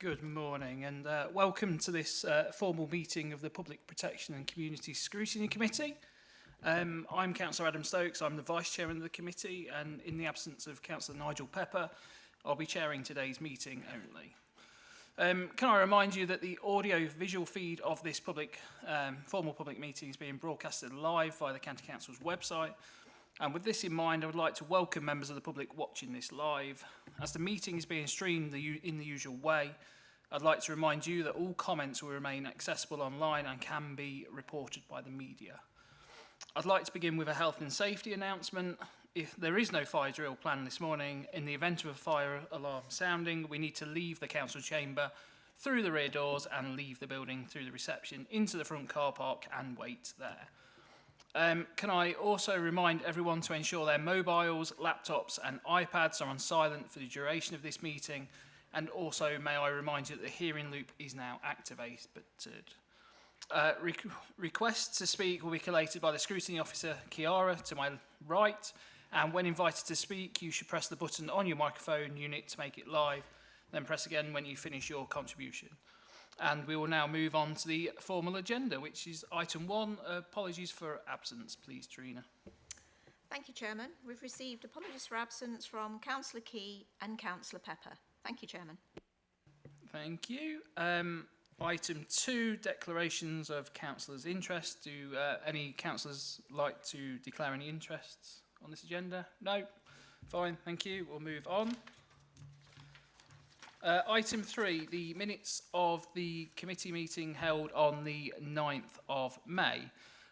Good morning and welcome to this formal meeting of the Public Protection and Community Scrutiny Committee. I'm Councillor Adam Stokes, I'm the Vice Chairman of the committee, and in the absence of Councillor Nigel Pepper, I'll be chairing today's meeting only. Can I remind you that the audio-visual feed of this formal public meeting is being broadcasted live via the County Council's website. And with this in mind, I would like to welcome members of the public watching this live. As the meeting is being streamed in the usual way, I'd like to remind you that all comments will remain accessible online and can be reported by the media. I'd like to begin with a health and safety announcement. If there is no fire drill planned this morning, in the event of a fire alarm sounding, we need to leave the council chamber through the rear doors and leave the building through the reception into the front car park and wait there. Can I also remind everyone to ensure their mobiles, laptops and iPads are on silent for the duration of this meeting, and also may I remind you that the hearing loop is now activated. Requests to speak will be collated by the Scrutiny Officer, Kiara, to my right, and when invited to speak you should press the button on your microphone unit to make it live, then press again when you finish your contribution. And we will now move on to the formal agenda, which is item 1, apologies for absence. Please, Trina. Thank you, Chairman. We've received apologies for absence from Councillor Key and Councillor Pepper. Thank you, Chairman. Thank you. Item 2, declarations of councillors' interest. Do any councillors like to declare any interests on this agenda? No? Fine, thank you. We'll move on. Item 3, the minutes of the committee meeting held on the 9th of May.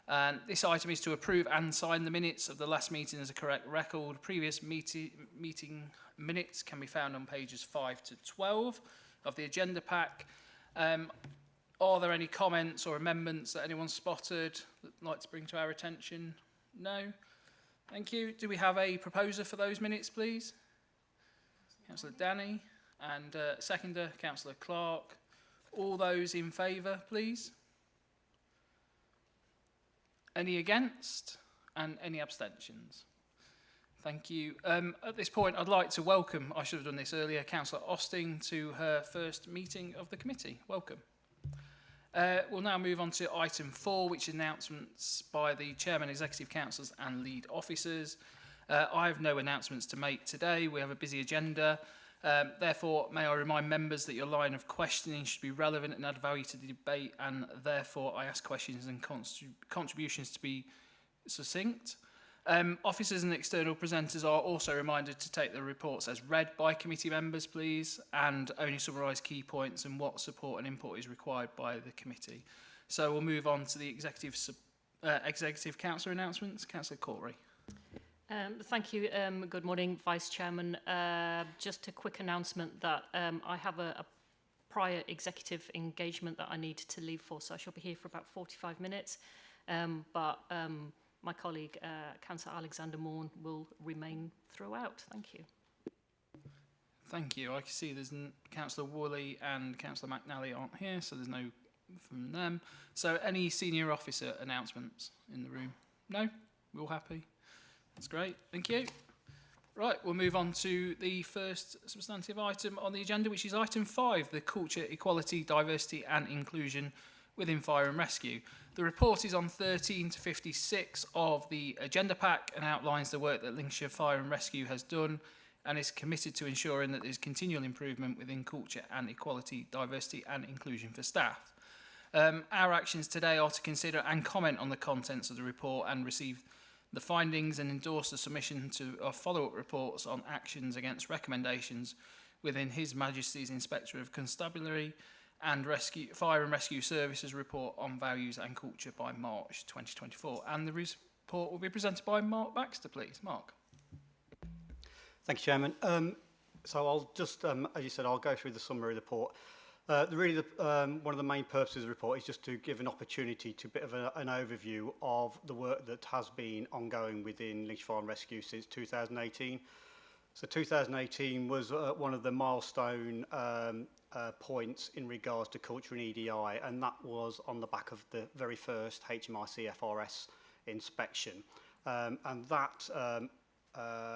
And this item is to approve and sign the minutes of the last meeting as a correct record. Previous meeting minutes can be found on pages 5 to 12 of the agenda pack. Are there any comments or amendments that anyone spotted that would like to bring to our attention? No? Thank you. Do we have a proposer for those minutes, please? Councillor Danny. And seconder, Councillor Clark. All those in favour, please. Any against? And any abstentions? Thank you. At this point, I'd like to welcome, I should have done this earlier, Councillor Austin to her first meeting of the committee. Welcome. We'll now move on to item 4, which is announcements by the Chairman, Executive Councillors and Lead Officers. I have no announcements to make today. We have a busy agenda. Therefore, may I remind members that your line of questioning should be relevant and add value to the debate, and therefore I ask questions and contributions to be succinct. Officers and external presenters are also reminded to take the reports as read by committee members, please, and only summarise key points and what support and input is required by the committee. So we'll move on to the executive councillor announcements. Councillor Corey. Thank you. Good morning, Vice Chairman. Just a quick announcement that I have a prior executive engagement that I need to leave for, so I shall be here for about 45 minutes. But my colleague, Councillor Alexander Morn, will remain throughout. Thank you. Thank you. I can see there's Councillor Woolley and Councillor McNally aren't here, so there's no from them. So any senior officer announcements in the room? No? We're all happy? That's great, thank you. Right, we'll move on to the first substantive item on the agenda, which is item 5, the culture, equality, diversity and inclusion within fire and rescue. The report is on 13 to 56 of the agenda pack and outlines the work that Lincolnshire Fire and Rescue has done and is committed to ensuring that there's continual improvement within culture and equality, diversity and inclusion for staff. Our actions today are to consider and comment on the contents of the report and receive the findings and endorse the submission of follow-up reports on actions against recommendations within His Majesty's Inspector of Constabulary and Fire and Rescue Services report on values and culture by March 2024. And the report will be presented by Mark Baxter, please. Mark. Thank you, Chairman. So I'll just, as you said, I'll go through the summary report. One of the main purposes of the report is just to give an opportunity to a bit of an overview of the work that has been ongoing within Lincolnshire Fire and Rescue since 2018. So 2018 was one of the milestone points in regards to culture and EDI, and that was on the back of the very first HMRC FRS inspection. And that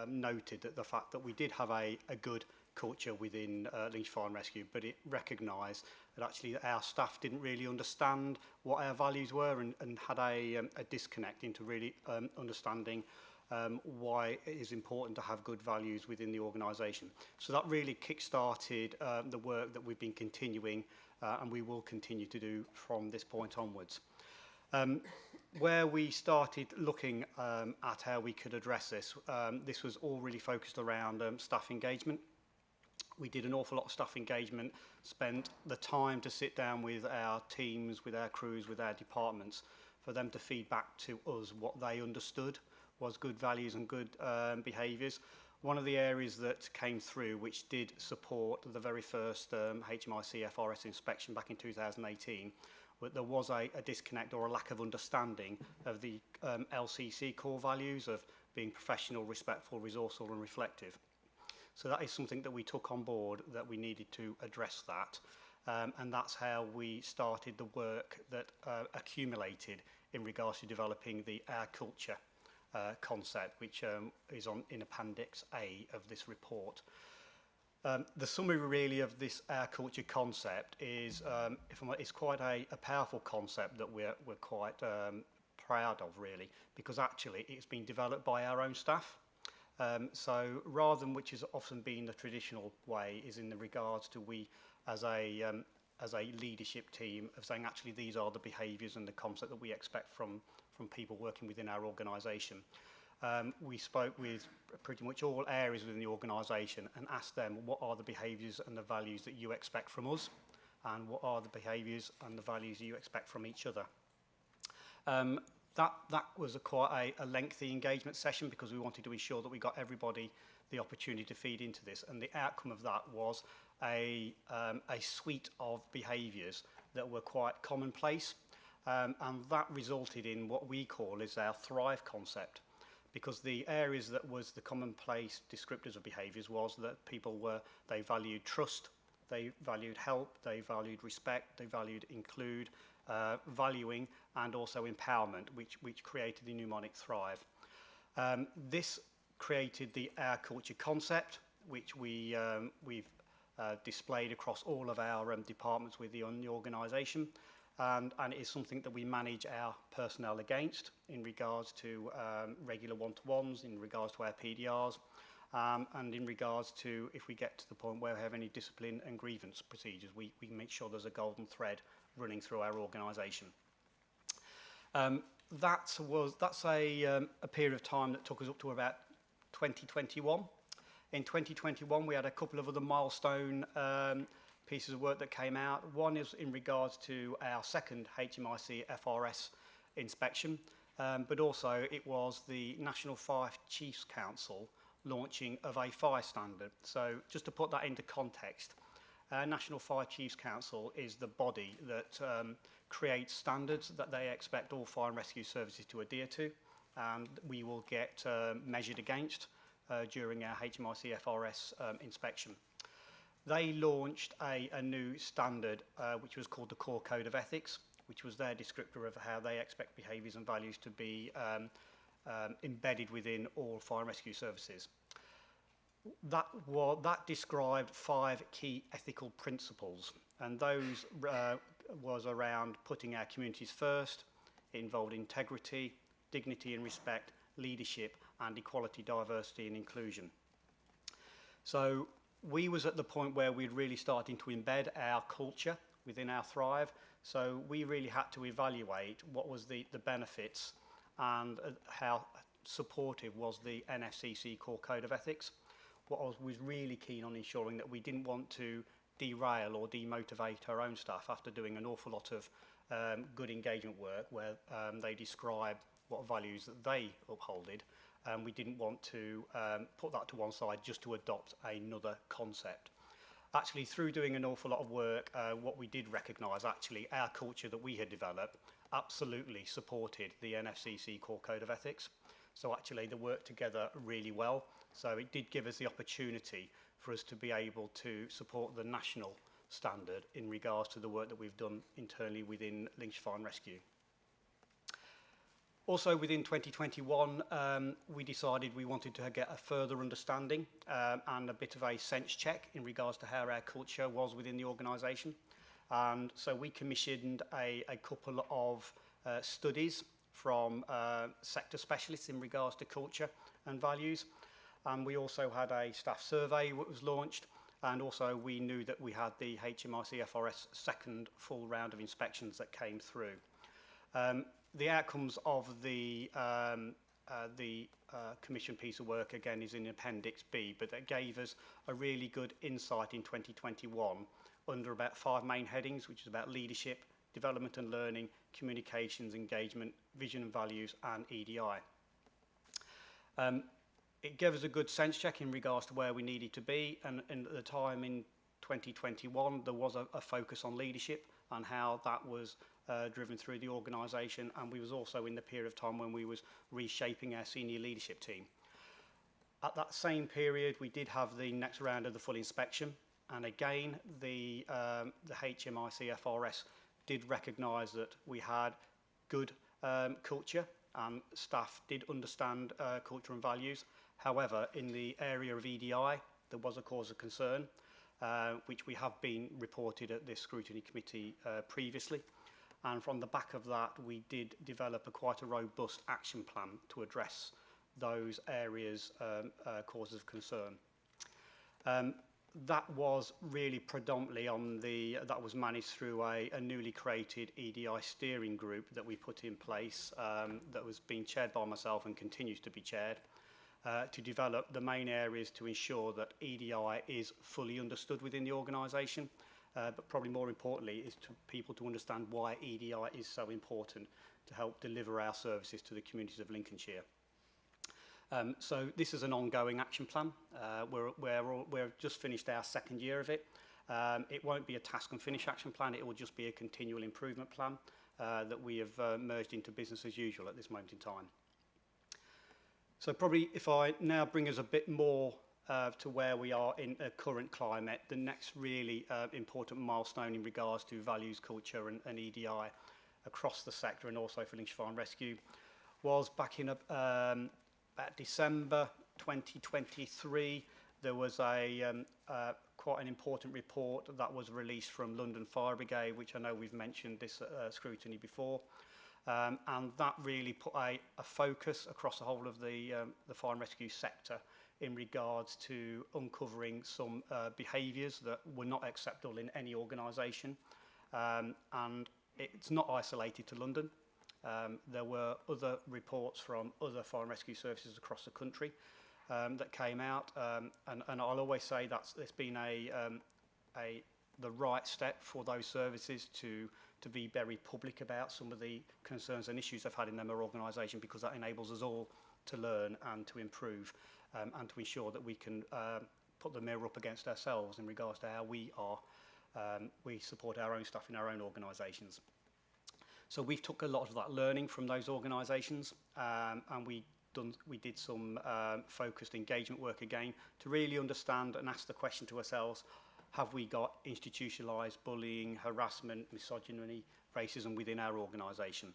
noted that the fact that we did have a good culture within Lincolnshire Fire and Rescue, but it recognised that actually our staff didn't really understand what our values were and had a disconnect into really understanding why it is important to have good values within the organisation. So that really kick-started the work that we've been continuing and we will continue to do from this point onwards. Where we started looking at how we could address this, this was all really focused around staff engagement. We did an awful lot of staff engagement, spent the time to sit down with our teams, with our crews, with our departments, for them to feed back to us what they understood was good values and good behaviours. One of the areas that came through, which did support the very first HMIC FRS inspection back in 2018, but there was a disconnect or a lack of understanding of the LCC core values of being professional, respectful, resourceful and reflective. So that is something that we took on board, that we needed to address that. And that's how we started the work that accumulated in regards to developing the Our Culture concept, which is in Appendix A of this report. The summary really of this Our Culture concept is, it's quite a powerful concept that we're quite proud of really, because actually it's been developed by our own staff. So rather than which has often been the traditional way, is in the regards to we as a leadership team of saying actually these are the behaviours and the concept that we expect from people working within our organisation. We spoke with pretty much all areas within the organisation and asked them what are the behaviours and the values that you expect from us, and what are the behaviours and the values you expect from each other. That was quite a lengthy engagement session, because we wanted to ensure that we got everybody the opportunity to feed into this, and the outcome of that was a suite of behaviours that were quite commonplace, and that resulted in what we call is our Thrive concept, because the areas that was the commonplace descriptors of behaviours was that they valued trust, they valued help, they valued respect, they valued include, valuing and also empowerment, which created the mnemonic Thrive. This created the Our Culture concept, which we've displayed across all of our departments within the organisation, and it is something that we manage our personnel against in regards to regular one-to-ones, in regards to our PDRs, and in regards to if we get to the point where we have any discipline and grievance procedures, we make sure there's a golden thread running through our organisation. That's a period of time that took us up to about 2021. In 2021, we had a couple of other milestone pieces of work that came out. One is in regards to our second HMIC FRS inspection, but also it was the National Fire Chiefs Council launching of a fire standard. So just to put that into context, National Fire Chiefs Council is the body that creates standards that they expect all fire and rescue services to adhere to, and we will get measured against during our HMIC FRS inspection. They launched a new standard which was called the Core Code of Ethics, which was their descriptor of how they expect behaviours and values to be embedded within all fire and rescue services. That described 5 key ethical principles, and those was around putting our communities first. It involved integrity, dignity and respect, leadership, and equality, diversity and inclusion. So we was at the point where we'd really starting to embed our culture within our Thrive. So we really had to evaluate what was the benefits and how supportive was the NFCC Core Code of Ethics. What I was really keen on ensuring that we didn't want to derail or demotivate our own staff after doing an awful lot of good engagement work where they describe what values that they upholded. We didn't want to put that to one side just to adopt another concept. Actually, through doing an awful lot of work, what we did recognise, actually, our culture that we had developed absolutely supported the NFCC Core Code of Ethics. So actually, they worked together really well. So it did give us the opportunity for us to be able to support the national standard in regards to the work that we've done internally within Lincolnshire Fire and Rescue. Also within 2021, we decided we wanted to get a further understanding and a bit of a sense check in regards to how our culture was within the organisation. And so we commissioned a couple of studies from sector specialists in regards to culture and values. And we also had a staff survey that was launched, and also we knew that we had the HMRC FRS second full round of inspections that came through. The outcomes of the commission piece of work, again, is in Appendix B, but that gave us a really good insight in 2021 under about 5 main headings, which is about leadership, development and learning, communications, engagement, vision and values, and EDI. It gave us a good sense check in regards to where we needed to be, and at the time in 2021 there was a focus on leadership and how that was driven through the organisation, and we was also in the period of time when we was reshaping our senior leadership team. At that same period we did have the next round of the full inspection, and again the HMRC FRS did recognise that we had good culture and staff did understand culture and values. However, in the area of EDI, there was a cause of concern, which we have been reported at this scrutiny committee previously. And from the back of that, we did develop quite a robust action plan to address those areas, causes of concern. That was really predominantly that was managed through a newly created EDI steering group that we put in place, that was being chaired by myself and continues to be chaired, to develop the main areas to ensure that EDI is fully understood within the organisation, but probably more importantly is to people to understand why EDI is so important to help deliver our services to the communities of Lincolnshire. So this is an ongoing action plan. We're just finished our second year of it. It won't be a task and finish action plan, it will just be a continual improvement plan that we have merged into business as usual at this moment in time. So probably if I now bring us a bit more to where we are in a current climate, the next really important milestone in regards to values, culture and EDI across the sector and also for Lincolnshire Fire and Rescue was back in about December 2023. There was quite an important report that was released from London Fire Brigade, which I know we've mentioned this scrutiny before. And that really put a focus across the whole of the fire and rescue sector in regards to uncovering some behaviours that were not acceptable in any organisation. And it's not isolated to London. There were other reports from other fire and rescue services across the country that came out, and I'll always say it's been the right step for those services to be very public about some of the concerns and issues they've had in their organisation, because that enables us all to learn and to improve and to ensure that we can put the mirror up against ourselves in regards to how we support our own staff in our own organisations. So we've took a lot of that learning from those organisations, and we did some focused engagement work again to really understand and ask the question to ourselves: have we got institutionalised bullying, harassment, misogyny, racism within our organisation?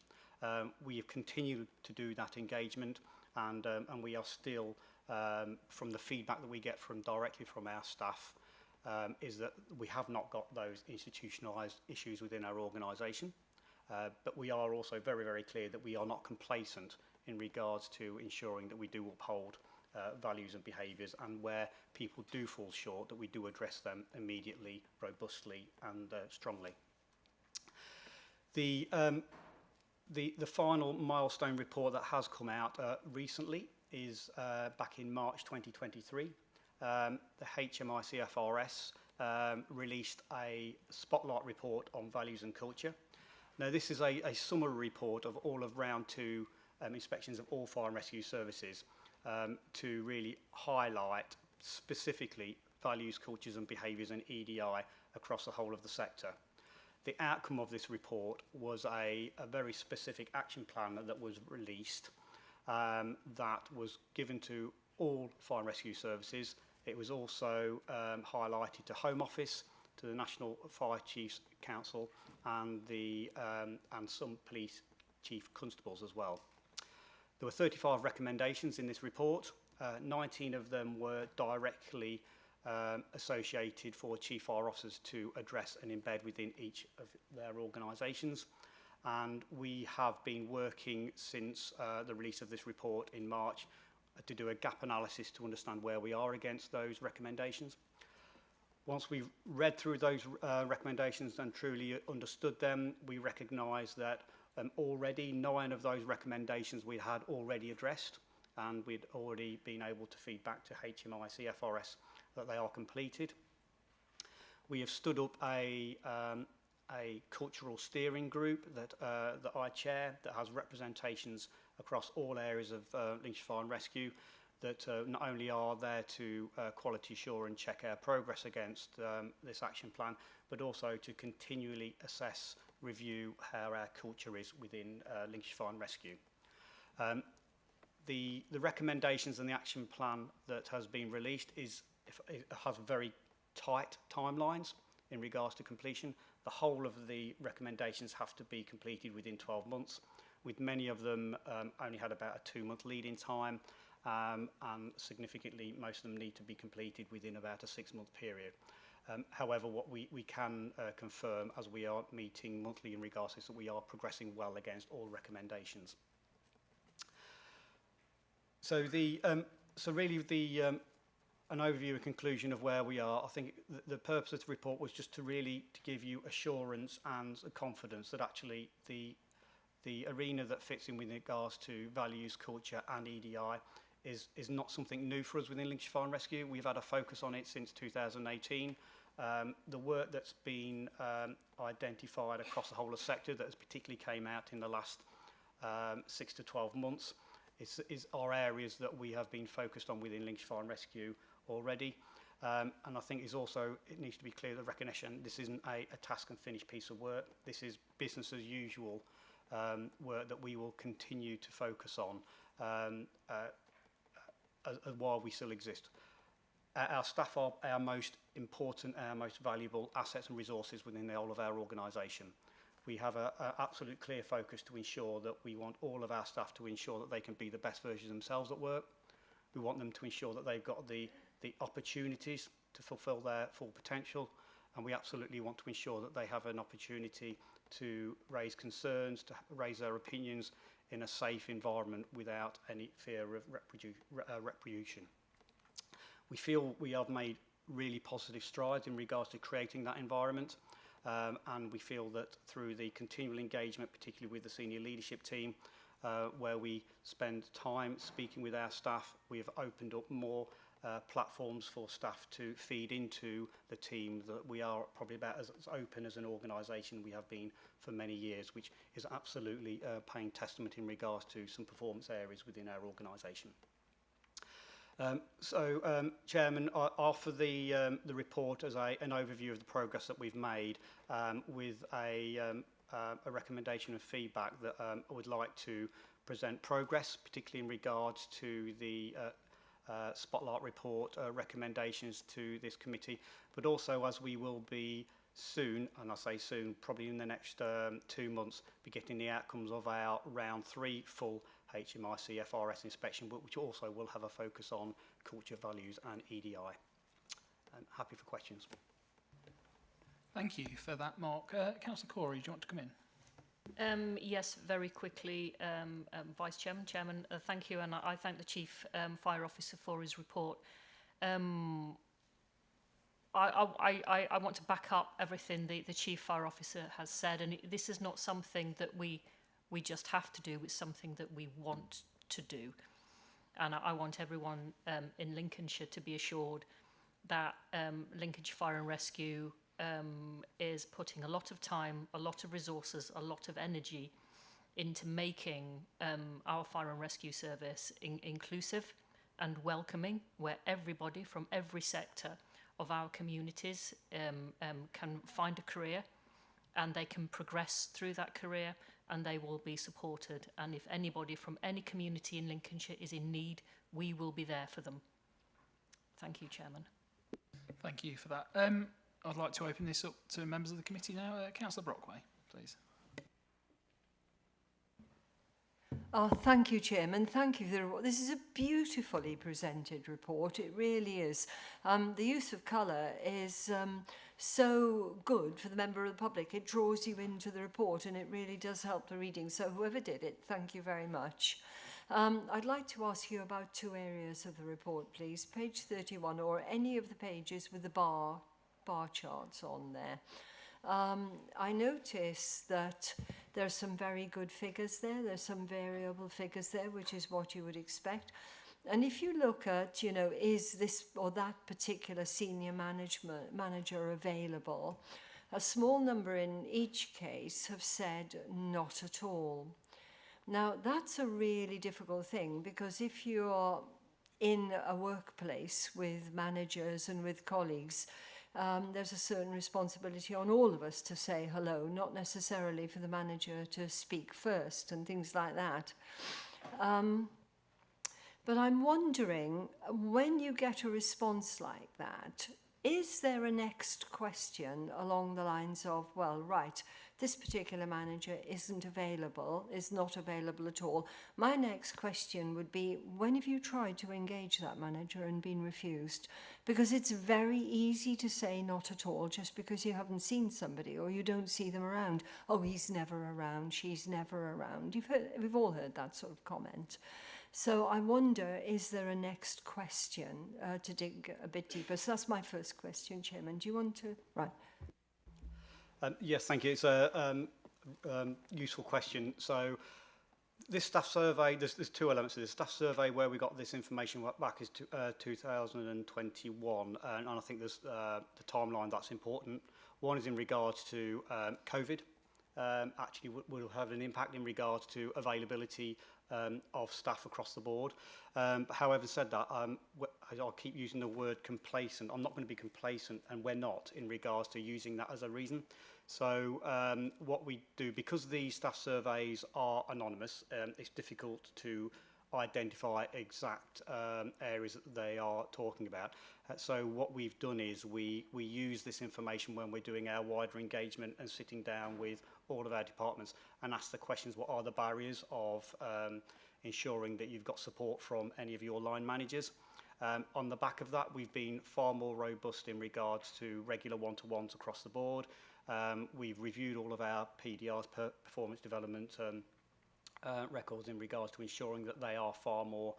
We have continued to do that engagement, and we are still, from the feedback that we get directly from our staff, is that we have not got those institutionalised issues within our organisation. But we are also very, very clear that we are not complacent in regards to ensuring that we do uphold values and behaviours, and where people do fall short, that we do address them immediately, robustly and strongly. The final milestone report that has come out recently is back in March 2023. The HMRC FRS released a spotlight report on values and culture. Now, this is a summary report of all of round 2 inspections of all fire and rescue services to really highlight specifically values, cultures and behaviours and EDI across the whole of the sector. The outcome of this report was a very specific action plan that was released, that was given to all fire and rescue services. It was also highlighted to Home Office, to the National Fire Chiefs Council and some police chief constables as well. There were 35 recommendations in this report. 19 of them were directly associated for Chief Fire Officers to address and embed within each of their organisations. And we have been working since the release of this report in March to do a gap analysis to understand where we are against those recommendations. Once we've read through those recommendations and truly understood them, we recognise that already 9 of those recommendations we had already addressed, and we'd already been able to feed back to HMI CFRS that they are completed. We have stood up a cultural steering group that I chair that has representations across all areas of Lincolnshire Fire and Rescue that not only are there to quality assure and check our progress against this action plan, but also to continually assess, review how our culture is within Lincolnshire Fire and Rescue. The recommendations and the action plan that has been released has very tight timelines in regards to completion. The whole of the recommendations have to be completed within 12 months, with many of them only had about a 2-month lead-in time, and significantly most of them need to be completed within about a 6-month period. However, what we can confirm as we are meeting monthly in regards to this, that we are progressing well against all recommendations. So an overview and conclusion of where we are. I think the purpose of the report was just to give you assurance and confidence that actually the arena that fits in with regards to values, culture and EDI is not something new for us within Lincolnshire Fire and Rescue. We've had a focus on it since 2018. The work that's been identified across the whole of the sector that has particularly came out in the last 6 to 12 months are areas that we have been focused on within Lincolnshire Fire and Rescue already. And I think it needs to be clear, the recognition, this isn't a task and finish piece of work. This is business as usual work that we will continue to focus on while we still exist. Our staff are our most important, our most valuable assets and resources within the whole of our organisation. We have an absolute clear focus to ensure that we want all of our staff to ensure that they can be the best versions of themselves at work. We want them to ensure that they've got the opportunities to fulfil their full potential, and we absolutely want to ensure that they have an opportunity to raise concerns, to raise their opinions in a safe environment without any fear of retribution. We feel we have made really positive strides in regards to creating that environment, and we feel that through the continual engagement, particularly with the senior leadership team, where we spend time speaking with our staff, we have opened up more platforms for staff to feed into the team, that we are probably about as open as an organisation we have been for many years, which is absolutely paying testament in regards to some performance areas within our organisation. Chairman, I offer the report as an overview of the progress that we've made, with a recommendation and feedback that I would like to present progress, particularly in regards to the Spotlight report recommendations to this committee, but also as we will be soon, and I say soon, probably in the next 2 months, be getting the outcomes of our round 3 full HMI CFRS inspection, but which also will have a focus on culture, values and EDI. I'm happy for questions. Thank you for that, Mark. Councillor Corey, do you want to come in? Yes, very quickly, Vice Chairman, thank you, and I thank the Chief Fire Officer for his report. I want to back up everything the Chief Fire Officer has said, and this is not something that we just have to do, it's something that we want to do. And I want everyone in Lincolnshire to be assured that Lincolnshire Fire and Rescue is putting a lot of time, a lot of resources, a lot of energy into making our fire and rescue service inclusive and welcoming, where everybody from every sector of our communities can find a career and they can progress through that career and they will be supported. And if anybody from any community in Lincolnshire is in need, we will be there for them. Thank you, Chairman. Thank you for that. I'd like to open this up to members of the committee now. Councillor Brockway, please. Oh, thank you, Chairman. Thank you for the report. This is a beautifully presented report. It really is. The use of colour is so good for the member of the public. It draws you into the report and it really does help the reading. So whoever did it, thank you very much. I'd like to ask you about two areas of the report, please. Page 31 or any of the pages with the bar charts on there. I notice that there's some very good figures there. There's some variable figures there, which is what you would expect. And if you look at, you know, is this or that particular senior manager available, a small number in each case have said not at all. Now, that's a really difficult thing because if you're in a workplace with managers and with colleagues, there's a certain responsibility on all of us to say hello, not necessarily for the manager to speak first and things like that. But I'm wondering, when you get a response like that, is there a next question along the lines of, well, right, this particular manager isn't available, is not available at all. My next question would be, when have you tried to engage that manager and been refused? Because it's very easy to say not at all just because you haven't seen somebody or you don't see them around. Oh, he's never around, she's never around. We've all heard that sort of comment. So I wonder, is there a next question to dig a bit deeper? So that's my first question, Chairman. Do you want to? Right. Yes, thank you. It's a useful question. So this staff survey, there's two elements to this. Staff survey where we got this information back is 2021, and I think there's the timeline that's important. One is in regards to COVID. Actually will have an impact in regards to availability of staff across the board. However said that, I'll keep using the word complacent. I'm not going to be complacent, and we're not, in regards to using that as a reason. So what we do, because the staff surveys are anonymous, it's difficult to identify exact areas that they are talking about. So what we've done is we use this information when we're doing our wider engagement and sitting down with all of our departments and ask the questions, what are the barriers of ensuring that you've got support from any of your line managers. On the back of that, we've been far more robust in regards to regular one-to-ones across the board. We've reviewed all of our PDRs, performance development records, in regards to ensuring that they are far more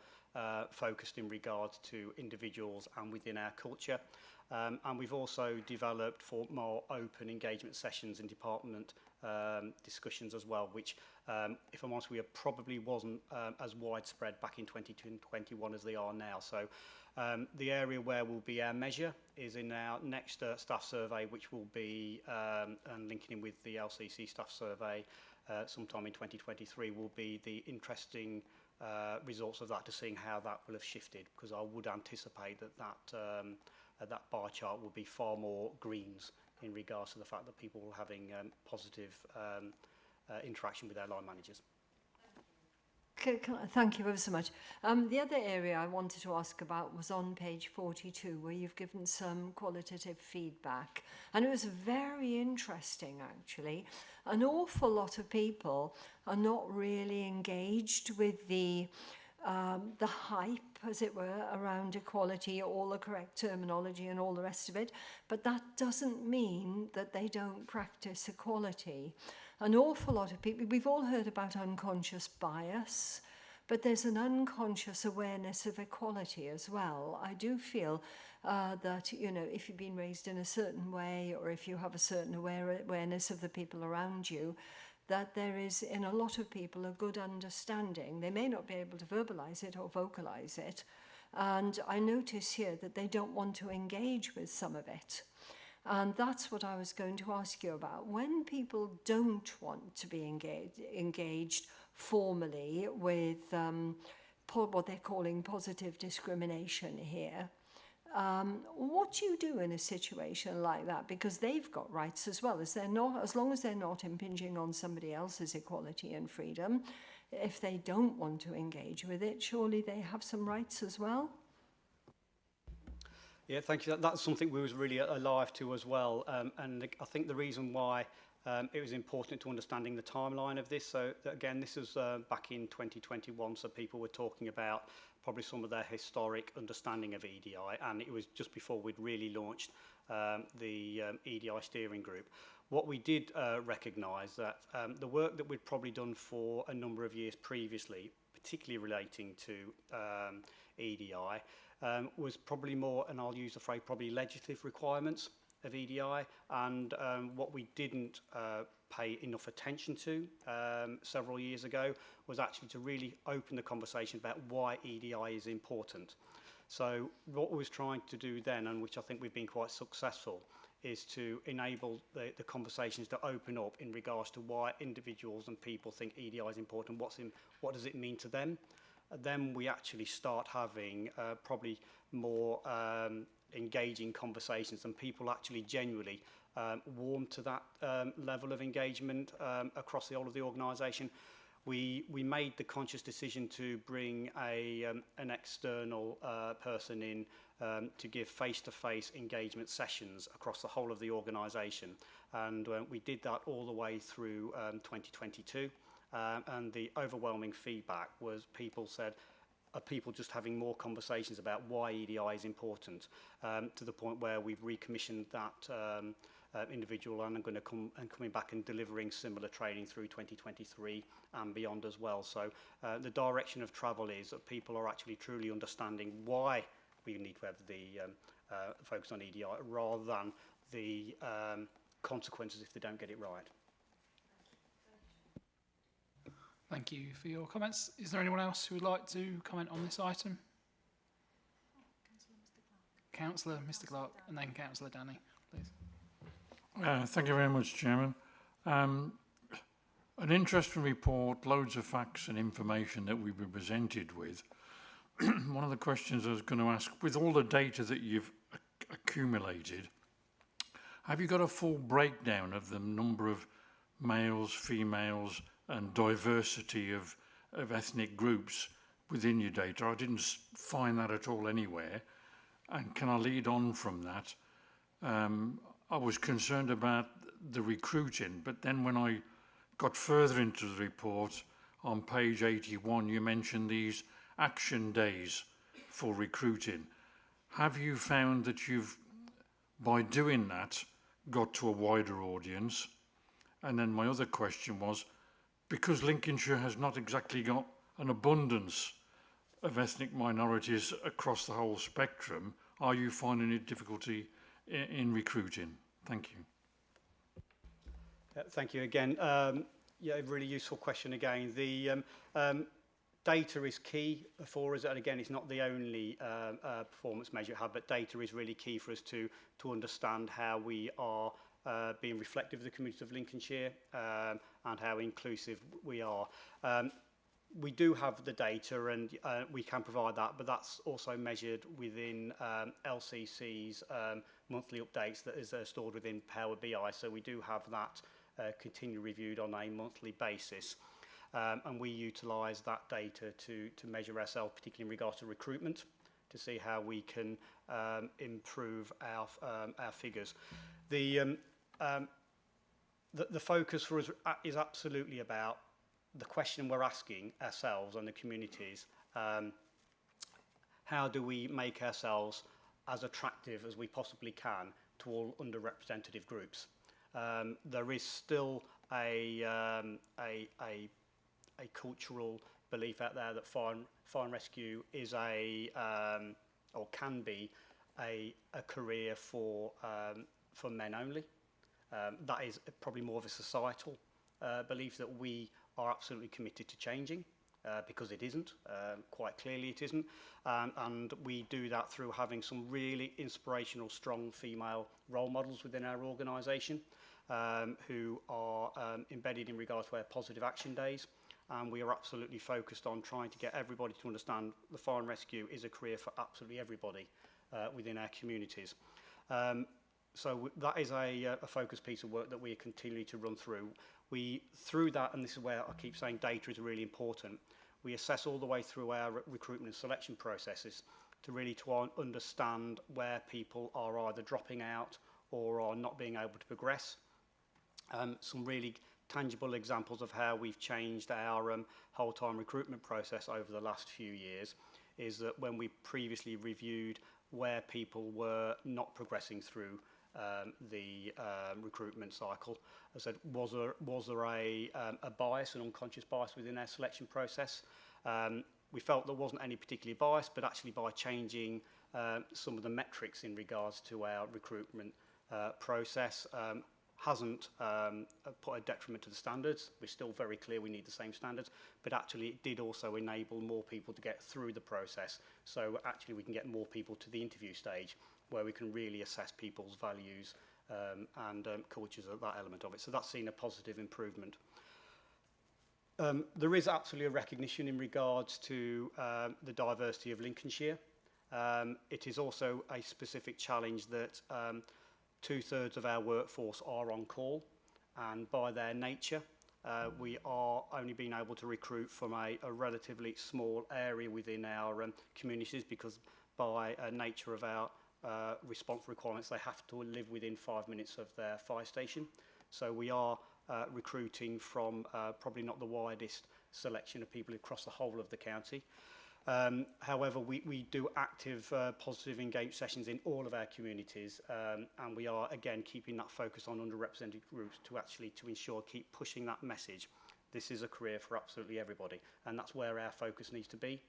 focused in regards to individuals and within our culture. And we've also developed for more open engagement sessions and department discussions as well, which, if I'm honest, we probably wasn't as widespread back in 2021 as they are now. So the area where will be our measure is in our next staff survey, which will be, and linking in with the LCC staff survey sometime in 2023, will be the interesting results of that, to seeing how that will have shifted, because I would anticipate that bar chart will be far more greens in regards to the fact that people are having positive interaction with their line managers. Thank you ever so much. The other area I wanted to ask about was on page 42, where you've given some qualitative feedback. And it was very interesting, actually. An awful lot of people are not really engaged with the hype, as it were, around equality, all the correct terminology and all the rest of it. But that doesn't mean that they don't practice equality. An awful lot of people, we've all heard about unconscious bias, but there's an unconscious awareness of equality as well. I do feel that, you know, if you've been raised in a certain way, or if you have a certain awareness of the people around you, that there is, in a lot of people, a good understanding. They may not be able to verbalize it or vocalize it. And I notice here that they don't want to engage with some of it. And that's what I was going to ask you about. When people don't want to be engaged formally with what they're calling positive discrimination here, what do you do in a situation like that? Because they've got rights as well, as long as they're not impinging on somebody else's equality and freedom. If they don't want to engage with it, surely they have some rights as well. Yeah, thank you. That's something we was really alive to as well. And I think the reason why it was important to understanding the timeline of this. So again, this was back in 2021, so people were talking about probably some of their historic understanding of EDI, and it was just before we'd really launched the EDI steering group. What we did recognise that the work that we'd probably done for a number of years previously, particularly relating to EDI, was probably more, and I'll use the phrase, probably legislative requirements of EDI, and what we didn't pay enough attention to several years ago was actually to really open the conversation about why EDI is important. So what we was trying to do then, and which I think we've been quite successful, is to enable the conversations to open up in regards to why individuals and people think EDI is important, what does it mean to them. And then we actually start having probably more engaging conversations, and people actually genuinely warm to that level of engagement across the whole of the organisation. We made the conscious decision to bring an external person in to give face-to-face engagement sessions across the whole of the organisation, and we did that all the way through 2022, and the overwhelming feedback was people said, are people just having more conversations about why EDI is important, to the point where we've recommissioned that individual, and I'm going to coming back and delivering similar training through 2023 and beyond as well. So the direction of travel is that people are actually truly understanding why we need to have the focus on EDI rather than the consequences if they don't get it right. Thank you for your comments. Is there anyone else who would like to comment on this item? Councillor Mr Clark, and then Councillor Danny, please. Thank you very much, Chairman. An interesting report, loads of facts and information that we've been presented with. One of the questions I was going to ask, with all the data that you've accumulated, have you got a full breakdown of the number of males, females, and diversity of ethnic groups within your data? I didn't find that at all anywhere. And can I lead on from that? I was concerned about the recruiting, but then when I got further into the report, on page 81, you mentioned these action days for recruiting. Have you found that you've, by doing that, got to a wider audience? And then my other question was, because Lincolnshire has not exactly got an abundance of ethnic minorities across the whole spectrum, are you finding it difficulty in recruiting? Thank you. Thank you again. Yeah, really useful question again. The data is key for us, and again, it's not the only performance measure we have, but data is really key for us to understand how we are being reflective of the community of Lincolnshire and how inclusive we are. We do have the data, and we can provide that, but that's also measured within LCC's monthly updates that is stored within Power BI. So we do have that continually reviewed on a monthly basis, and we utilise that data to measure ourselves, particularly in regards to recruitment, to see how we can improve our figures. The focus for us is absolutely about the question we're asking ourselves and the communities. How do we make ourselves as attractive as we possibly can to all underrepresented groups? There is still a cultural belief out there that fire and rescue is or can be a career for men only. That is probably more of a societal belief that we are absolutely committed to changing, because it isn't. Quite clearly it isn't. And we do that through having some really inspirational, strong female role models within our organisation who are embedded in regards to our positive action days. And we are absolutely focused on trying to get everybody to understand the fire and rescue is a career for absolutely everybody within our communities. So that is a focus piece of work that we continue to run through. Through that, and this is where I keep saying data is really important, we assess all the way through our recruitment and selection processes to really understand where people are either dropping out or are not being able to progress. Some really tangible examples of how we've changed our whole time recruitment process over the last few years is that when we previously reviewed where people were not progressing through the recruitment cycle, I said, was there a bias, an unconscious bias within our selection process? We felt there wasn't any particular bias, but actually by changing some of the metrics in regards to our recruitment process, hasn't put a detriment to the standards. We're still very clear we need the same standards, but actually it did also enable more people to get through the process. So actually we can get more people to the interview stage where we can really assess people's values and cultures of that element of it. So that's seen a positive improvement. There is absolutely a recognition in regards to the diversity of Lincolnshire. It is also a specific challenge that 2/3 of our workforce are on call, and by their nature, we are only being able to recruit from a relatively small area within our communities, because by nature of our response requirements, they have to live within 5 minutes of their fire station. So we are recruiting from probably not the widest selection of people across the whole of the county. However, we do active positive engaged sessions in all of our communities, and we are again keeping that focus on underrepresented groups to ensure keep pushing that message. This is a career for absolutely everybody, and that's where our focus needs to be,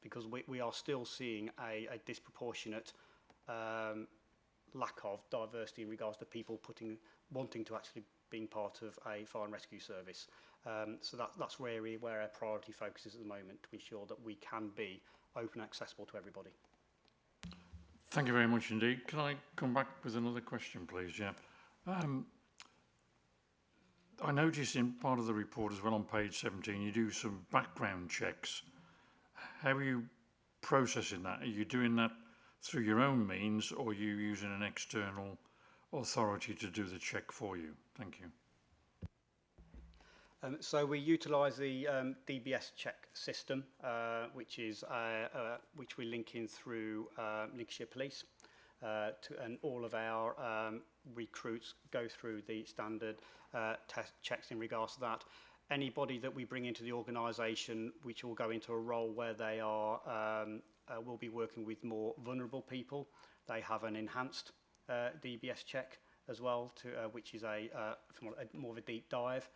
because we are still seeing a disproportionate lack of diversity in regards to people wanting to actually being part of a fire and rescue service. So that's really where our priority focus is at the moment, to ensure that we can be open and accessible to everybody. Thank you very much indeed. Can I come back with another question, please? Yeah. I noticed in part of the report as well on page 17, you do some background checks. How are you processing that? Are you doing that through your own means, or are you using an external authority to do the check for you? Thank you. So we utilise the DBS check system, which we link in through Lincolnshire Police, and all of our recruits go through the standard test checks in regards to that. Anybody that we bring into the organisation, which will go into a role where they are will be working with more vulnerable people, they have an enhanced DBS check as well, which is more of a deep dive.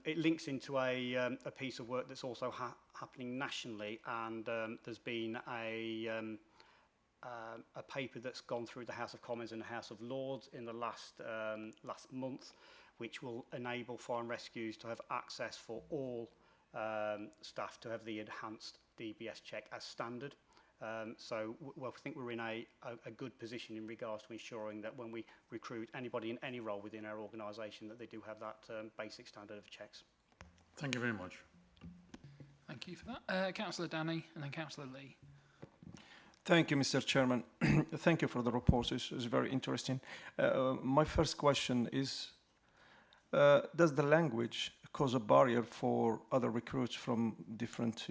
It links into a piece of work that's also happening nationally, and there's been a paper that's gone through the House of Commons and the House of Lords in the last month, which will enable fire and rescues to have access for all staff to have the enhanced DBS check as standard. So I think we're in a good position in regards to ensuring that when we recruit anybody in any role within our organisation, that they do have that basic standard of checks. Thank you very much. Thank you for that. Councillor Danny and then Councillor Lee. Thank you, Mr. Chairman. Thank you for the report. It's very interesting. My first question is, does the language cause a barrier for other recruits from different,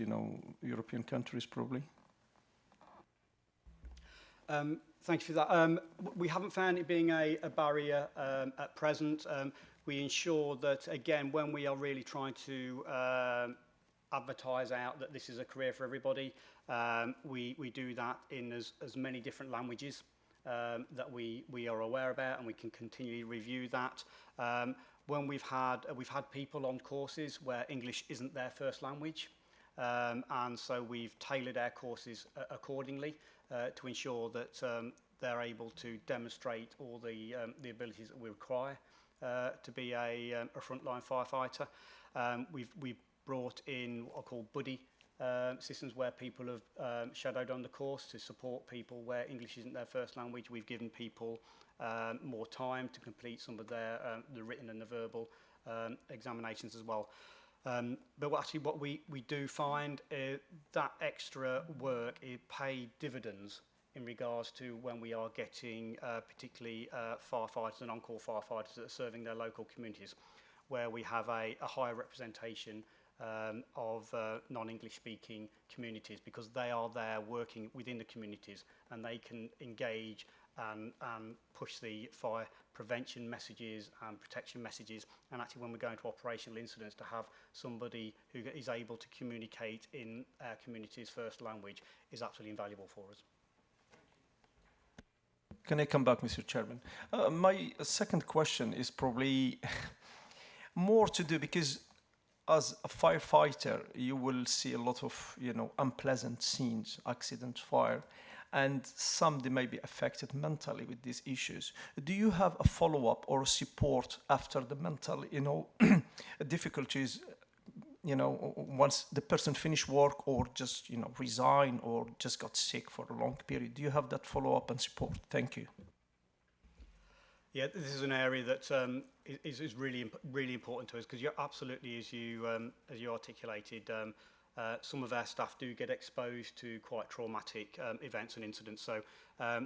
European countries, probably? Thank you for that. We haven't found it being a barrier at present. We ensure that, again, when we are really trying to advertise out that this is a career for everybody, we do that in as many different languages that we are aware about, and we can continually review that. When we've had people on courses where English isn't their first language, and so we've tailored our courses accordingly to ensure that they're able to demonstrate all the abilities that we require to be a frontline firefighter. We've brought in what are called buddy systems, where people have shadowed on the course to support people where English isn't their first language. We've given people more time to complete some of their the written and the verbal examinations as well. But actually what we do find that extra work, it paid dividends in regards to when we are getting particularly firefighters and on-call firefighters that are serving their local communities, where we have a higher representation of non-English speaking communities, because they are there working within the communities and they can engage and push the fire prevention messages and protection messages. And actually, when we go into operational incidents, to have somebody who is able to communicate in our community's first language is absolutely invaluable for us. Can I come back, Mr. Chairman? My second question is probably more to do, because as a firefighter, you will see a lot of, unpleasant scenes, accident, fire, and some they may be affected mentally with these issues. Do you have a follow-up or support after the mental, difficulties, once the person finished work or just, resign or just got sick for a long period? Do you have that follow-up and support? Thank you. Yeah, this is an area that is really important to us, because you're absolutely, as you articulated, some of our staff do get exposed to quite traumatic events and incidents. So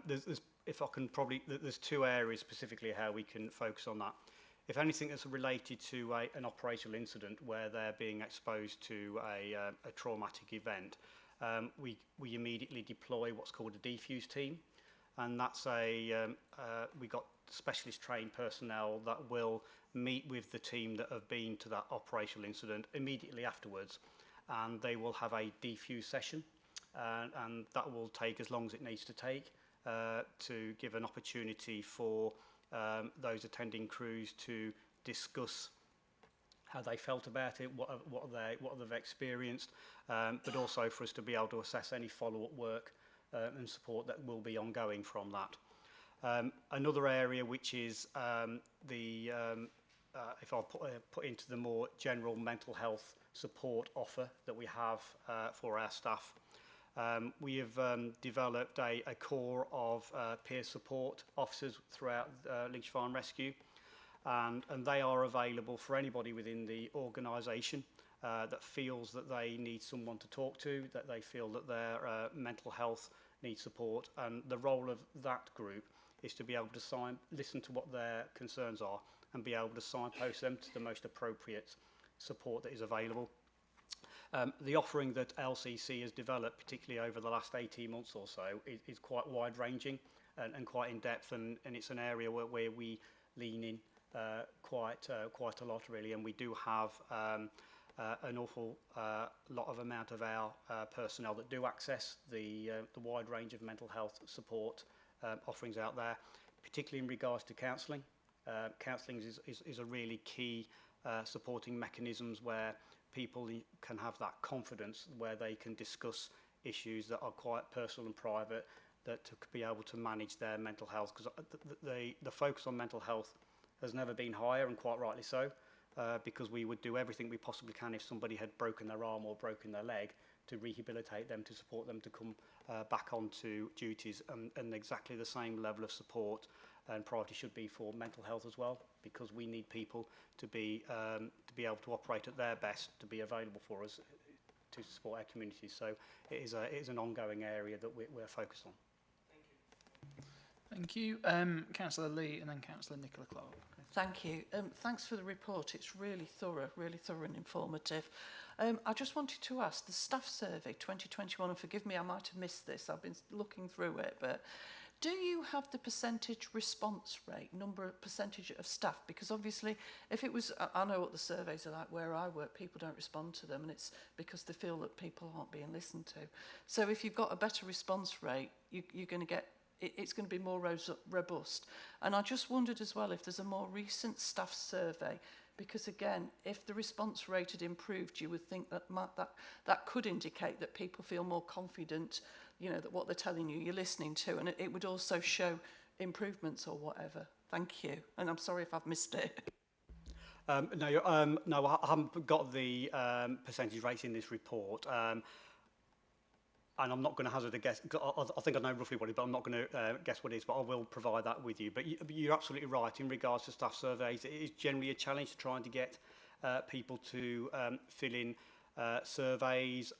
there's two areas specifically how we can focus on that. If anything that's related to an operational incident where they're being exposed to a traumatic event, we immediately deploy what's called a defuse team, and that's we got specialist trained personnel that will meet with the team that have been to that operational incident immediately afterwards, and they will have a defuse session, and that will take as long as it needs to take to give an opportunity for those attending crews to discuss how they felt about it, what they've experienced, but also for us to be able to assess any follow-up work and support that will be ongoing from that. Another area which is if I'll put into the more general mental health support offer that we have for our staff. We have developed a core of peer support officers throughout Lincolnshire Fire and Rescue, and they are available for anybody within the organisation that feels that they need someone to talk to, that they feel that their mental health needs support. And the role of that group is to be able to listen to what their concerns are and be able to signpost them to the most appropriate support that is available. The offering that LCC has developed, particularly over the last 18 months or so, is quite wide-ranging and quite in-depth, and it's an area where we lean in quite a lot, really, and we do have an awful lot of amount of our personnel that do access the wide range of mental health support offerings out there, particularly in regards to counselling. Counselling is a really key supporting mechanisms where people can have that confidence, where they can discuss issues that are quite personal and private, that to be able to manage their mental health, because the focus on mental health has never been higher, and quite rightly so, because we would do everything we possibly can if somebody had broken their arm or broken their leg to rehabilitate them, to support them to come back onto duties, and exactly the same level of support and priority should be for mental health as well, because we need people to be able to operate at their best, to be available for us to support our communities. So it is an ongoing area that we're focused on. Thank you. Councillor Lee and then Councillor Nicola Clark. Thank you. Thanks for the report. It's really thorough and informative. I just wanted to ask, the staff survey 2021, and forgive me, I might have missed this, I've been looking through it, but do you have the percentage response rate, percentage of staff? Because obviously, if it was, I know what the surveys are like where I work, people don't respond to them, and it's because they feel that people aren't being listened to. So if you've got a better response rate, you're going to get, it's going to be more robust. And I just wondered as well if there's a more recent staff survey, because again, if the response rate had improved, you would think that that could indicate that people feel more confident, you know, that what they're telling you, you're listening to, and it would also show improvements or whatever. Thank you. And I'm sorry if I've missed it. No, I haven't got the percentage rates in this report. And I'm not going to hazard a guess. I think I know roughly what it is, but I'm not going to guess what it is, but I will provide that with you. But you're absolutely right in regards to staff surveys. It is generally a challenge to trying to get people to fill in surveys,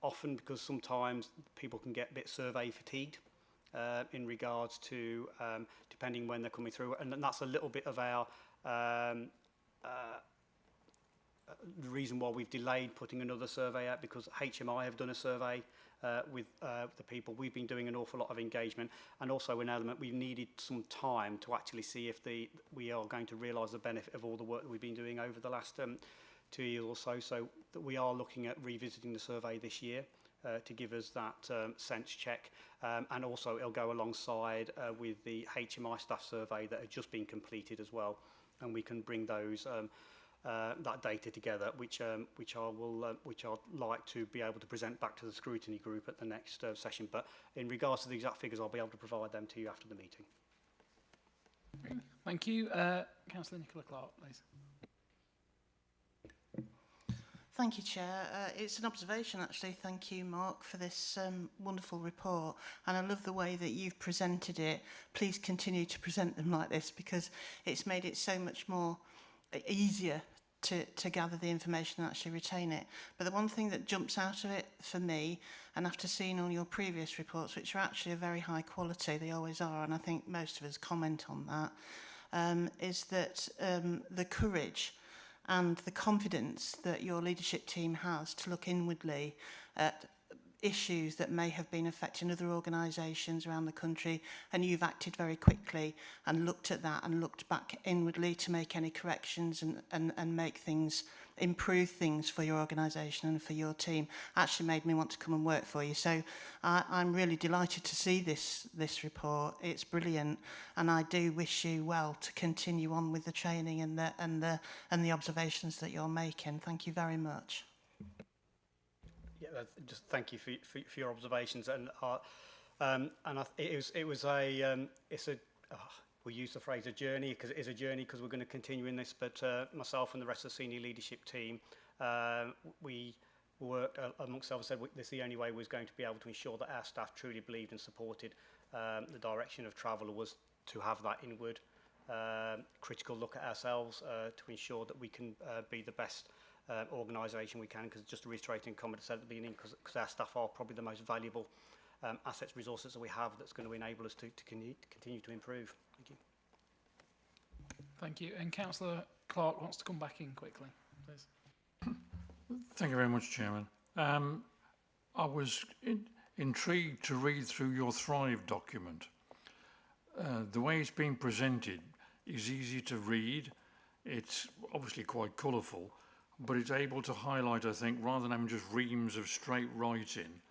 often because sometimes people can get a bit survey fatigued in regards to depending when they're coming through. And that's a little bit of our the reason why we've delayed putting another survey out, because HMI have done a survey with the people. We've been doing an awful lot of engagement, and also an element we needed some time to actually see if we are going to realise the benefit of all the work that we've been doing over the last 2 years or so. So that we are looking at revisiting the survey this year to give us that sense check, and also it'll go alongside with the HMI staff survey that has just been completed as well, and we can bring those that data together, which I'd like to be able to present back to the scrutiny group at the next session. But in regards to the exact figures, I'll be able to provide them to you after the meeting. Thank you. Councillor Nicola Clark, please. Thank you, Chair. It's an observation, actually. Thank you, Mark, for this wonderful report. And I love the way that you've presented it. Please continue to present them like this, because it's made it so much more easier to gather the information and actually retain it. But the one thing that jumps out of it for me, and after seeing all your previous reports, which are actually of very high quality, they always are, and I think most of us comment on that, is that the courage and the confidence that your leadership team has to look inwardly at issues that may have been affecting other organisations around the country, and you've acted very quickly and looked at that and looked back inwardly to make any corrections and make things, improve things for your organisation and for your team, actually made me want to come and work for you. So I'm really delighted to see this report. It's brilliant, and I do wish you well to continue on with the training and the observations that you're making. Thank you very much. Yeah, just thank you for your observations, and we use the phrase a journey, because it is a journey, because we're going to continue in this. But myself and the rest of the senior leadership team, we worked amongst others, said this is the only way we was going to be able to ensure that our staff truly believed and supported the direction of travel, was to have that inward critical look at ourselves to ensure that we can be the best organisation we can. Because just reiterating comment I said at the beginning, because our staff are probably the most valuable assets, resources that we have, that's going to enable us to continue to improve. Thank you. Thank you. And Councillor Clark wants to come back in quickly, please. Thank you very much, Chairman. I was intrigued to read through your Thrive document. The way it's been presented is easy to read. It's obviously quite colourful, but it's able to highlight, I think, rather than having just reams of straight writing,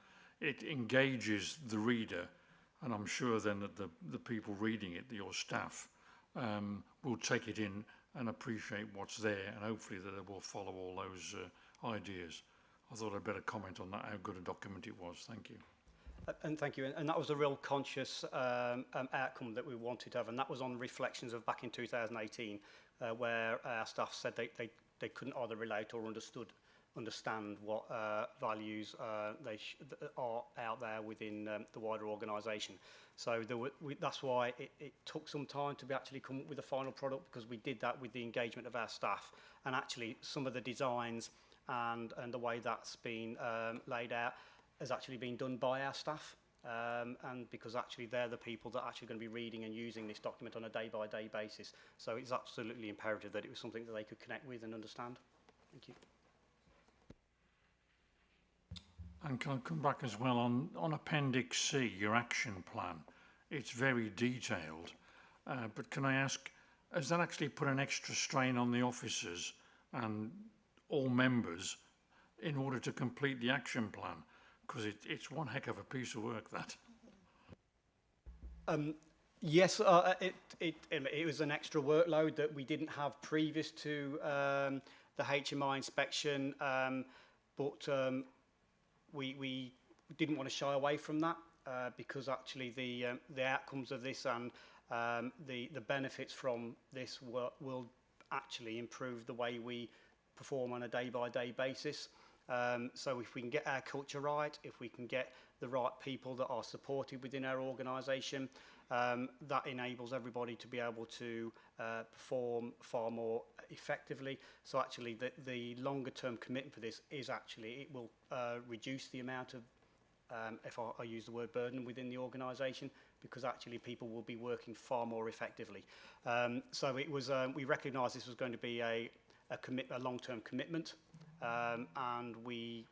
it engages the reader, and I'm sure then that the people reading it, your staff, will take it in and appreciate what's there, and hopefully that they will follow all those ideas. I thought I'd better comment on that, how good a document it was. Thank you. And thank you. And that was a real conscious outcome that we wanted to have, and that was on reflections of back in 2018, where our staff said they couldn't either relate or understand what values are out there within the wider organisation. So that's why it took some time to actually come up with a final product, because we did that with the engagement of our staff, and actually some of the designs and the way that's been laid out has actually been done by our staff, and because actually they're the people that are actually going to be reading and using this document on a day-by-day basis. So it's absolutely imperative that it was something that they could connect with and understand. Thank you. And can I come back as well on Appendix C, your action plan? It's very detailed, but can I ask, has that actually put an extra strain on the officers and all members in order to complete the action plan? Because it's one heck of a piece of work, that. Yes, it was an extra workload that we didn't have previous to the HMI inspection, but we didn't want to shy away from that, because actually the outcomes of this and the benefits from this will actually improve the way we perform on a day-by-day basis. So if we can get our culture right, if we can get the right people that are supported within our organisation, that enables everybody to be able to perform far more effectively. So actually the longer term commitment for this is actually it will reduce the amount of, if I use the word burden, within the organisation, because actually people will be working far more effectively. So it was we recognised this was going to be a a long-term commitment, and we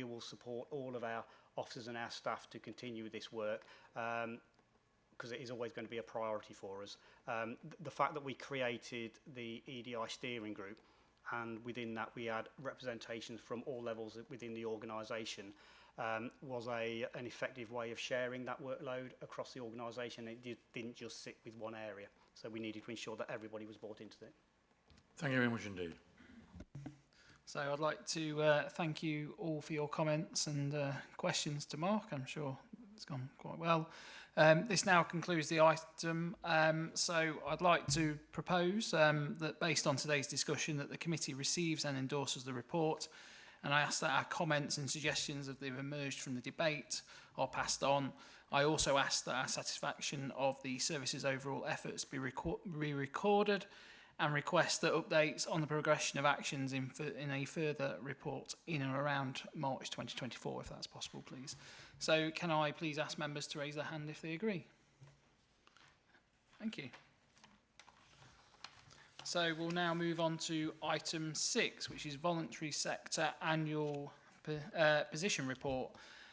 will support all of our officers and our staff to continue this work, because it is always going to be a priority for us. The fact that we created the EDI steering group, and within that we had representations from all levels within the organisation, was an effective way of sharing that workload across the organisation. It didn't just sit with one area, so we needed to ensure that everybody was brought into it. Thank you very much indeed. So I'd like to thank you all for your comments and questions to Mark. I'm sure it's gone quite well. This now concludes the item. So I'd like to propose that based on today's discussion that the committee receives and endorses the report, and I ask that our comments and suggestions that have emerged from the debate are passed on. I also ask that our satisfaction of the service's overall efforts be recorded, and request that updates on the progression of actions in a further report in and around March 2024, if that's possible, please. So can I please ask members to raise their hand if they agree? Thank you. So we'll now move on to item 6, which is voluntary sector annual position report.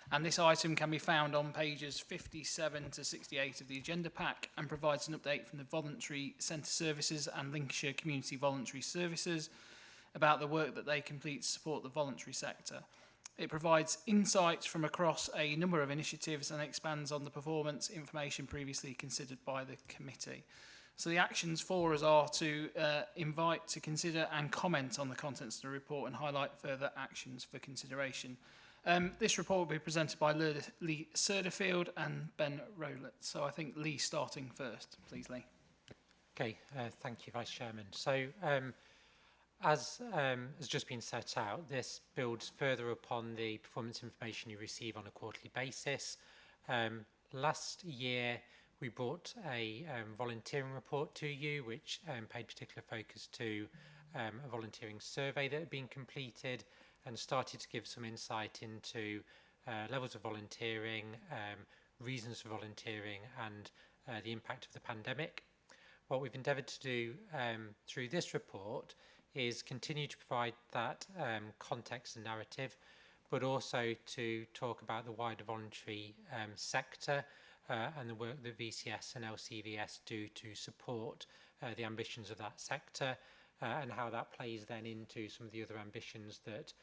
And this item can be found on pages 57 to 68 of the agenda pack, and provides an update from the Voluntary Centre Services and Lincolnshire Community Voluntary Services about the work that they complete to support the voluntary sector. It provides insights from across a number of initiatives and expands on the performance information previously considered by the committee. So the actions for us are to invite to consider and comment on the contents of the report and highlight further actions for consideration. This report will be presented by Lee Serderfield and Ben Rowlett. So I think Lee starting first. Please, Lee. Okay, thank you, Vice Chairman. So as has just been set out, this builds further upon the performance information you receive on a quarterly basis. Last year, we brought a volunteering report to you, which paid particular focus to a volunteering survey that had been completed, and started to give some insight into levels of volunteering, reasons for volunteering, and the impact of the pandemic. What we've endeavoured to do through this report is continue to provide that context and narrative, but also to talk about the wider voluntary sector and the work that VCS and LCVS do to support the ambitions of that sector, and how that plays then into some of the other ambitions that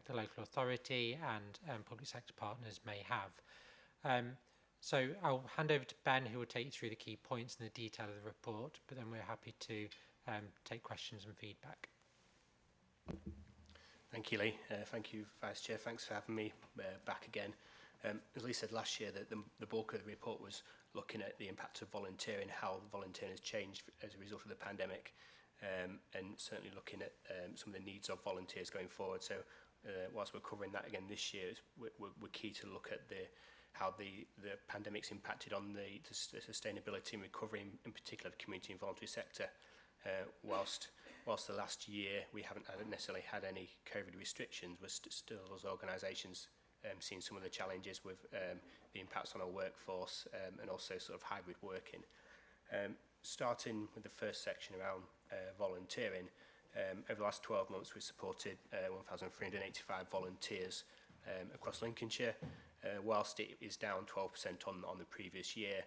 the local authority and public sector partners may have. So I'll hand over to Ben, who will take you through the key points and the detail of the report, but then we're happy to take questions and feedback. Thank you, Lee. Thank you, Vice Chair. Thanks for having me back again. As Lee said last year, the bulk of the report was looking at the impact of volunteering, how volunteering has changed as a result of the pandemic, and certainly looking at some of the needs of volunteers going forward. So whilst we're covering that again this year, we're key to look at how the pandemic's impacted on the sustainability and recovery, in particular the community and voluntary sector. Whilst the last year we haven't necessarily had any COVID restrictions, we're still as organisations seeing some of the challenges with the impacts on our workforce, and also sort of hybrid working. Starting with the first section around volunteering, over the last 12 months we've supported 1,385 volunteers across Lincolnshire. Whilst it is down 12% on the previous year,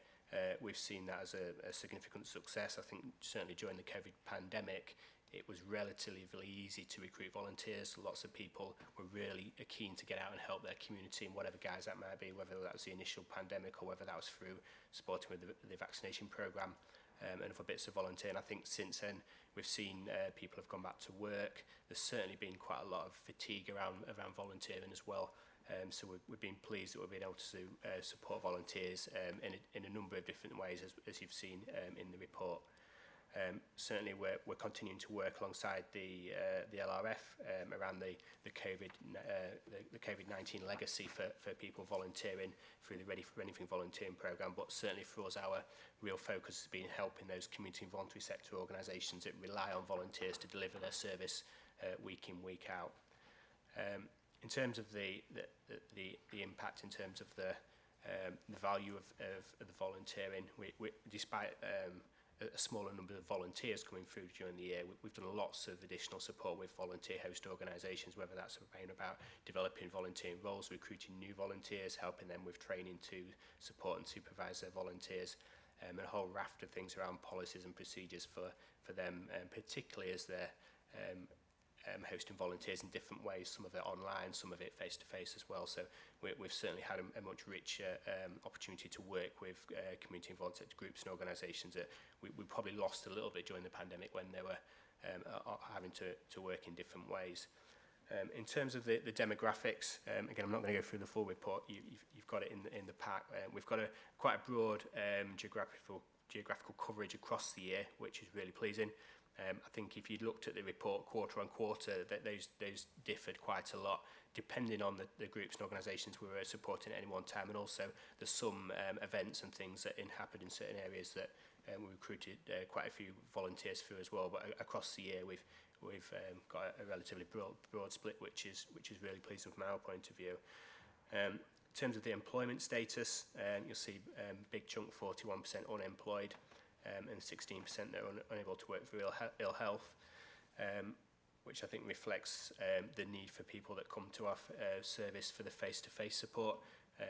we've seen that as a significant success. I think certainly during the COVID pandemic, it was relatively easy to recruit volunteers. Lots of people were really keen to get out and help their community in whatever guise that might be, whether that was the initial pandemic or whether that was through supporting with the vaccination programme and other bits of volunteering. I think since then we've seen people have gone back to work. There's certainly been quite a lot of fatigue around volunteering as well. So we've been pleased that we've been able to support volunteers in a number of different ways, as you've seen in the report. Certainly we're continuing to work alongside the LRF around the COVID-19 legacy for people volunteering through the Ready for Anything volunteering programme, but certainly for us our real focus has been helping those community and voluntary sector organisations that rely on volunteers to deliver their service week in, week out. In terms of the impact, in terms of the value of the volunteering, we despite a smaller number of volunteers coming through during the year. We've done lots of additional support with volunteer host organisations, whether that's about developing volunteering roles, recruiting new volunteers, helping them with training to support and supervise their volunteers, and a whole raft of things around policies and procedures for them, particularly as they're hosting volunteers in different ways, some of it online, some of it face-to-face as well. So we've certainly had a much richer opportunity to work with community and volunteer groups and organisations that we probably lost a little bit during the pandemic when they were having to work in different ways. In terms of the demographics, again, I'm not going to go through the full report. You've got it in the pack. We've got quite a broad geographical coverage across the year, which is really pleasing. I think if you looked at the report quarter on quarter, that those differed quite a lot, depending on the groups and organisations we were supporting at any one time, and also there's some events and things that happened in certain areas that we recruited quite a few volunteers through as well. But across the year, we've got a relatively broad split, which is really pleasing from our point of view. In terms of the employment status, you'll see big chunk, 41% unemployed. And 16% that are unable to work for ill health, which I think reflects the need for people that come to our service for the face-to-face support.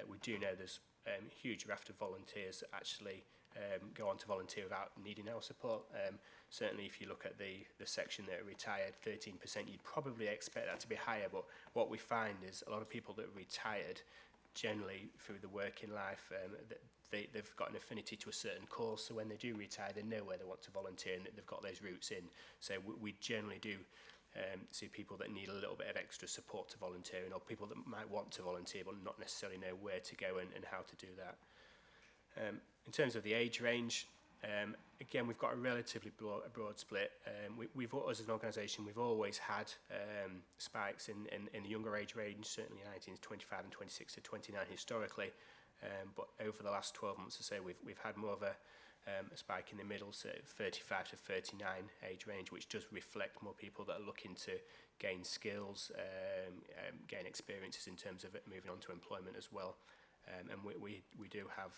We do know there's a huge raft of volunteers that actually go on to volunteer without needing our support. Certainly if you look at the section that are retired, 13%, you'd probably expect that to be higher, but what we find is a lot of people that are retired generally through the working life, they've got an affinity to a certain cause, so when they do retire, they know where they want to volunteer and they've got those roots in. So we generally do see people that need a little bit of extra support to volunteering, or people that might want to volunteer but not necessarily know where to go and how to do that. In terms of the age range, again, we've got a relatively broad split. We've as an organisation, we've always had spikes in the younger age range, certainly 19 to 25 and 26 to 29 historically. But over the last 12 months or so, we've had more of a spike in the middle, so 35 to 39 age range, which does reflect more people that are looking to gain skills, gain experiences in terms of moving on to employment as well. And we do have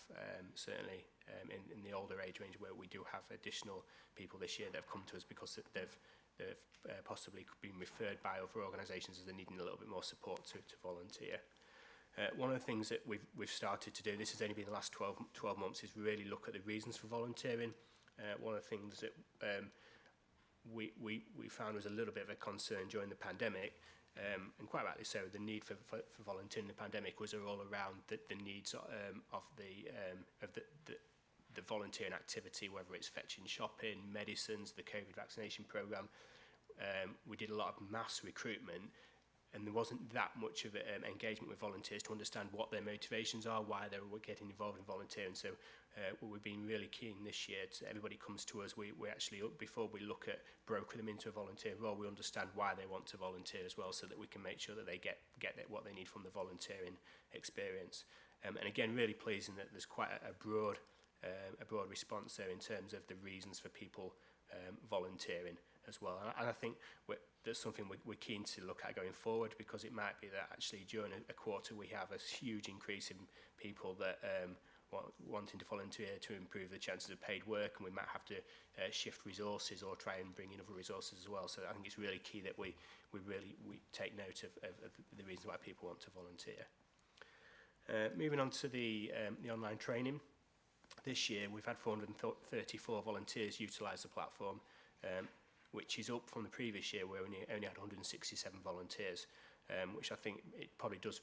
certainly in the older age range where we do have additional people this year that have come to us because they've possibly been referred by other organisations as they're needing a little bit more support to volunteer. One of the things that we've started to do, this has only been the last 12 months, is really look at the reasons for volunteering. One of the things that we found was a little bit of a concern during the pandemic, and quite rightly so, the need for volunteering in the pandemic was all around the needs of the volunteering activity, whether it's fetching shopping, medicines, the COVID vaccination programme. We did a lot of mass recruitment, and there wasn't that much of engagement with volunteers to understand what their motivations are, why they were getting involved in volunteering. So we've been really keen this year to everybody comes to us, we actually, before we look at broker them into a volunteer role, we understand why they want to volunteer as well, so that we can make sure that they get what they need from the volunteering experience. And again, really pleasing that there's quite a broad response there in terms of the reasons for people volunteering as well. And I think that's something we're keen to look at going forward, because it might be that actually during a quarter we have a huge increase in people that wanting to volunteer to improve the chances of paid work, and we might have to shift resources or try and bring in other resources as well. So I think it's really key that we take note of the reasons why people want to volunteer. Moving on to the online training. This year we've had 434 volunteers utilise the platform, which is up from the previous year where we only had 167 volunteers, which I think it probably does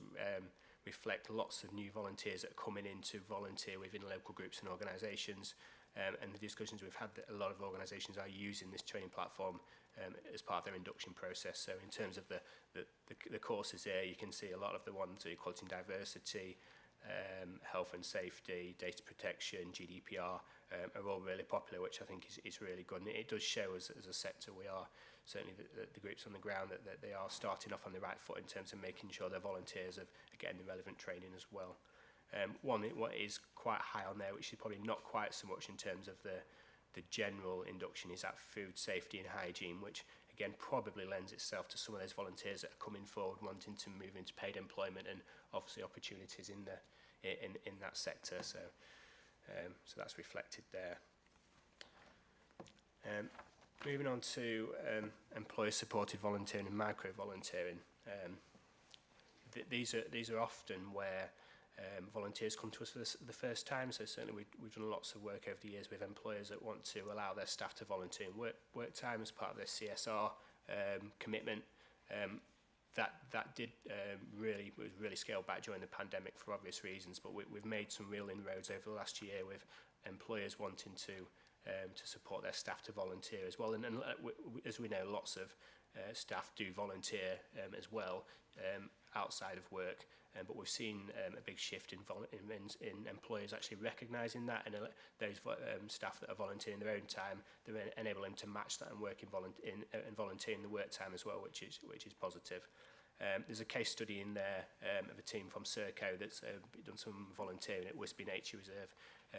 reflect lots of new volunteers that are coming in to volunteer within local groups and organisations. And the discussions we've had, that a lot of organisations are using this training platform as part of their induction process. So in terms of the courses there, you can see a lot of the ones, equality and diversity, health and safety, data protection, GDPR, are all really popular, which I think is really good. And it does show us as a sector, we are certainly the groups on the ground that they are starting off on the right foot in terms of making sure their volunteers are getting the relevant training as well. What is quite high on there, which is probably not quite so much in terms of the general induction, is that food safety and hygiene, which again probably lends itself to some of those volunteers that are coming forward wanting to move into paid employment, and obviously opportunities in that sector. So that's reflected there. Moving on to employer-supported volunteering and micro-volunteering. These are often where volunteers come to us for the first time, so certainly we've done lots of work over the years with employers that want to allow their staff to volunteer in work time as part of their CSR commitment. That did was really scaled back during the pandemic for obvious reasons, but we've made some real inroads over the last year with employers wanting to support their staff to volunteer as well. And as we know, lots of staff do volunteer as well outside of work. But we've seen a big shift in employers actually recognising that, and those staff that are volunteering their own time, they're enabling them to match that and work in volunteering the work time as well, which is positive. There's a case study in there of a team from Serco that's done some volunteering at Wisby Nature Reserve,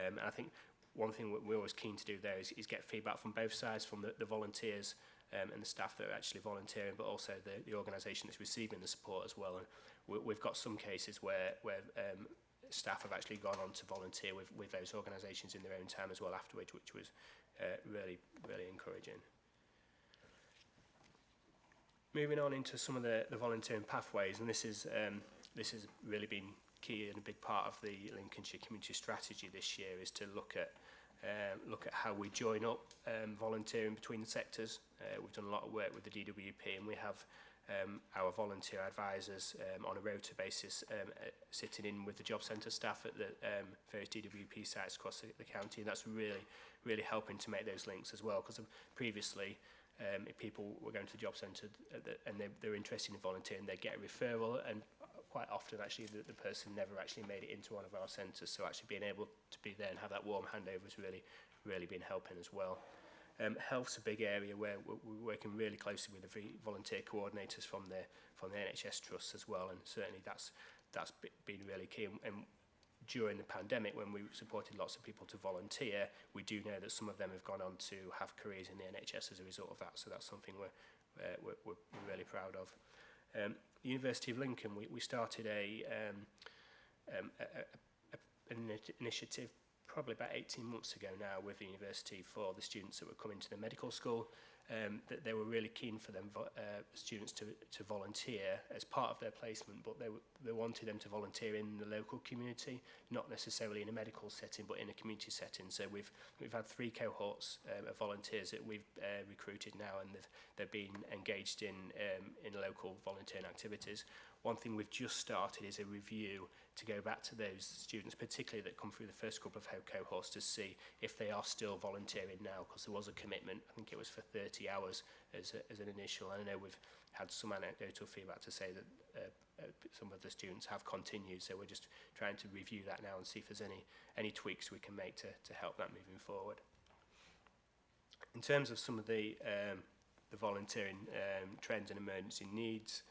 and I think one thing we're always keen to do there is get feedback from both sides, from the volunteers and the staff that are actually volunteering, but also the organisation that's receiving the support as well. And we've got some cases where staff have actually gone on to volunteer with those organisations in their own time as well afterwards, which was really encouraging. Moving on into some of the volunteering pathways, and this has really been key and a big part of the Lincolnshire community strategy this year, is to look at how we join up volunteering between the sectors. We've done a lot of work with the DWP, and we have our volunteer advisors on a rota basis sitting in with the job centre staff at the various DWP sites across the county, and that's really helping to make those links as well, because previously if people were going to the job centre and they're interested in volunteering, they get a referral, and quite often actually the person never actually made it into one of our centres, so actually being able to be there and have that warm handover has really been helping as well. Health's a big area where we're working really closely with the volunteer coordinators from the NHS trusts as well, and certainly that's been really key. And during the pandemic, when we supported lots of people to volunteer, we do know that some of them have gone on to have careers in the NHS as a result of that, so that's something we're really proud of. The University of Lincoln, we started an initiative probably about 18 months ago now with the university for the students that were coming to the medical school, that they were really keen for them students to volunteer as part of their placement, but they wanted them to volunteer in the local community, not necessarily in a medical setting, but in a community setting. So we've had 3 cohorts of volunteers that we've recruited now, and they've been engaged in local volunteering activities. One thing we've just started is a review to go back to those students, particularly that come through the first couple of cohorts, to see if they are still volunteering now, because there was a commitment. I think it was for 30 hours as an initial. And I know we've had some anecdotal feedback to say that some of the students have continued, so we're just trying to review that now and see if there's any tweaks we can make to help that moving forward. In terms of some of the volunteering trends and emerging needs,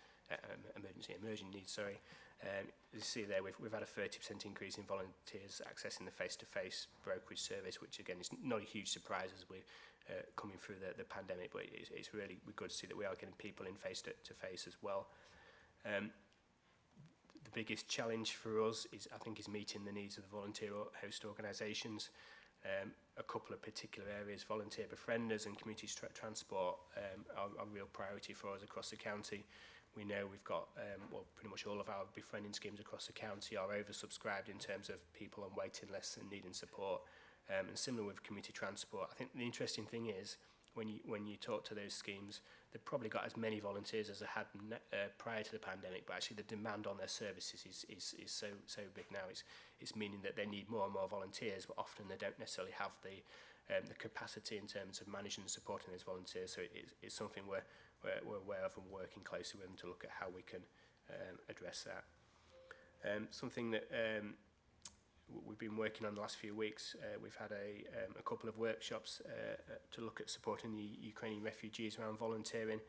sorry. As you see there, we've had a 30% increase in volunteers accessing the face-to-face brokerage service, which again is not a huge surprise as we're coming through the pandemic, but it's really good to see that we are getting people in face-to-face as well. The biggest challenge for us is meeting the needs of the volunteer host organisations. A couple of particular areas, volunteer befrienders and community transport are a real priority for us across the county. We know we've got, pretty much all of our befriending schemes across the county are oversubscribed in terms of people on waiting lists and needing support. And similar with community transport. I think the interesting thing is, when you talk to those schemes, they've probably got as many volunteers as they had prior to the pandemic, but actually the demand on their services is so big now. It's meaning that they need more and more volunteers, but often they don't necessarily have the capacity in terms of managing and supporting those volunteers. So it's something we're aware of and working closely with them to look at how we can address that. Something that we've been working on the last few weeks, we've had a couple of workshops to look at supporting the Ukrainian refugees around volunteering.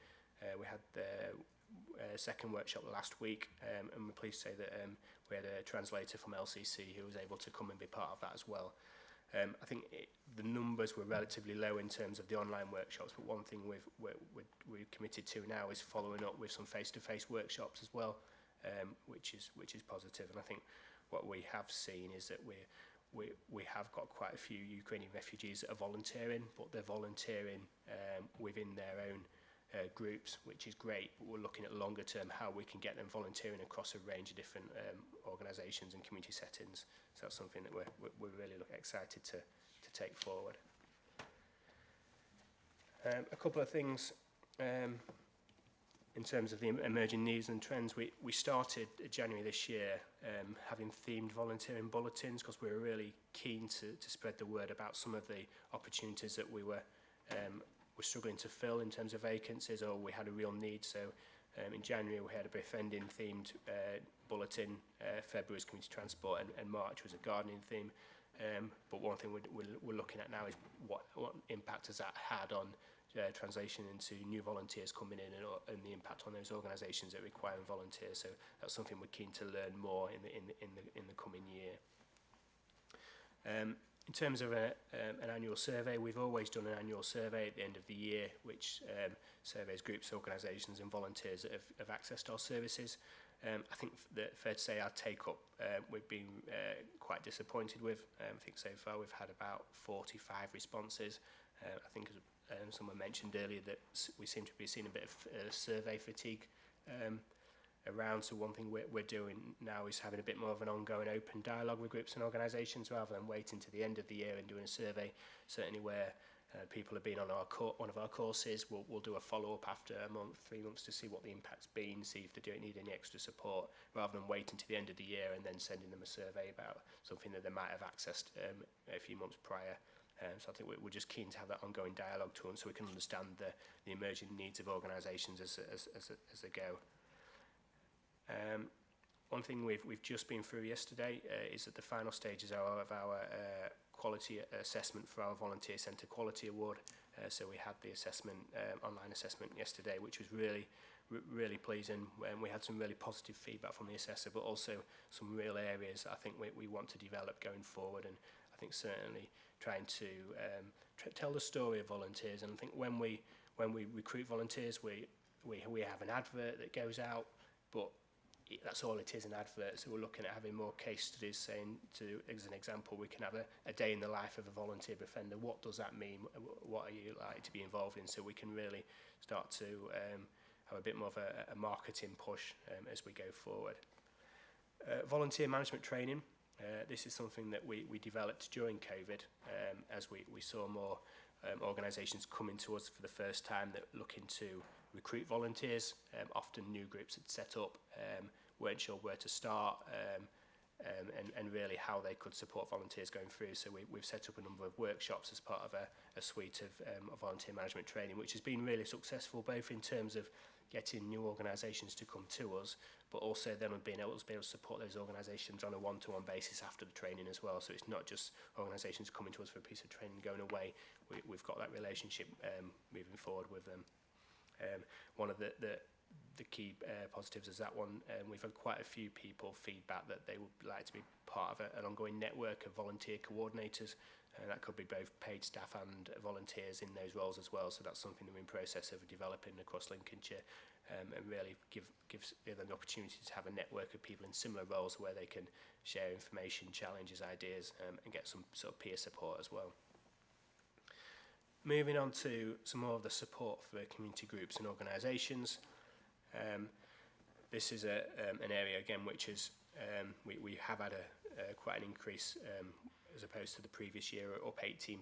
We had the second workshop last week, and we're pleased to say that we had a translator from LCC who was able to come and be part of that as well. I think the numbers were relatively low in terms of the online workshops, but one thing we've committed to now is following up with some face-to-face workshops as well, which is positive. And I think what we have seen is that we have got quite a few Ukrainian refugees that are volunteering, but they're volunteering within their own groups, which is great. But we're looking at longer term how we can get them volunteering across a range of different organisations and community settings. So that's something that we're really excited to take forward. A couple of things in terms of the emerging needs and trends. We started in January this year having themed volunteering bulletins because we were really keen to spread the word about some of the opportunities that we were struggling to fill in terms of vacancies, or we had a real need. So in January we had a befriending themed bulletin, February was community transport, and March was a gardening theme. But one thing we're looking at now is what impact has that had on translation into new volunteers coming in, and the impact on those organisations that require volunteers. So that's something we're keen to learn more in the coming year. In terms of an annual survey, we've always done an annual survey at the end of the year, which surveys groups, organisations and volunteers that have accessed our services. I think that fair to say our take-up we've been quite disappointed with. I think so far we've had about 45 responses. I think as someone mentioned earlier that we seem to be seeing a bit of survey fatigue around. So one thing we're doing now is having a bit more of an ongoing open dialogue with groups and organisations rather than waiting to the end of the year and doing a survey. Certainly where people have been on one of our courses, we'll do a follow-up after a month, 3 months to see what the impact's been, see if they need any extra support, rather than waiting to the end of the year and then sending them a survey about something that they might have accessed a few months prior. So I think we're just keen to have that ongoing dialogue to them so we can understand the emerging needs of organisations as they go. One thing we've just been through yesterday is that the final stages of our quality assessment for our Volunteer Centre Quality Award. So we had the assessment, online assessment yesterday, which was really pleasing. We had some really positive feedback from the assessor, but also some real areas that I think we want to develop going forward. And I think certainly trying to tell the story of volunteers. And I think when we recruit volunteers, we have an advert that goes out, but that's all it is, an advert. So we're looking at having more case studies, saying, as an example, we can have a day in the life of a volunteer befriender. What does that mean? What are you like to be involved in? So we can really start to have a bit more of a marketing push as we go forward. Volunteer management training. This is something that we developed during COVID as we saw more organisations coming to us for the first time that looking to recruit volunteers. Often new groups had set up, weren't sure where to start and really how they could support volunteers going through. So we've set up a number of workshops as part of a suite of volunteer management training, which has been really successful, both in terms of getting new organisations to come to us, but also then being able to support those organisations on a one-to-one basis after the training as well. So it's not just organisations coming to us for a piece of training going away. We've got that relationship moving forward with them. One of the key positives is that one, we've had quite a few people feedback that they would like to be part of an ongoing network of volunteer coordinators. That could be both paid staff and volunteers in those roles as well. So that's something that we're in process of developing across Lincolnshire, and really gives them the opportunity to have a network of people in similar roles where they can share information, challenges, ideas, and get some sort of peer support as well. Moving on to some more of the support for community groups and organisations. This is an area again which is we have had quite an increase as opposed to the previous year, up 18%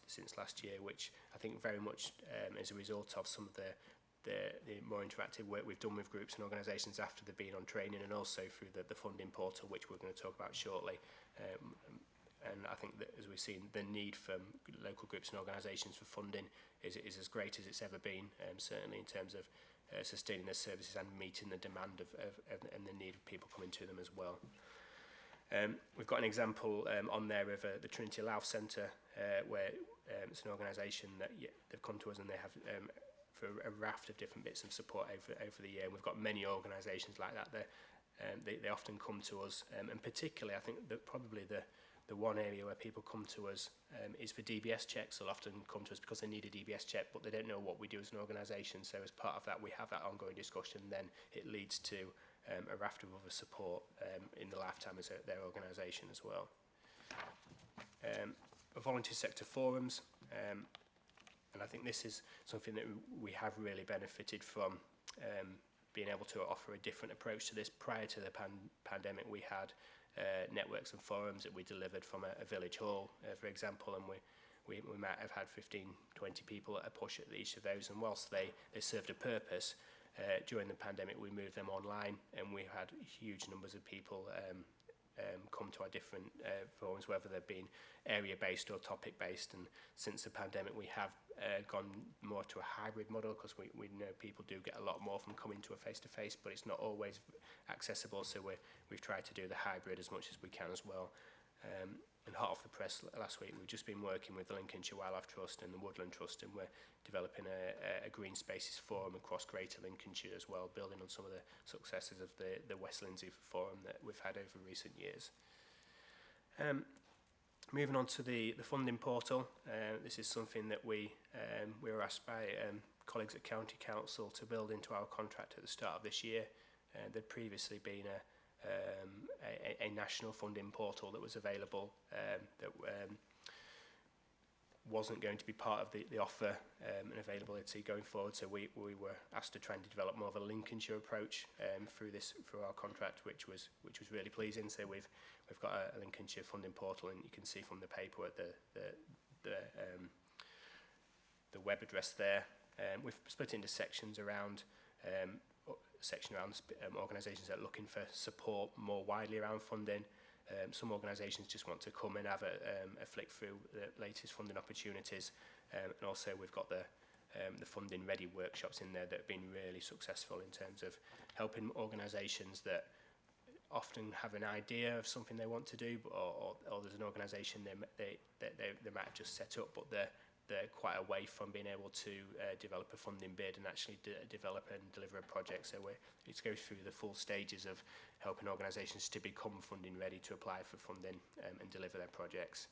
since last year, which I think very much is a result of some of the more interactive work we've done with groups and organisations after they've been on training, and also through the funding portal, which we're going to talk about shortly. And I think that as we've seen, the need for local groups and organisations for funding is as great as it's ever been, certainly in terms of sustaining their services and meeting the demand and the need of people coming to them as well. We've got an example on there of the Trinity Louth Centre, where it's an organisation that they've come to us and they have for a raft of different bits of support over the year. And we've got many organisations like that. They often come to us, and particularly I think that probably the one area where people come to us is for DBS checks. They'll often come to us because they need a DBS check, but they don't know what we do as an organisation. So as part of that, we have that ongoing discussion. Then it leads to a raft of other support in the lifetime as their organisation as well. volunteer sector forums, and I think this is something that we have really benefited from, being able to offer a different approach to this. Prior to the pandemic, we had networks and forums that we delivered from a village hall, for example, and we might have had 15, 20 people at a push at each of those, and whilst they served a purpose, during the pandemic we moved them online, and we had huge numbers of people come to our different forums, whether they've been area-based or topic-based. And since the pandemic we have gone more to a hybrid model, because we know people do get a lot more from coming to a face-to-face, but it's not always accessible, so we've tried to do the hybrid as much as we can as well. And hot off the press last week, we've just been working with the Lincolnshire Wildlife Trust and the Woodland Trust, and we're developing a green spaces forum across Greater Lincolnshire as well, building on some of the successes of the West Lindsey forum that we've had over recent years. Moving on to the funding portal, this is something that we were asked by colleagues at County Council to build into our contract at the start of this year. There'd previously been a national funding portal that was available, that wasn't going to be part of the offer and availability going forward. So we were asked to try and develop more of a Lincolnshire approach through our contract, which was really pleasing. So we've got a Lincolnshire funding portal, and you can see from the paper the web address there. We've split into sections around. Organisations that are looking for support more widely around funding. Some organisations just want to come and have a flick through the latest funding opportunities, and also we've got the funding ready workshops in there that have been really successful in terms of helping organisations that often have an idea of something they want to do, or there's an organisation they might have just set up, but they're quite away from being able to develop a funding bid and actually develop and deliver a project. So it goes through the full stages of helping organisations to become funding ready to apply for funding and deliver their projects.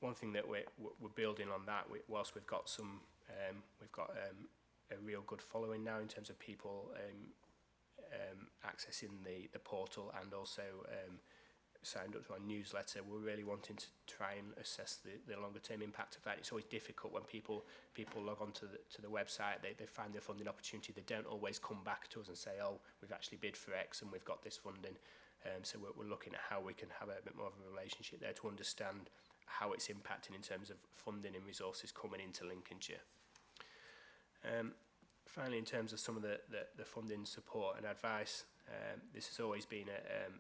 One thing that we're building on that, whilst we've got a real good following now in terms of people accessing the portal and also signed up to our newsletter, we're really wanting to try and assess the longer term impact of that. It's always difficult when people log on to the website, they find their funding opportunity, they don't always come back to us and say, oh, we've actually bid for X and we've got this funding. So we're looking at how we can have a bit more of a relationship there to understand how it's impacting in terms of funding and resources coming into Lincolnshire. Finally, in terms of some of the funding support and advice, this has always been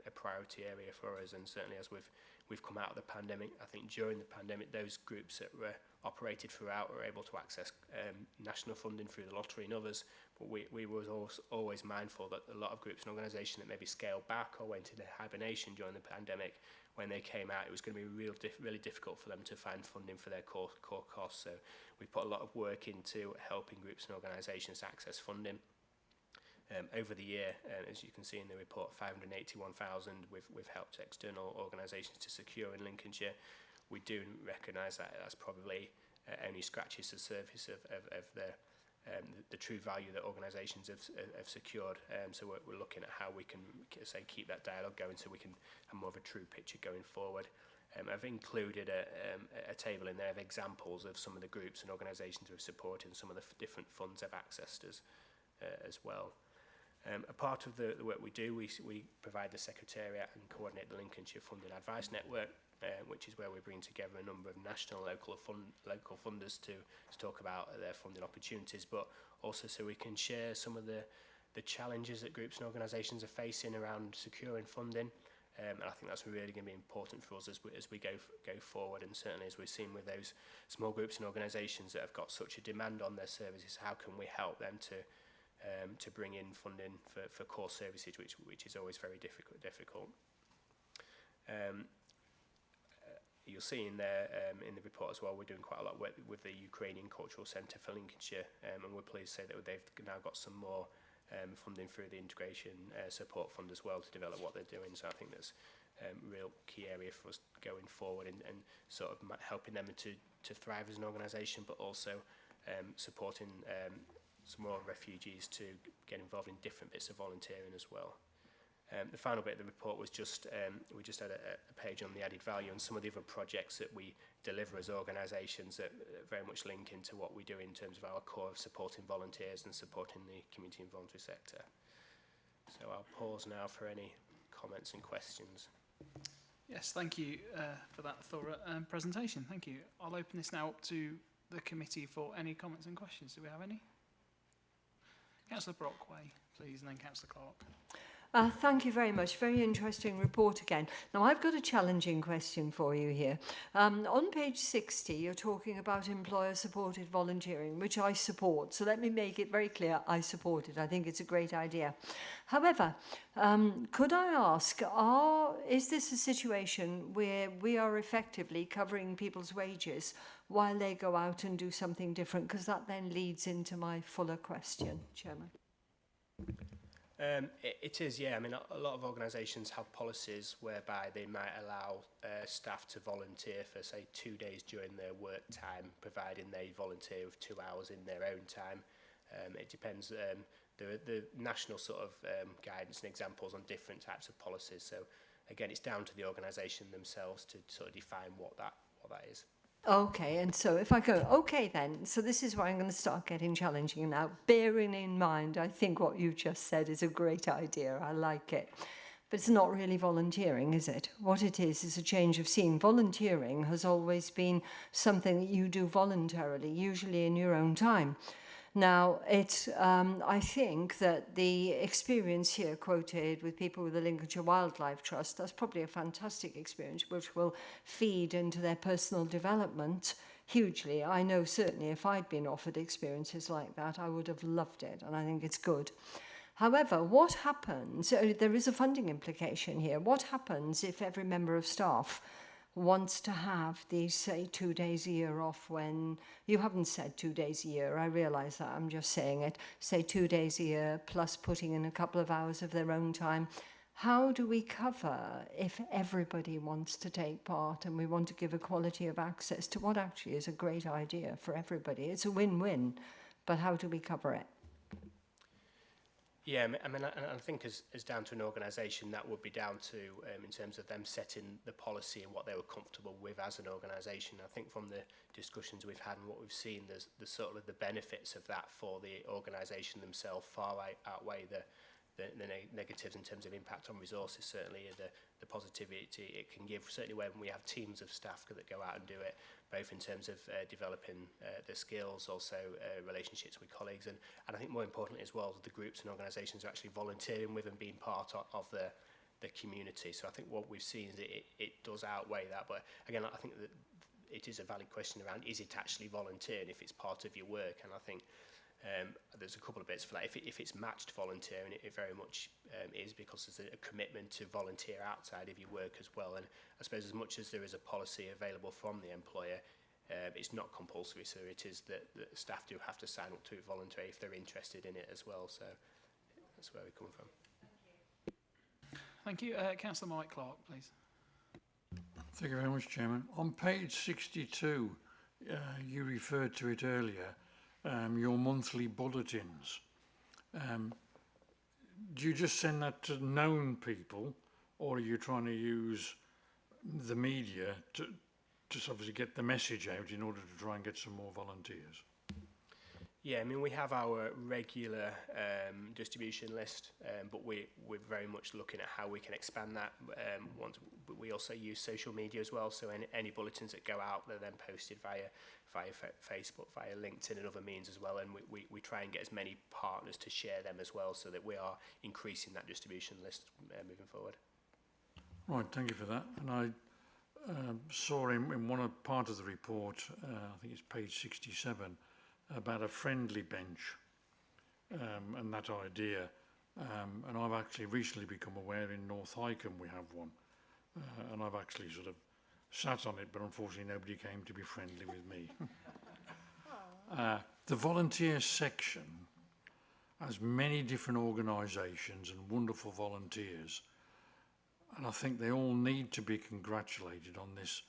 a priority area for us, and certainly as we've come out of the pandemic, I think during the pandemic those groups that were operated throughout were able to access national funding through the lottery and others, but we were always mindful that a lot of groups and organisations that maybe scaled back or went into hibernation during the pandemic, when they came out, it was going to be really difficult for them to find funding for their core costs. So we put a lot of work into helping groups and organisations access funding. Over the year, as you can see in the report, 581,000 we've helped external organisations to secure in Lincolnshire. We do recognise that that's probably only scratches the surface of the true value that organisations have secured. So we're looking at how we can keep that dialogue going, so we can have more of a true picture going forward. I've included a table in there of examples of some of the groups and organisations who have supported and some of the different funds have accessed us as well. A part of the work we do, we provide the Secretariat and coordinate the Lincolnshire Funding Advice Network, which is where we bring together a number of national and local funders to talk about their funding opportunities, but also so we can share some of the challenges that groups and organisations are facing around securing funding. And I think that's really going to be important for us as we go forward, and certainly as we've seen with those small groups and organisations that have got such a demand on their services, how can we help them to bring in funding for core services, which is always very difficult. You'll see in there in the report as well, we're doing quite a lot with the Ukrainian Cultural Centre for Lincolnshire, and we're pleased to say that they've now got some more funding through the Integration Support Fund as well to develop what they're doing. So I think that's a real key area for us going forward, and sort of helping them to thrive as an organisation, but also supporting some more refugees to get involved in different bits of volunteering as well. The final bit of the report was just, we just had a page on the added value and some of the other projects that we deliver as organisations that very much link into what we do in terms of our core of supporting volunteers and supporting the community and voluntary sector. So I'll pause now for any comments and questions. Yes, thank you for that thorough presentation. Thank you. I'll open this now up to the committee for any comments and questions. Do we have any? Councillor Brockway, please, and then Councillor Clark. Thank you very much. Very interesting report again. Now, I've got a challenging question for you here. On page 60, you're talking about employer-supported volunteering, which I support. So let me make it very clear, I support it. I think it's a great idea. However, could I ask, is this a situation where we are effectively covering people's wages while they go out and do something different? Because that then leads into my fuller question, Chairman. It is, yeah. I mean, a lot of organisations have policies whereby they might allow staff to volunteer for, say, 2 days during their work time, providing they volunteer with 2 hours in their own time. It depends. The national sort of guidance and examples on different types of policies. So, again, it's down to the organisation themselves to sort of define what that is. Okay, and so if I go, okay then, so this is where I'm going to start getting challenging now, bearing in mind, I think what you've just said is a great idea, I like it. But it's not really volunteering, is it? What it is a change of scene. Volunteering has always been something that you do voluntarily, usually in your own time. Now, I think that the experience here quoted with people with the Lincolnshire Wildlife Trust, that's probably a fantastic experience which will feed into their personal development hugely. I know certainly if I'd been offered experiences like that, I would have loved it, and I think it's good. However, what happens, there is a funding implication here, what happens if every member of staff wants to have these, say, 2 days a year off when, you haven't said 2 days a year, I realise that, I'm just saying it, say 2 days a year plus putting in a couple of hours of their own time. How do we cover if everybody wants to take part and we want to give equality of access to what actually is a great idea for everybody? It's a win-win, but how do we cover it? Yeah, I mean, I think as down to an organisation, that would be down to, in terms of them setting the policy and what they were comfortable with as an organisation. I think from the discussions we've had and what we've seen, there's sort of the benefits of that for the organisation themselves far outweigh the negatives in terms of impact on resources, certainly the positivity it can give, certainly when we have teams of staff that go out and do it, both in terms of developing their skills, also relationships with colleagues, and I think more importantly as well, the groups and organisations are actually volunteering with and being part of the community. So I think what we've seen is it does outweigh that, but again, I think that it is a valid question around, is it actually volunteering if it's part of your work? And I think there's a couple of bits for that. If it's matched volunteering, it very much is, because there's a commitment to volunteer outside of your work as well. And I suppose as much as there is a policy available from the employer, it's not compulsory, so it is that staff do have to sign up to it voluntarily if they're interested in it as well. So that's where we come from. Thank you. Councillor Mike Clark, please. Thank you very much, Chairman. On page 62, you referred to it earlier, your monthly bulletins. Do you just send that to known people, or are you trying to use the media to obviously get the message out in order to try and get some more volunteers? Yeah, I mean, we have our regular distribution list, but we're very much looking at how we can expand that. We also use social media as well, so any bulletins that go out, they're then posted via Facebook, via LinkedIn and other means as well, and we try and get as many partners to share them as well, so that we are increasing that distribution list moving forward. Right, thank you for that. And I saw in one part of the report, I think it's page 67, about a friendly bench and that idea. And I've actually recently become aware in North Highcombe we have one. And I've actually sort of sat on it, but unfortunately nobody came to be friendly with me. The volunteer section has many different organisations and wonderful volunteers. And I think they all need to be congratulated on this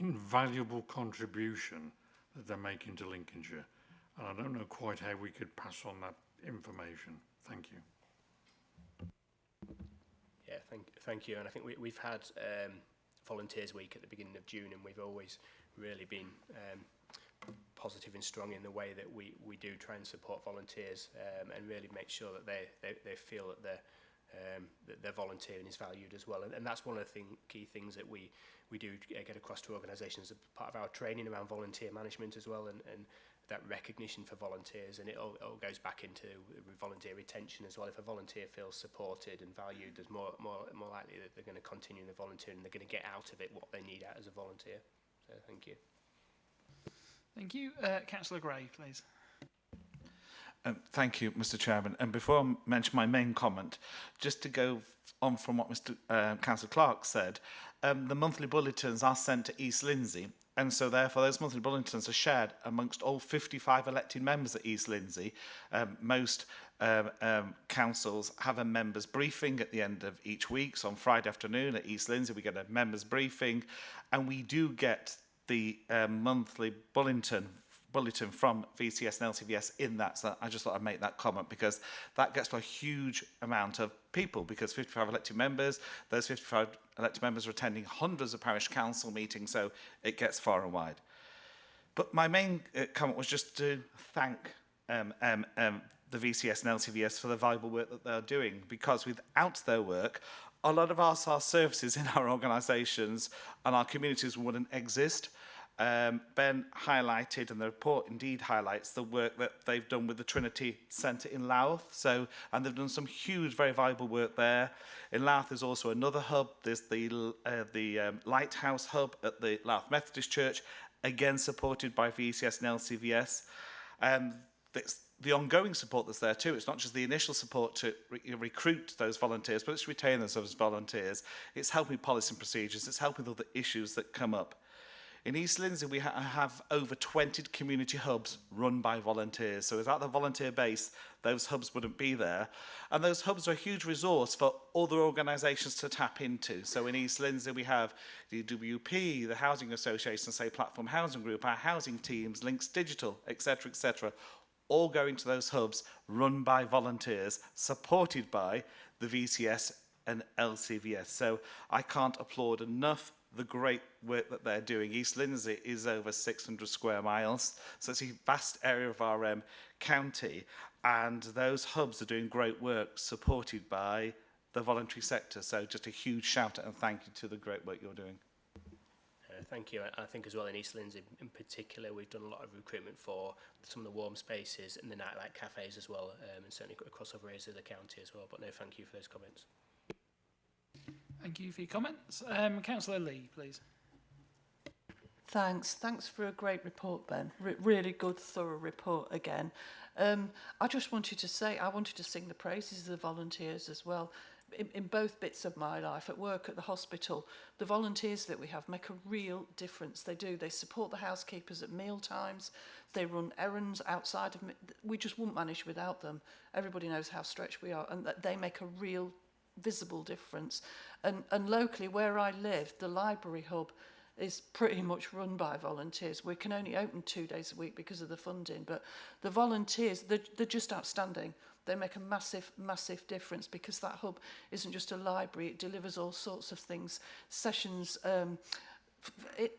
invaluable contribution that they're making to Lincolnshire. And I don't know quite how we could pass on that information. Thank you. Yeah, thank you. And I think we've had Volunteers Week at the beginning of June, and we've always really been positive and strong in the way that we do try and support volunteers and really make sure that they feel that their volunteering is valued as well. And that's one of the key things that we do get across to organisations as part of our training around volunteer management as well, and that recognition for volunteers, and it all goes back into volunteer retention as well. If a volunteer feels supported and valued, there's more likely that they're going to continue the volunteering, and they're going to get out of it what they need out as a volunteer. So thank you. Thank you. Councillor Gray, please. Thank you, Mr. Chairman. And before I mention my main comment, just to go on from what Mr. Councillor Clark said, the monthly bulletins are sent to East Lindsey, and so therefore those monthly bulletins are shared amongst all 55 elected members at East Lindsey. Most councils have a members briefing at the end of each week. So on Friday afternoon at East Lindsey we get a members briefing, and we do get the monthly bulletin from VCS and LCVS in that. So I just thought I'd make that comment, because that gets to a huge amount of people, because 55 elected members, those 55 elected members are attending hundreds of parish council meetings, so it gets far and wide. But my main comment was just to thank the VCS and LCVS for the valuable work that they're doing, because without their work, a lot of our services in our organisations and our communities wouldn't exist. Ben highlighted, and the report indeed highlights, the work that they've done with the Trinity Centre in Louth. And they've done some huge, very valuable work there. In Louth, there's also another hub. There's the Lighthouse hub at the Louth Methodist Church, again supported by VCS and LCVS. The ongoing support that's there too. It's not just the initial support to recruit those volunteers, but it's retain those as volunteers. It's helping policy and procedures. It's helping with other issues that come up. In East Lindsey, we have over 20 community hubs run by volunteers. So without the volunteer base, those hubs wouldn't be there. And those hubs are a huge resource for other organisations to tap into. So in East Lindsey, we have the WP, the Housing Association, say Platform Housing Group, our housing teams, Links Digital, etc., all going to those hubs run by volunteers, supported by the VCS and LCVS. So I can't applaud enough the great work that they're doing. East Lindsey is over 600 square miles, so it's a vast area of our county, and those hubs are doing great work supported by the voluntary sector. So just a huge shout out and thank you to the great work you're doing. Thank you. I think as well in East Lindsey in particular, we've done a lot of recruitment for some of the warm spaces and the nightlight cafes as well, and certainly across other areas of the county as well. But no, thank you for those comments. Thank you for your comments. Councillor Lee, please. Thanks for a great report, Ben. Really good, thorough report again. I just wanted to say, I wanted to sing the praises of the volunteers as well. In both bits of my life, at work, at the hospital, the volunteers that we have make a real difference. They do. They support the housekeepers at meal times. They run errands outside of... We just wouldn't manage without them. Everybody knows how stretched we are, and that they make a real visible difference. And locally, where I live, the library hub is pretty much run by volunteers. We can only open 2 days a week because of the funding, but the volunteers, they're just outstanding. They make a massive, massive difference, because that hub isn't just a library. It delivers all sorts of things, sessions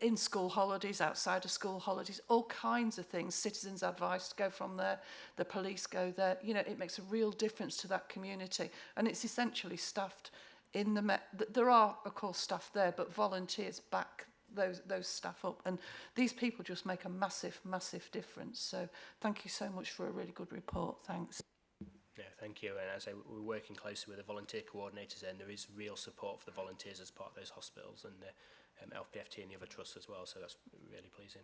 in school holidays, outside of school holidays, all kinds of things. Citizens' advice go from there. The police go there. You know, it makes a real difference to that community. And it's essentially staffed in the... There are, of course, staff there, but volunteers back those staff up. And these people just make a massive, massive difference. So thank you so much for a really good report. Thanks. Yeah, thank you. And as I say, we're working closely with the volunteer coordinators, and there is real support for the volunteers as part of those hospitals and the LPFT and the other trusts as well. So that's really pleasing.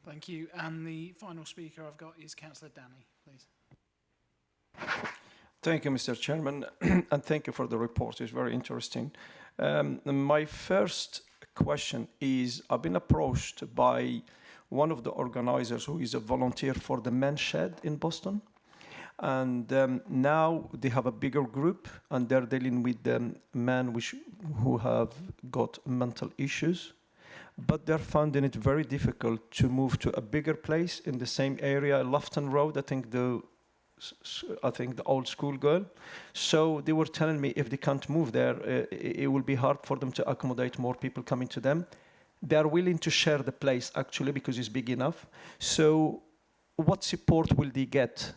Thank you. And the final speaker I've got is Councillor Danny, please. Thank you, Mr. Chairman, and thank you for the report. It's very interesting. My first question is, I've been approached by one of the organizers who is a volunteer for the men's shed in Boston. And now they have a bigger group, and they're dealing with men who have got mental issues. But they're finding it very difficult to move to a bigger place in the same area, Lofton Road. I think the I think the old school girl. So they were telling me if they can't move there, it will be hard for them to accommodate more people coming to them. They are willing to share the place actually because it's big enough. So what support will they get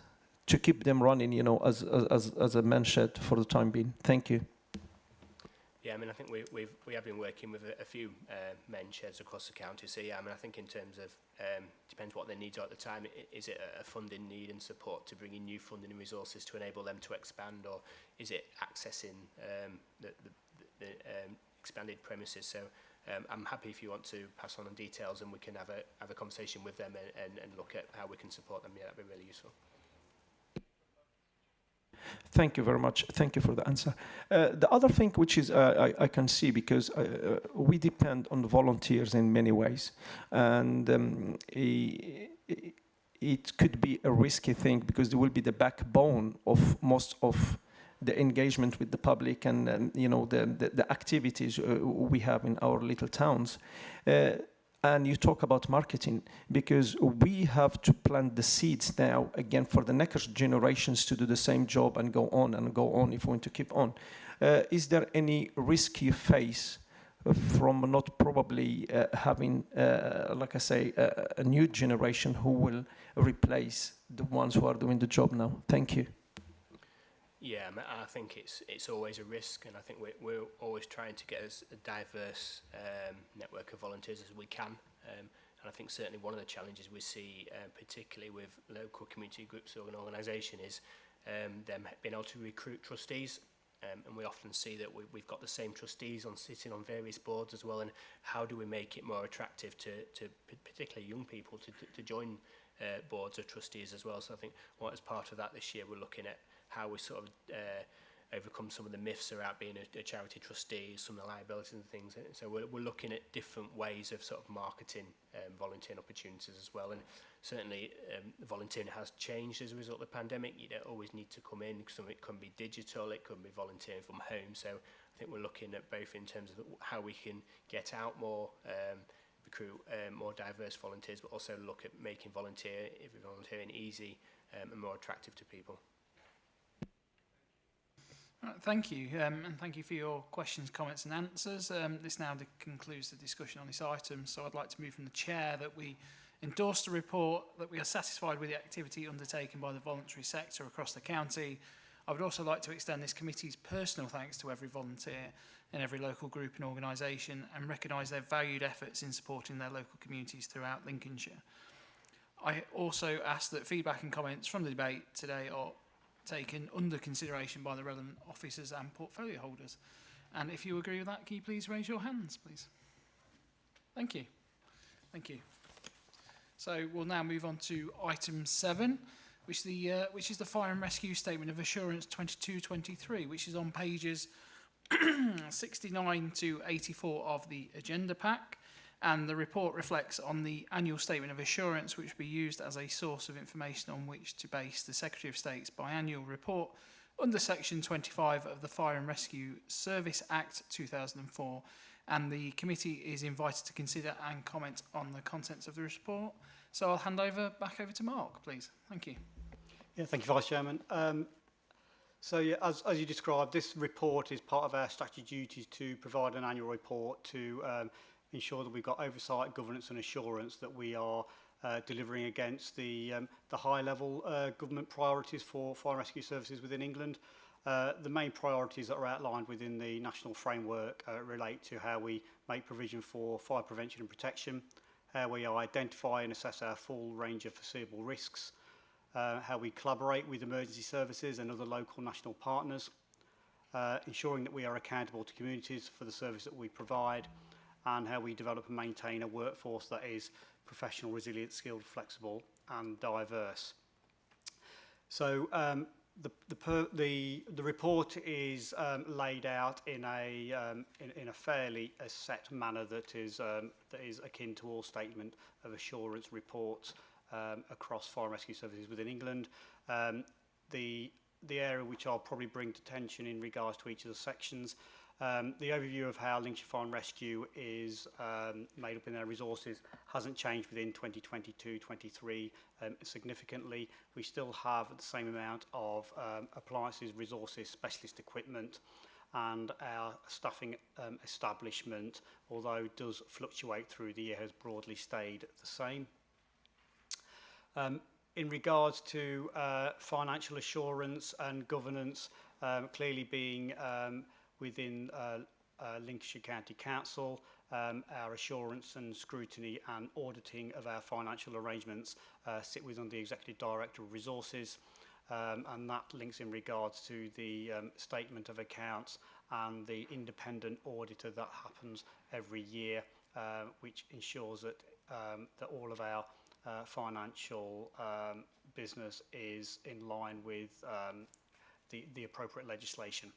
to keep them running, you know, as a men's shed for the time being? Thank you. Yeah, I mean, I think we have been working with a few men's sheds across the county. So yeah, I mean, I think in terms of depends what their needs are at the time. Is it a funding need and support to bring in new funding and resources to enable them to expand, or is it accessing the expanded premises? So I'm happy if you want to pass on details and we can have a conversation with them and look at how we can support them. Yeah, that'd be really useful. Thank you very much. Thank you for the answer. The other thing which is I can see, because we depend on volunteers in many ways, and it could be a risky thing because they will be the backbone of most of the engagement with the public and you know the activities we have in our little towns. And you talk about marketing, because we have to plant the seeds now, again, for the next generations to do the same job and go on if we want to keep on. Is there any risk you face from not probably having, like I say, a new generation who will replace the ones who are doing the job now? Thank you. Yeah, I think it's always a risk, and I think we're always trying to get as a diverse network of volunteers as we can. And I think certainly one of the challenges we see, particularly with local community groups or an organisation, is them being able to recruit trustees. And we often see that we've got the same trustees sitting on various boards as well. And how do we make it more attractive to particularly young people to join boards of trustees as well? So I think as part of that this year, we're looking at how we sort of overcome some of the myths around being a charity trustee, some of the liabilities and things. So we're looking at different ways of sort of marketing volunteering opportunities as well. And certainly volunteering has changed as a result of the pandemic. You don't always need to come in. Some of it can be digital, it could be volunteering from home. So I think we're looking at both in terms of how we can get out more, recruit more diverse volunteers, but also look at making volunteering easy and more attractive to people. Right, thank you, and thank you for your questions, comments and answers. This now concludes the discussion on this item, so I'd like to move from the chair that we endorse the report, that we are satisfied with the activity undertaken by the voluntary sector across the county. I would also like to extend this committee's personal thanks to every volunteer in every local group and organisation and recognise their valued efforts in supporting their local communities throughout Lincolnshire. I also ask that feedback and comments from the debate today are taken under consideration by the relevant officers and portfolio holders. And if you agree with that, can you please raise your hands, please? Thank you. Thank you. So we'll now move on to item 7, which is the Fire and Rescue Statement of Assurance 22-23, which is on pages 69 to 84 of the agenda pack. And the report reflects on the annual statement of assurance, which will be used as a source of information on which to base the Secretary of State's biannual report under Section 25 of the Fire and Rescue Service Act 2004. And the committee is invited to consider and comment on the contents of the report. So I'll hand back over to Mark, please. Thank you. Yeah, thank you, Vice Chairman. So yeah, as you described, this report is part of our statutory duties to provide an annual report to ensure that we've got oversight, governance and assurance that we are delivering against the high-level government priorities for fire and rescue services within England. The main priorities that are outlined within the national framework relate to how we make provision for fire prevention and protection, how we identify and assess our full range of foreseeable risks, how we collaborate with emergency services and other local national partners, ensuring that we are accountable to communities for the service that we provide, and how we develop and maintain a workforce that is professional, resilient, skilled, flexible and diverse. So the report is laid out in a fairly set manner that is akin to all statement of assurance reports across fire and rescue services within England. The area which I'll probably bring to attention in regards to each of the sections, the overview of how Lincolnshire Fire and Rescue is made up in their resources hasn't changed within 2022-23 significantly. We still have the same amount of appliances, resources, specialist equipment, and our staffing establishment, although does fluctuate through the year, has broadly stayed the same. In regards to financial assurance and governance, clearly being within Lincolnshire County Council, our assurance and scrutiny and auditing of our financial arrangements sit within the Executive Director of Resources, and that links in regards to the statement of accounts and the independent auditor that happens every year, which ensures that that all of our financial business is in line with the appropriate legislation.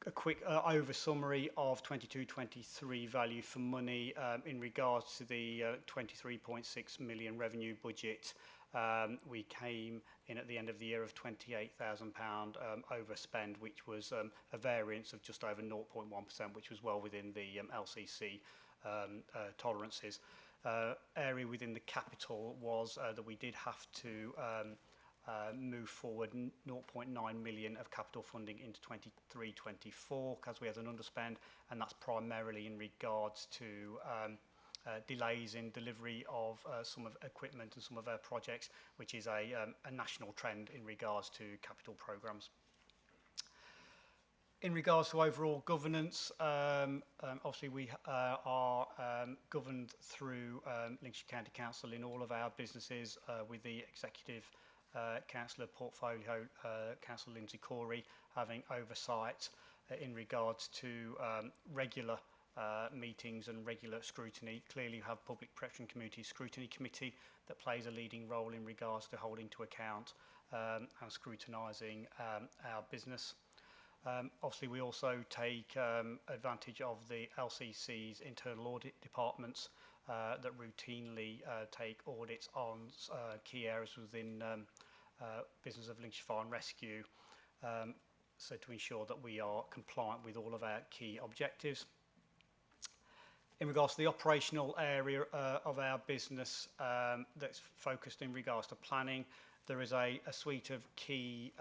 A quick over summary of 22-23 value for money in regards to the 23.6 million revenue budget. We came in at the end of the year of £28,000 overspend, which was a variance of just over 0.1%, which was well within the LCC tolerances. Area within the capital was that we did have to move forward 0.9 million of capital funding into 23-24 because we had an underspend, and that's primarily in regards to delays in delivery of some of equipment and some of our projects, which is a national trend in regards to capital programs. In regards to overall governance, obviously we are governed through Lincolnshire County Council in all of our businesses with the Executive Councillor Portfolio, Councillor Lindsay Corey, having oversight in regards to regular meetings and regular scrutiny. Clearly you have Public Protection Community Scrutiny Committee that plays a leading role in regards to holding to account and scrutinising our business. Obviously we also take advantage of the LCC's internal audit departments that routinely take audits on key areas within business of Lincolnshire Fire and Rescue, so to ensure that we are compliant with all of our key objectives. In regards to the operational area of our business that's focused in regards to planning, there is a suite of key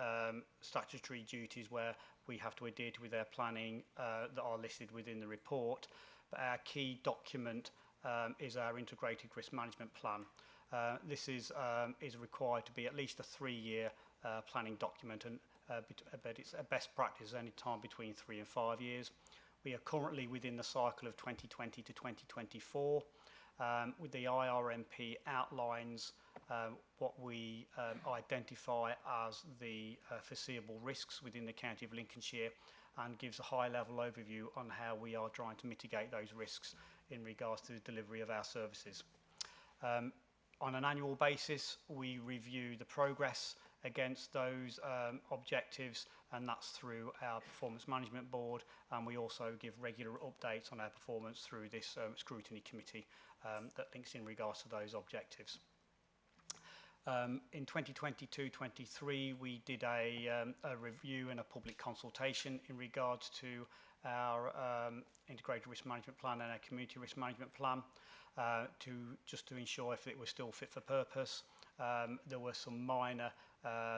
statutory duties where we have to adhere to with our planning that are listed within the report. But our key document is our integrated risk management plan. This is required to be at least a 3-year planning document, and but it's a best practice any time between 3 and 5 years. We are currently within the cycle of 2020 to 2024. With the IRMP outlines what we identify as the foreseeable risks within the County of Lincolnshire, and gives a high-level overview on how we are trying to mitigate those risks in regards to the delivery of our services. On an annual basis, we review the progress against those objectives, and that's through our Performance Management Board, and we also give regular updates on our performance through this Scrutiny Committee that links in regards to those objectives. In 2022-23, we did a review and a public consultation in regards to our integrated risk management plan and our community risk management plan to ensure if it was still fit for purpose. There were some minor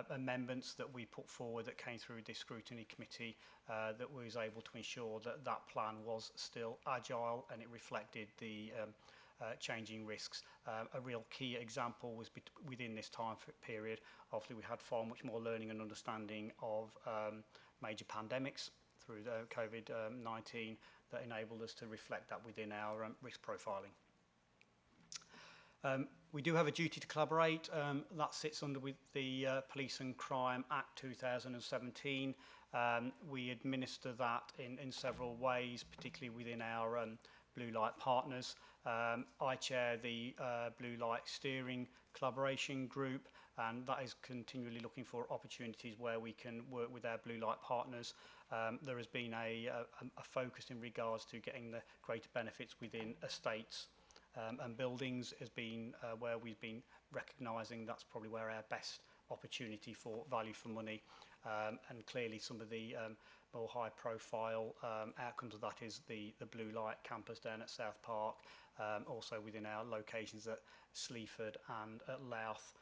amendments that we put forward that came through this Scrutiny Committee that was able to ensure that that plan was still agile and it reflected the changing risks. A real key example was within this time period. Obviously, we had far much more learning and understanding of major pandemics through the COVID-19 that enabled us to reflect that within our risk profiling. We do have a duty to collaborate. That sits under with the Police and Crime Act 2017. We administer that in several ways, particularly within our Blue Light partners. I chair the Blue Light Steering Collaboration Group, and that is continually looking for opportunities where we can work with our Blue Light partners. There has been a focus in regards to getting the greater benefits within estates and buildings has been where we've been recognising that's probably where our best opportunity for value for money, and clearly some of the more high-profile outcomes of that is the blue light campus down at South Park, also within our locations at Sleaford and at Louth,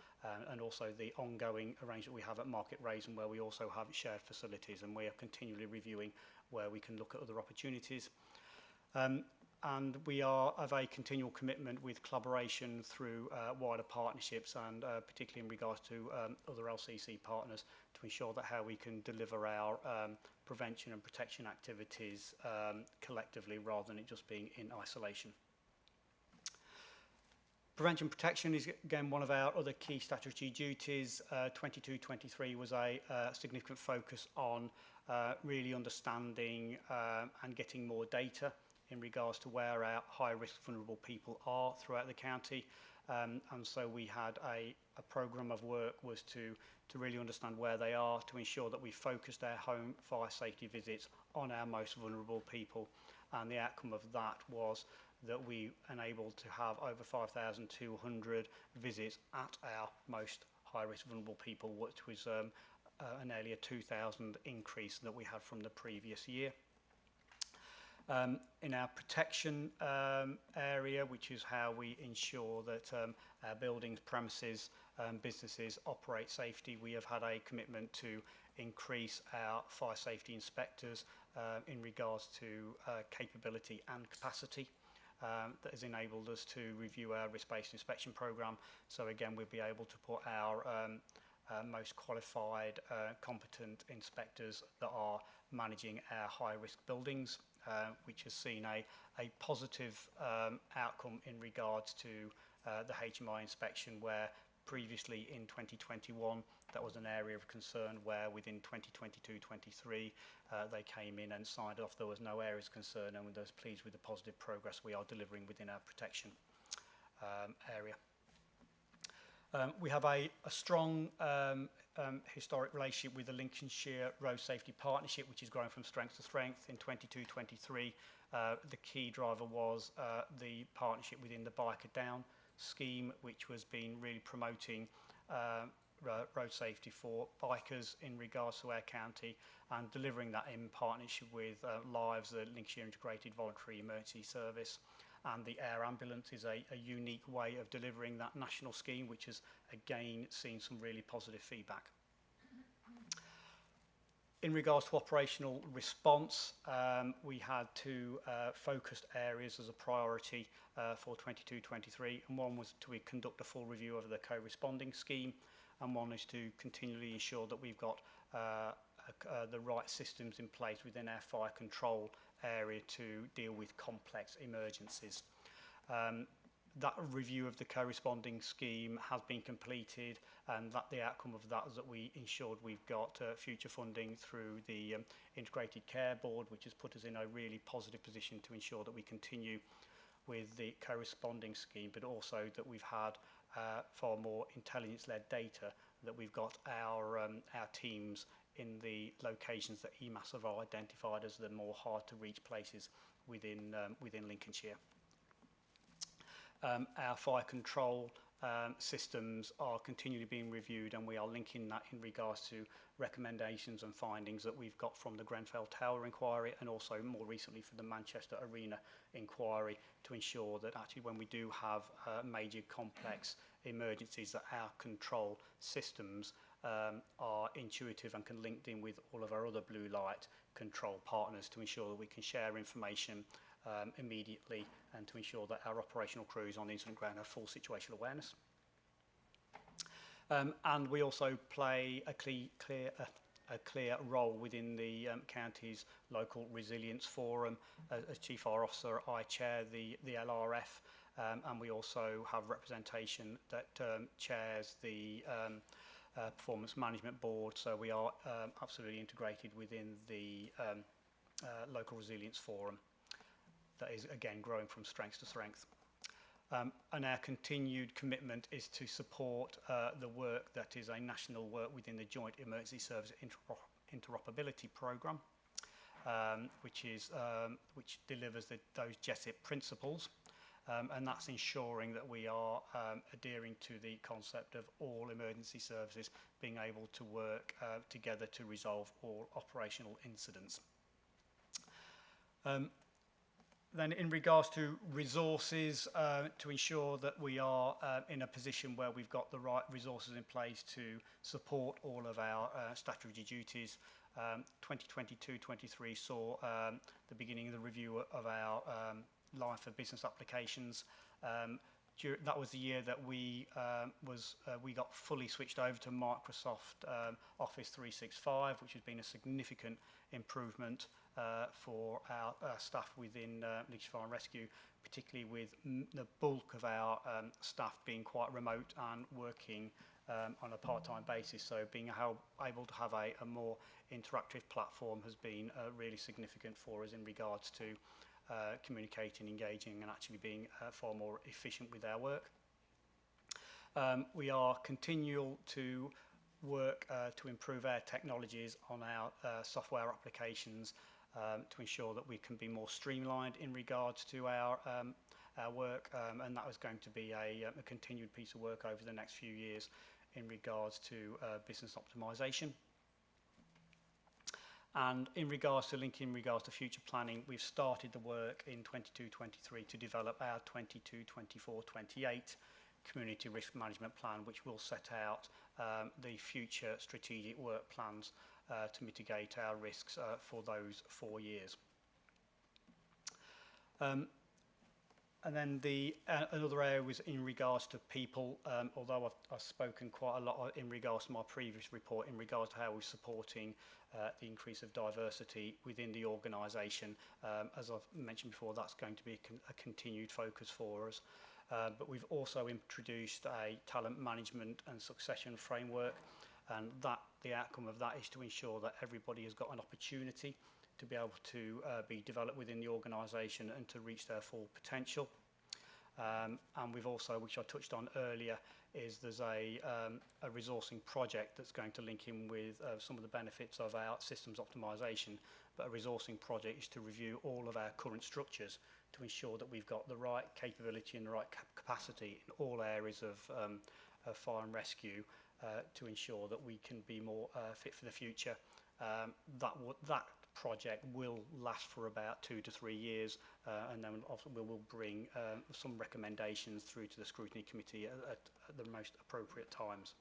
and also the ongoing arrangement we have at Market Rasen, where we also have shared facilities, and we are continually reviewing where we can look at other opportunities. And we are of a continual commitment with collaboration through wider partnerships, and particularly in regards to other LCC partners, to ensure that how we can deliver our prevention and protection activities collectively, rather than it just being in isolation. Prevention and protection is, again, one of our other key statutory duties. 22-23 was a significant focus on really understanding and getting more data in regards to where our high-risk vulnerable people are throughout the county. And so we had a programme of work was to really understand where they are, to ensure that we focused our home fire safety visits on our most vulnerable people. And the outcome of that was that we enabled to have over 5,200 visits at our most high-risk vulnerable people, which was nearly a 2,000 increase that we had from the previous year. In our protection area, which is how we ensure that our buildings, premises, businesses operate safety, we have had a commitment to increase our fire safety inspectors in regards to capability and capacity. That has enabled us to review our risk-based inspection programme. So again, we'll be able to put our most qualified, competent inspectors that are managing our high-risk buildings, which has seen a positive outcome in regards to the HMI inspection, where previously in 2021 that was an area of concern, where within 2022-23 they came in and signed off there was no areas of concern, and we're pleased with the positive progress we are delivering within our protection area. We have a strong historic relationship with the Lincolnshire Road Safety Partnership, which is growing from strength to strength. In 22-23, the key driver was the partnership within the Biker Down scheme, which was been really promoting road safety for bikers in regards to our county, and delivering that in partnership with Lives, the Lincolnshire Integrated Voluntary Emergency Service. And the air ambulance is a unique way of delivering that national scheme, which has again seen some really positive feedback. In regards to operational response, we had two focused areas as a priority for 22-23, and one was to conduct a full review of the co-responding scheme, and one is to continually ensure that we've got the right systems in place within our fire control area to deal with complex emergencies. That review of the corresponding scheme has been completed, and that the outcome of that is that we ensured we've got future funding through the Integrated Care Board, which has put us in a really positive position to ensure that we continue with the corresponding scheme, but also that we've had far more intelligence-led data, that we've got our teams in the locations that EMAS have identified as the more hard-to-reach places within Lincolnshire. Our fire control systems are continually being reviewed, and we are linking that in regards to recommendations and findings that we've got from the Grenfell Tower inquiry, and also more recently from the Manchester Arena inquiry, to ensure that actually when we do have major complex emergencies, that our control systems are intuitive and can link in with all of our other blue light control partners, to ensure that we can share information immediately, and to ensure that our operational crews on the incident ground have full situational awareness. And we also play a clear role within the county's local resilience forum. As Chief Fire Officer, I chair the LRF, and we also have representation that chairs the Performance Management Board, so we are absolutely integrated within the local resilience forum. That is again growing from strength to strength. And our continued commitment is to support the work that is a national work within the Joint Emergency Service Interoperability Programme, which delivers those JESIP principles. and that's ensuring that we are adhering to the concept of all emergency services being able to work together to resolve all operational incidents. Then in regards to resources, to ensure that we are in a position where we've got the right resources in place to support all of our statutory duties. 2022-23 saw the beginning of the review of our line for business applications. That was the year that we got fully switched over to Microsoft Office 365, which has been a significant improvement for our staff within Lincolnshire Fire and Rescue, particularly with the bulk of our staff being quite remote and working on a part-time basis. So being able to have a more interactive platform has been really significant for us in regards to communicating, engaging, and actually being far more efficient with our work. We are continual to work to improve our technologies on our software applications to ensure that we can be more streamlined in regards to our work, and that is going to be a continued piece of work over the next few years in regards to business optimization. And in regards to future planning, we've started the work in 22-23 to develop our 22-24-28 community risk management plan, which will set out the future strategic work plans to mitigate our risks for those 4 years. And then another area was in regards to people, although I've spoken quite a lot in regards to my previous report, in regards to how we're supporting the increase of diversity within the organisation. As I've mentioned before, that's going to be a continued focus for us. But we've also introduced a talent management and succession framework, and the outcome of that is to ensure that everybody has got an opportunity to be able to be developed within the organisation and to reach their full potential. And we've also, which I touched on earlier, is there's a resourcing project that's going to link in with some of the benefits of our systems optimisation. But a resourcing project is to review all of our current structures to ensure that we've got the right capability and the right capacity in all areas of fire and rescue to ensure that we can be more fit for the future. That project will last for about 2 to 3 years, and then we will bring some recommendations through to the Scrutiny Committee at the most appropriate times.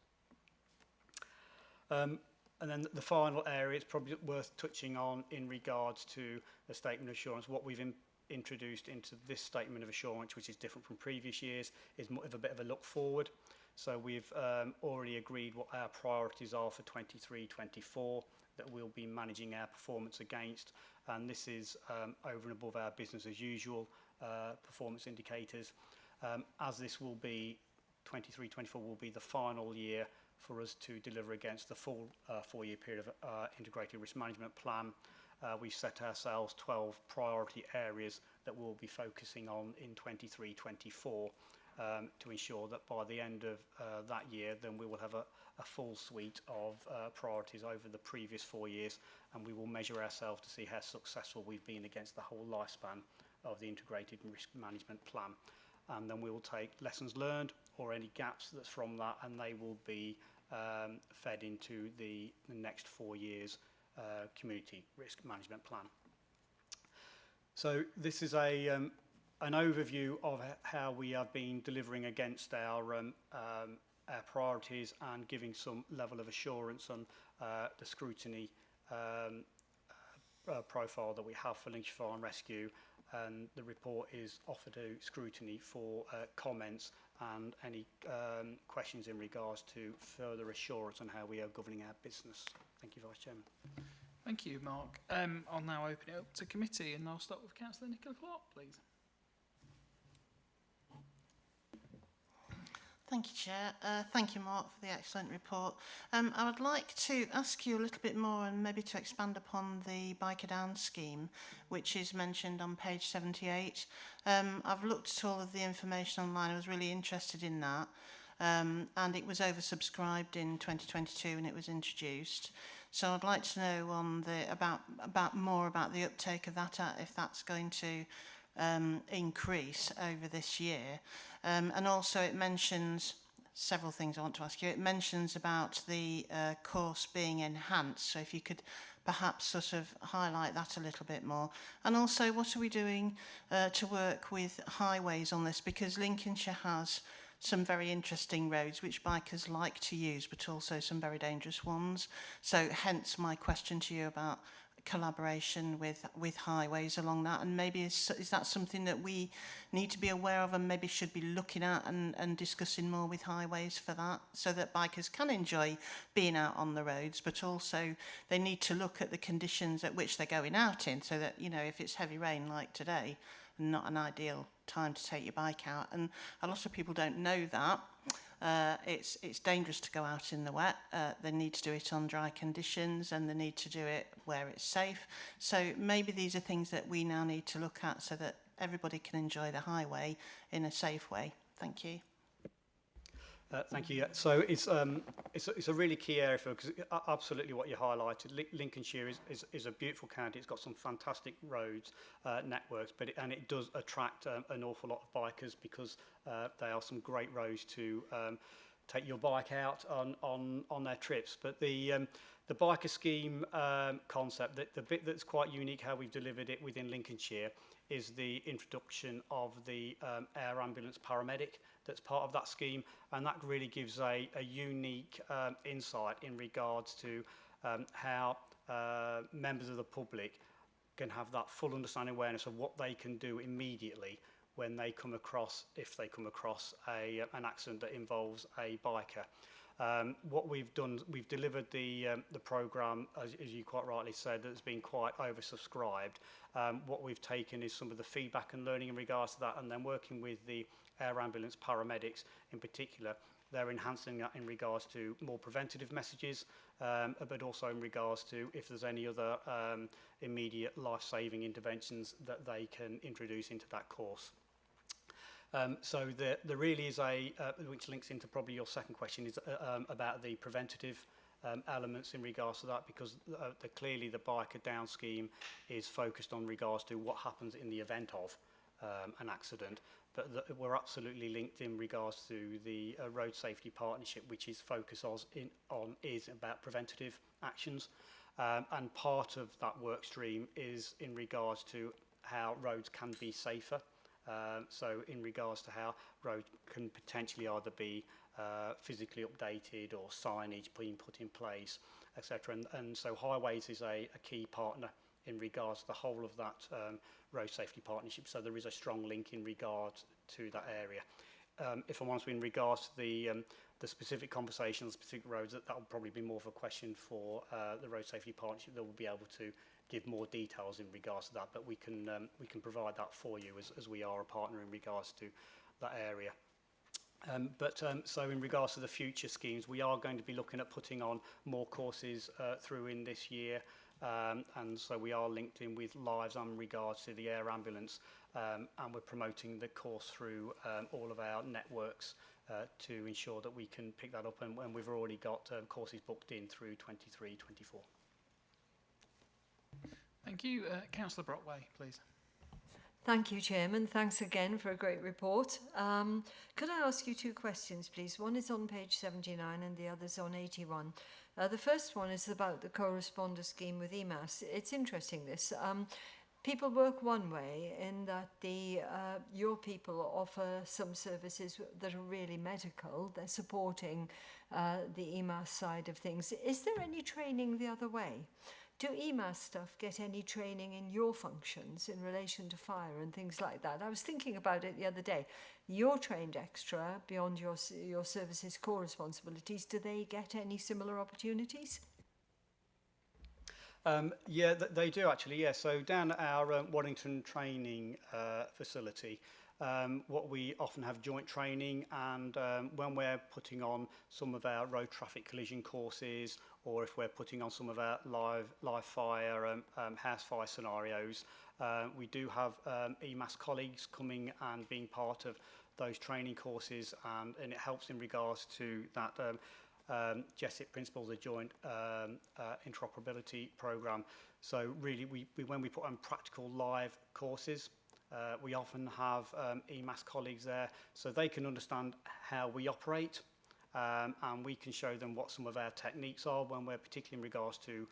And then the final area, it's probably worth touching on in regards to the Statement of Assurance. What we've introduced into this Statement of Assurance, which is different from previous years, is more of a bit of a look forward. So we've already agreed what our priorities are for 23-24 that we'll be managing our performance against, and this is over and above our business as usual performance indicators. As this will be 23-24 will be the final year for us to deliver against the full 4-year period of integrated risk management plan. We set ourselves 12 priority areas that we'll be focusing on in 23-24 to ensure that by the end of that year, then we will have a full suite of priorities over the previous 4 years, and we will measure ourselves to see how successful we've been against the whole lifespan of the integrated risk management plan. And then we will take lessons learned or any gaps that's from that, and they will be fed into the next 4 years community risk management plan. So this is an overview of how we have been delivering against our priorities and giving some level of assurance on the scrutiny profile that we have for Lincolnshire Fire and Rescue. And the report is offered to Scrutiny for comments and any questions in regards to further assurance on how we are governing our business. Thank you, Vice Chairman. Thank you, Mark. I'll now open it up to committee, and I'll start with Councillor Nicola Clark, please. Thank you, Chair. Thank you, Mark, for the excellent report. I would like to ask you a little bit more and maybe to expand upon the Biker Down scheme, which is mentioned on page 78. I've looked at all of the information online. I was really interested in that. And it was oversubscribed in 2022 when it was introduced. So I'd like to know on about more about the uptake of that, if that's going to increase over this year. And also it mentions several things I want to ask you. It mentions about the course being enhanced. So if you could perhaps sort of highlight that a little bit more. And also, what are we doing to work with highways on this? Because Lincolnshire has some very interesting roads which bikers like to use, but also some very dangerous ones. So hence my question to you about collaboration with highways along that, and maybe is that something that we need to be aware of and maybe should be looking at and discussing more with highways for that, so that bikers can enjoy being out on the roads, but also they need to look at the conditions at which they're going out in, so that, you know, if it's heavy rain like today, not an ideal time to take your bike out. And a lot of people don't know that. It's dangerous to go out in the wet. They need to do it on dry conditions, and they need to do it where it's safe. So maybe these are things that we now need to look at so that everybody can enjoy the highway in a safe way. Thank you. Thank you. Yeah. So it's a really key area for, because absolutely what you highlighted. Lincolnshire is a beautiful county. It's got some fantastic roads networks, but it does attract an awful lot of bikers, because they are some great roads to take your bike out on their trips. But the biker scheme concept, the bit that's quite unique how we've delivered it within Lincolnshire, is the introduction of the air ambulance paramedic that's part of that scheme, and that really gives a unique insight in regards to how members of the public can have that full understanding, awareness of what they can do immediately when they come across, if they come across an accident that involves a biker. What we've done, we've delivered the programme, as you quite rightly said, that's been quite oversubscribed. What we've taken is some of the feedback and learning in regards to that, and then working with the air ambulance paramedics in particular, they're enhancing that in regards to more preventative messages, but also in regards to if there's any other immediate life-saving interventions that they can introduce into that course. So there really is which links into probably your second question, is about the preventative elements in regards to that, because clearly the biker down scheme is focused on regards to what happens in the event of an accident, but we're absolutely linked in regards to the road safety partnership, which is focused is about preventative actions, and part of that work stream is in regards to how roads can be safer. So in regards to how roads can potentially either be physically updated or signage being put in place, etc. And so highways is a key partner in regards to the whole of that road safety partnership. So there is a strong link in regards to that area. If I'm honest, in regards to the specific conversations, specific roads, that will probably be more of a question for the road safety partnership. That will be able to give more details in regards to that, but we can provide that for you as we are a partner in regards to that area. So in regards to the future schemes, we are going to be looking at putting on more courses through in this year, and so we are linked in with Lives in regards to the air ambulance, and we're promoting the course through all of our networks to ensure that we can pick that up, and we've already got courses booked in through 23-24. Thank you. Councillor Brockway, please. Thank you, Chairman. Thanks again for a great report. Could I ask you two questions, please? One is on page 79 and the other's on 81. The first one is about the co-responder scheme with EMAS. It's interesting, this. People work one way in that your people offer some services that are really medical. They're supporting the EMAS side of things. Is there any training the other way? Do EMAS staff get any training in your functions in relation to fire and things like that? I was thinking about it the other day. You're trained extra beyond your service's core responsibilities. Do they get any similar opportunities? Yeah, they do actually, yeah. So down at our Waddington training facility, what we often have joint training, and when we're putting on some of our road traffic collision courses, or if we're putting on some of our live fire, house fire scenarios, we do have EMAS colleagues coming and being part of those training courses, and it helps in regards to that JESIP principles, the joint interoperability program. So really, when we put on practical live courses, We often have EMAS colleagues there, so they can understand how we operate, and we can show them what some of our techniques are when we're particularly in regards to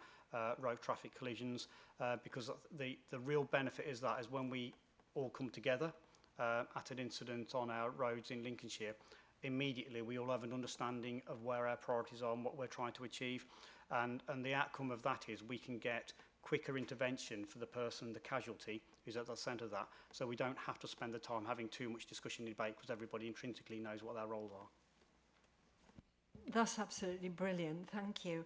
road traffic collisions, because the real benefit is when we all come together at an incident on our roads in Lincolnshire, immediately we all have an understanding of where our priorities are and what we're trying to achieve, and the outcome of that is we can get quicker intervention for the person, the casualty, who's at the centre of that, so we don't have to spend the time having too much discussion and debate because everybody intrinsically knows what their roles are. That's absolutely brilliant, thank you.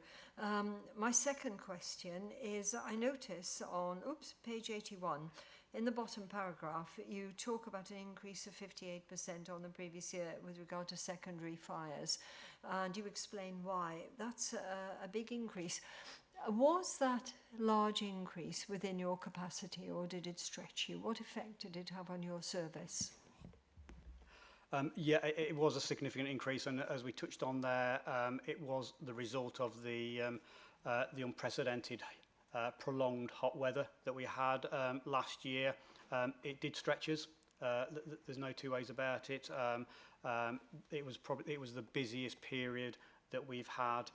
My second question is, I notice on, page 81, in the bottom paragraph, you talk about an increase of 58% on the previous year with regard to secondary fires, and you explain why. That's a big increase. Was that large increase within your capacity, or did it stretch you? What effect did it have on your service? Yeah, it was a significant increase, and as we touched on there, it was the result of the unprecedented prolonged hot weather that we had last year. It did stretch us. There's no two ways about it. It was the busiest period that we've had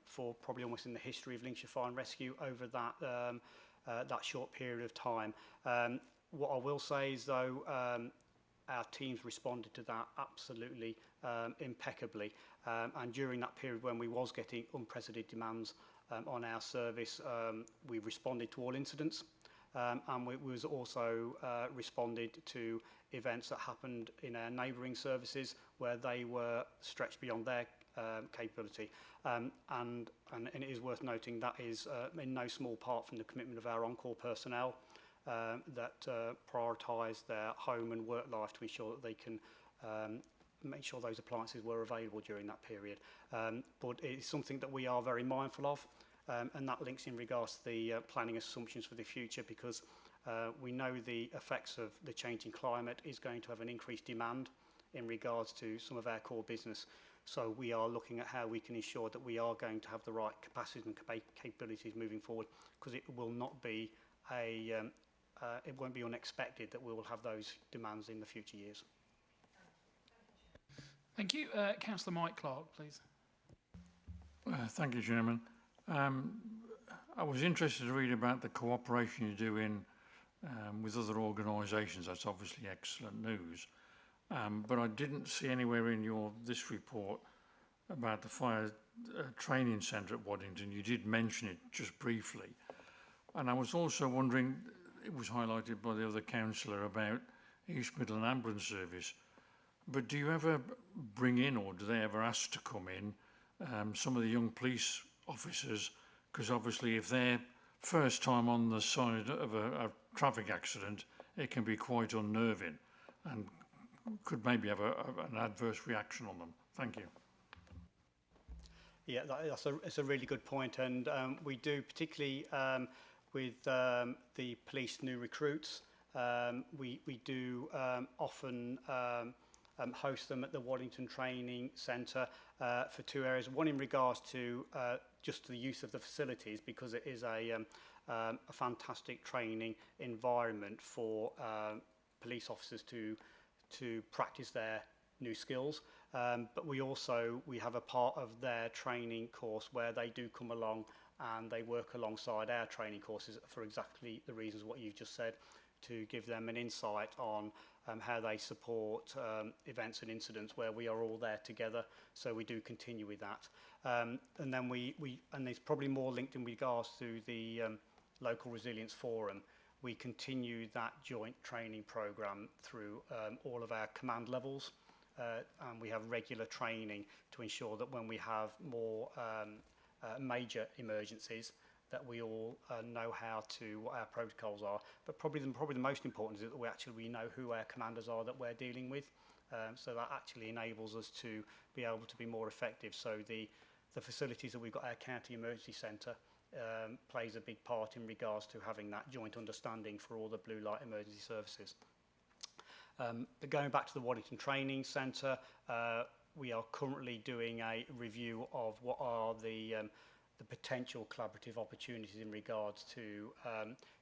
for probably almost in the history of Lincolnshire Fire and Rescue over that short period of time. What I will say is, though, our teams responded to that absolutely impeccably, and during that period when we was getting unprecedented demands on our service, we responded to all incidents, and we was also responded to events that happened in our neighbouring services where they were stretched beyond their capability, and it is worth noting that is in no small part from the commitment of our on-call personnel that prioritise their home and work life to ensure that they can make sure those appliances were available during that period. But it's something that we are very mindful of, and that links in regards to the planning assumptions for the future, because we know the effects of the changing climate is going to have an increased demand in regards to some of our core business. So we are looking at how we can ensure that we are going to have the right capacities and capabilities moving forward, because it will not be it won't be unexpected that we will have those demands in the future years. Thank you. Councillor Mike Clark, please. Thank you, Chairman. I was interested to read about the cooperation you're doing with other organisations. That's obviously excellent news. But I didn't see anywhere in this report about the fire training centre at Waddington. You did mention it just briefly. And I was also wondering, it was highlighted by the other councillor about East Midland Ambulance Service, but do you ever bring in, or do they ever ask to come in, some of the young police officers? Because obviously if they're first time on the side of a traffic accident, it can be quite unnerving and could maybe have an adverse reaction on them. Thank you. Yeah, it's a really good point, and we do, particularly with the police new recruits, we do often host them at the Waddington Training Centre for two areas. One in regards to just the use of the facilities, because it is a fantastic training environment for police officers to practice their new skills. But we have a part of their training course where they do come along and they work alongside our training courses for exactly the reasons what you've just said, to give them an insight on how they support events and incidents where we are all there together. So we do continue with that. And then and it's probably more linked in regards to the local resilience forum. We continue that joint training programme through all of our command levels, and we have regular training to ensure that when we have more major emergencies, that we all know what our protocols are. But probably the most important is that we know who our commanders are that we're dealing with. So that actually enables us to be able to be more effective. So the facilities that we've got, our county emergency centre, plays a big part in regards to having that joint understanding for all the blue light emergency services. But going back to the Waddington Training Centre, we are currently doing a review of what are the the potential collaborative opportunities in regards to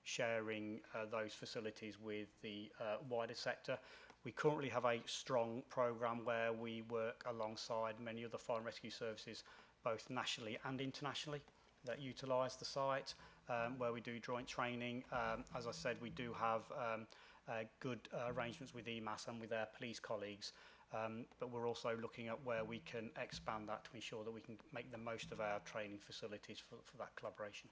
sharing those facilities with the wider sector. We currently have a strong programme where we work alongside many other fire and rescue services, both nationally and internationally, that utilise the site, where we do joint training. As I said, we do have good arrangements with EMAS and with our police colleagues, but we're also looking at where we can expand that to ensure that we can make the most of our training facilities for that collaboration.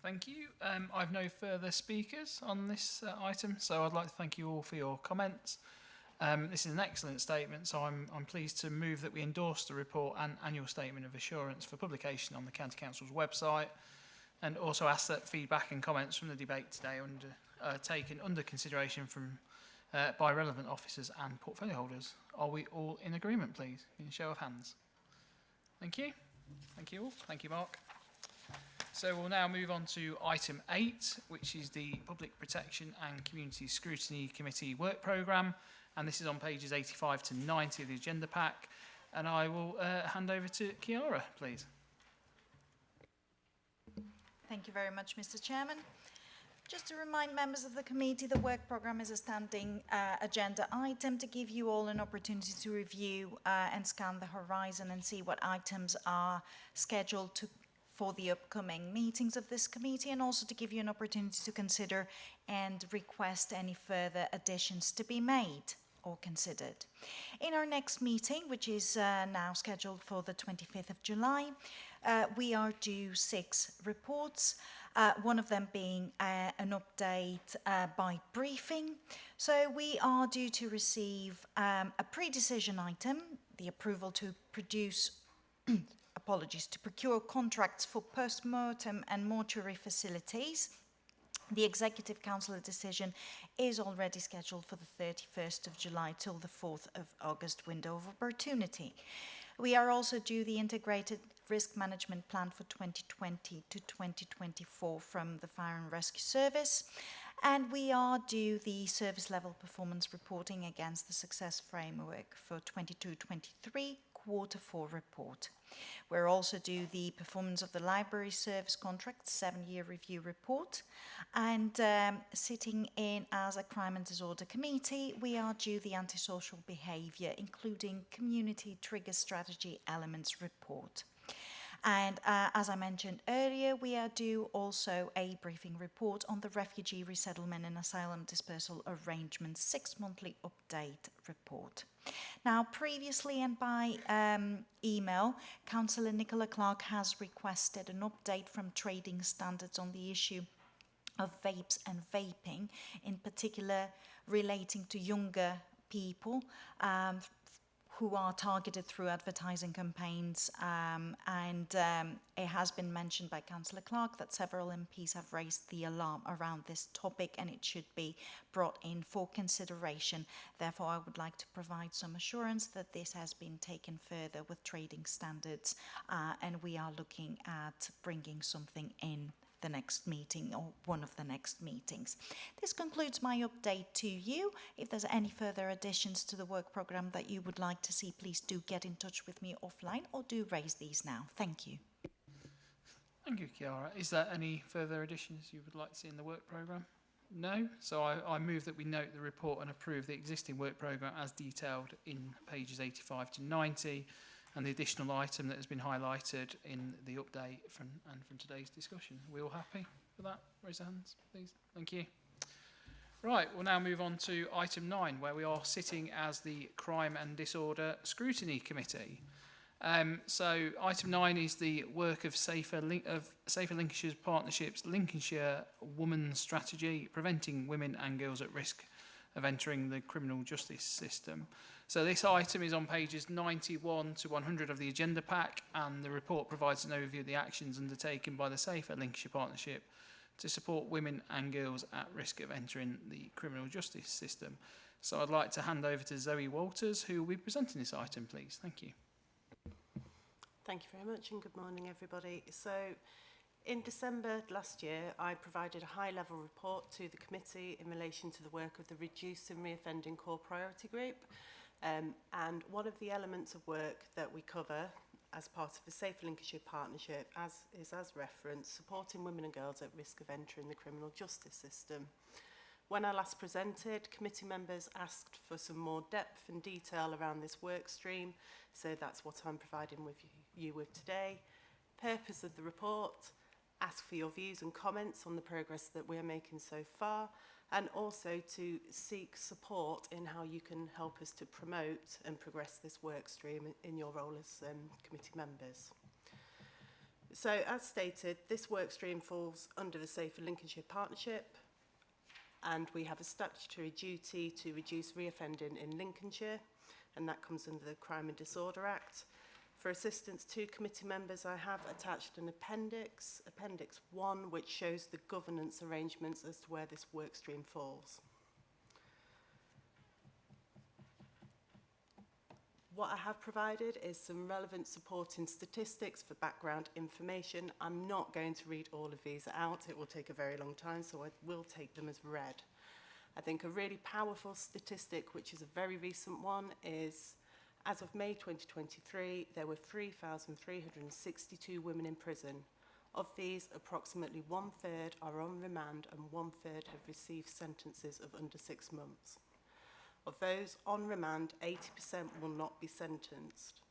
Thank you. I've no further speakers on this item, so I'd like to thank you all for your comments. This is an excellent statement, so I'm pleased to move that we endorse the report and annual statement of assurance for publication on the County Council's website, and also ask that feedback and comments from the debate today taken under consideration by relevant officers and portfolio holders. Are we all in agreement, please? In a show of hands. Thank you. Thank you all. Thank you, Mark. So we'll now move on to item 8, which is the Public Protection and Community Scrutiny Committee work programme, and this is on pages 85 to 90 of the agenda pack. And I will hand over to Chiara, please. Thank you very much, Mr. Chairman. Just to remind members of the committee, the work programme is a standing agenda item to give you all an opportunity to review and scan the horizon and see what items are scheduled for the upcoming meetings of this committee, and also to give you an opportunity to consider and request any further additions to be made or considered. In our next meeting, which is now scheduled for the 25th of July, we are due 6 reports, one of them being an update by briefing. So we are due to receive a pre-decision item, the approval to produce to procure contracts for post-mortem and mortuary facilities. The Executive Council decision is already scheduled for the 31st of July till the 4th of August window of opportunity. We are also due the Integrated Risk Management Plan for 2020 to 2024 from the Fire and Rescue Service, and we are due the Service Level Performance Reporting against the Success Framework for 22-23 Quarter 4 report. We're also due the Performance of the Library Service Contract 7-year review report, and sitting in as a Crime and Disorder Committee, we are due the Antisocial Behaviour, including Community Trigger Strategy Elements report. And as I mentioned earlier, we are due also a briefing report on the Refugee Resettlement and Asylum Dispersal Arrangements 6-monthly update report. Now, previously and by email, Councillor Nicola Clark has requested an update from Trading Standards on the issue of vapes and vaping, in particular relating to younger people who are targeted through advertising campaigns, and it has been mentioned by Councillor Clark that several MPs have raised the alarm around this topic, and it should be brought in for consideration. Therefore, I would like to provide some assurance that this has been taken further with Trading Standards, and we are looking at bringing something in the next meeting or one of the next meetings. This concludes my update to you. If there's any further additions to the work programme that you would like to see, please do get in touch with me offline or do raise these now. Thank you. Thank you, Chiara. Is there any further additions you would like to see in the work programme? No? So I move that we note the report and approve the existing work programme as detailed in pages 85 to 90, and the additional item that has been highlighted in the update from today's discussion. Are we all happy with that? Raise your hands, please. Thank you. Right, we'll now move on to item 9, where we are sitting as the Crime and Disorder Scrutiny Committee. So item 9 is the work of Safer Lincolnshire's Partnership's Lincolnshire Women's Strategy, preventing women and girls at risk of entering the criminal justice system. So this item is on pages 91 to 100 of the agenda pack, and the report provides an overview of the actions undertaken by the Safer Lincolnshire Partnership to support women and girls at risk of entering the criminal justice system. So I'd like to hand over to Zoe Walters, who will be presenting this item, please. Thank you. Thank you very much, and good morning, everybody. So in December last year, I provided a high-level report to the committee in relation to the work of the Reduced and Reoffending Core Priority Group. And one of the elements of work that we cover as part of the Safer Lincolnshire Partnership, as referenced, supporting women and girls at risk of entering the criminal justice system. When I last presented, committee members asked for some more depth and detail around this work stream, so that's what I'm providing with you with today. Purpose of the report: ask for your views and comments on the progress that we're making so far, and also to seek support in how you can help us to promote and progress this work stream in your role as committee members. So, as stated, this work stream falls under the Safer Lincolnshire Partnership, and we have a statutory duty to reduce reoffending in Lincolnshire, and that comes under the Crime and Disorder Act. For assistance to committee members, I have attached an appendix, Appendix 1, which shows the governance arrangements as to where this work stream falls. What I have provided is some relevant supporting statistics for background information. I'm not going to read all of these out. It will take a very long time, so I will take them as read. I think a really powerful statistic, which is a very recent one, is as of May 2023, there were 3,362 women in prison. Of these, approximately 1/3 are on remand and 1/3 have received sentences of under 6 months. Of those on remand, 80% will not be sentenced.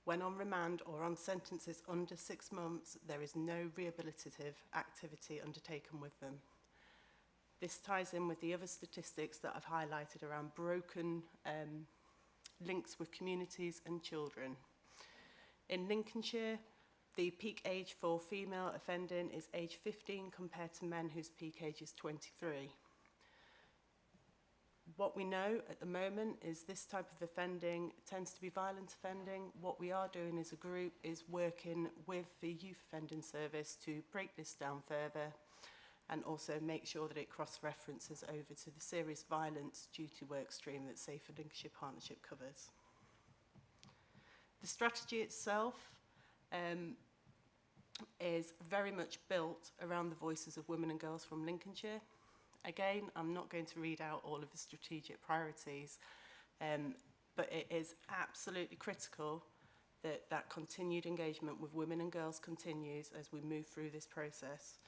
When on remand or on sentences under 6 months, there is no rehabilitative activity undertaken with them. This ties in with the other statistics that I've highlighted around broken links with communities and children. In Lincolnshire, the peak age for female offending is age 15 compared to men whose peak age is 23. What we know at the moment is this type of offending tends to be violent offending. What we are doing as a group is working with the Youth Offending Service to break this down further and also make sure that it cross-references over to the serious violence duty work stream that Safer Lincolnshire Partnership covers. The strategy itself is very much built around the voices of women and girls from Lincolnshire. Again, I'm not going to read out all of the strategic priorities, but it is absolutely critical that that continued engagement with women and girls continues as we move through this process.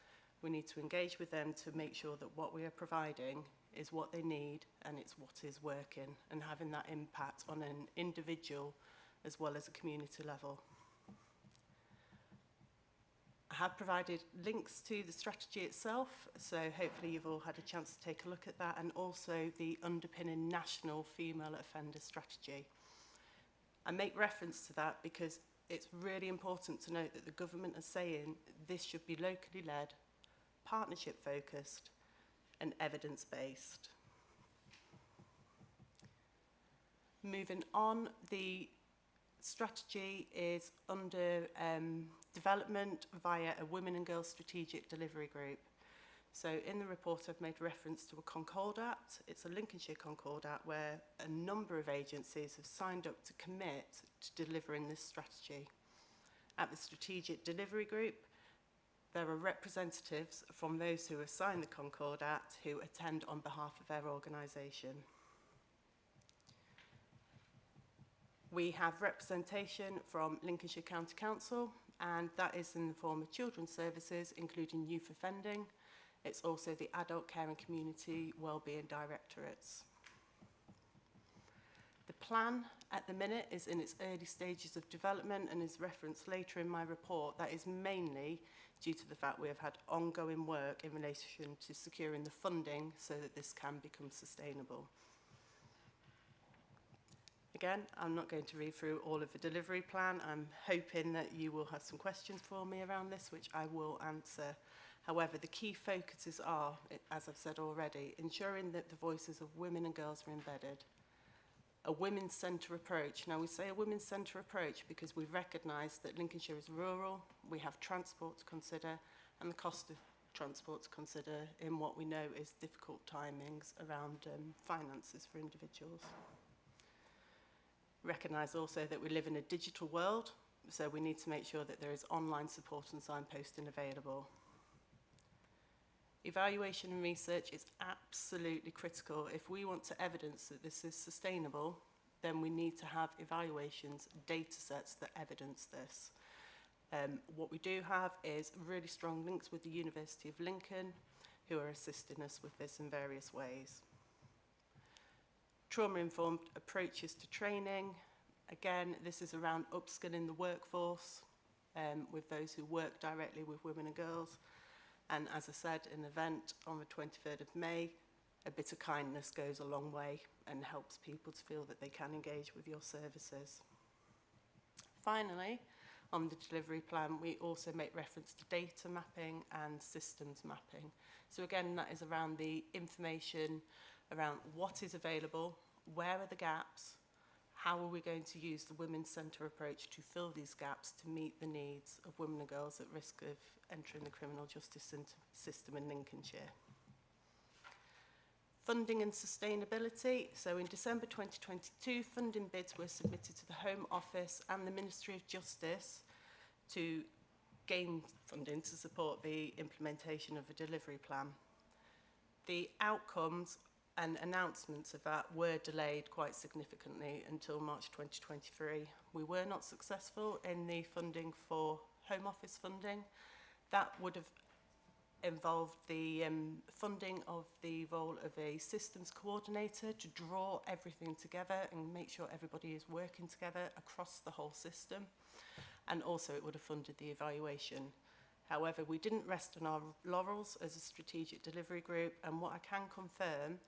We need to engage with them to make sure that what we are providing is what they need and it's what is working and having that impact on an individual as well as a community level. I have provided links to the strategy itself, so hopefully you've all had a chance to take a look at that, and also the underpinning national female offender strategy. I make reference to that because it's really important to note that the government are saying this should be locally led, partnership focused and evidence-based. Moving on, the strategy is under development via a Women and Girls Strategic Delivery Group. So in the report I've made reference to a Concordat. It's a Lincolnshire Concordat where a number of agencies have signed up to commit to delivering this strategy. At the Strategic Delivery Group, there are representatives from those who have signed the Concordat who attend on behalf of their organisation. We have representation from Lincolnshire County Council, and that is in the form of children's services, including youth offending. It's also the Adult Care and Community Wellbeing Directorates. The plan at the minute is in its early stages of development and is referenced later in my report. That is mainly due to the fact we have had ongoing work in relation to securing the funding so that this can become sustainable. Again, I'm not going to read through all of the delivery plan. I'm hoping that you will have some questions for me around this, which I will answer. However, the key focuses are, as I've said already, ensuring that the voices of women and girls are embedded. A women's centre approach. Now, we say a women's centre approach because we recognise that Lincolnshire is rural, we have transport to consider, and the cost of transport to consider in what we know is difficult timings around finances for individuals. Recognise also that we live in a digital world, so we need to make sure that there is online support and signposting available. Evaluation and research is absolutely critical. If we want to evidence that this is sustainable, then we need to have evaluations, data sets that evidence this. What we do have is really strong links with the University of Lincoln, who are assisting us with this in various ways. Trauma-informed approaches to training. Again, this is around upskilling the workforce with those who work directly with women and girls. And as I said, an event on the 23rd of May, a bit of kindness goes a long way and helps people to feel that they can engage with your services. Finally, on the delivery plan, we also make reference to data mapping and systems mapping. So again, that is around the information around what is available, where are the gaps, how are we going to use the Women's Centre approach to fill these gaps to meet the needs of women and girls at risk of entering the criminal justice system in Lincolnshire. Funding and sustainability. So in December 2022, funding bids were submitted to the Home Office and the Ministry of Justice to gain funding to support the implementation of a delivery plan. The outcomes and announcements of that were delayed quite significantly until March 2023. We were not successful in the funding for Home Office funding. That would have involved the funding of the role of a systems coordinator to draw everything together and make sure everybody is working together across the whole system. And also it would have funded the evaluation. However, we didn't rest on our laurels as a strategic delivery group, and what I can confirm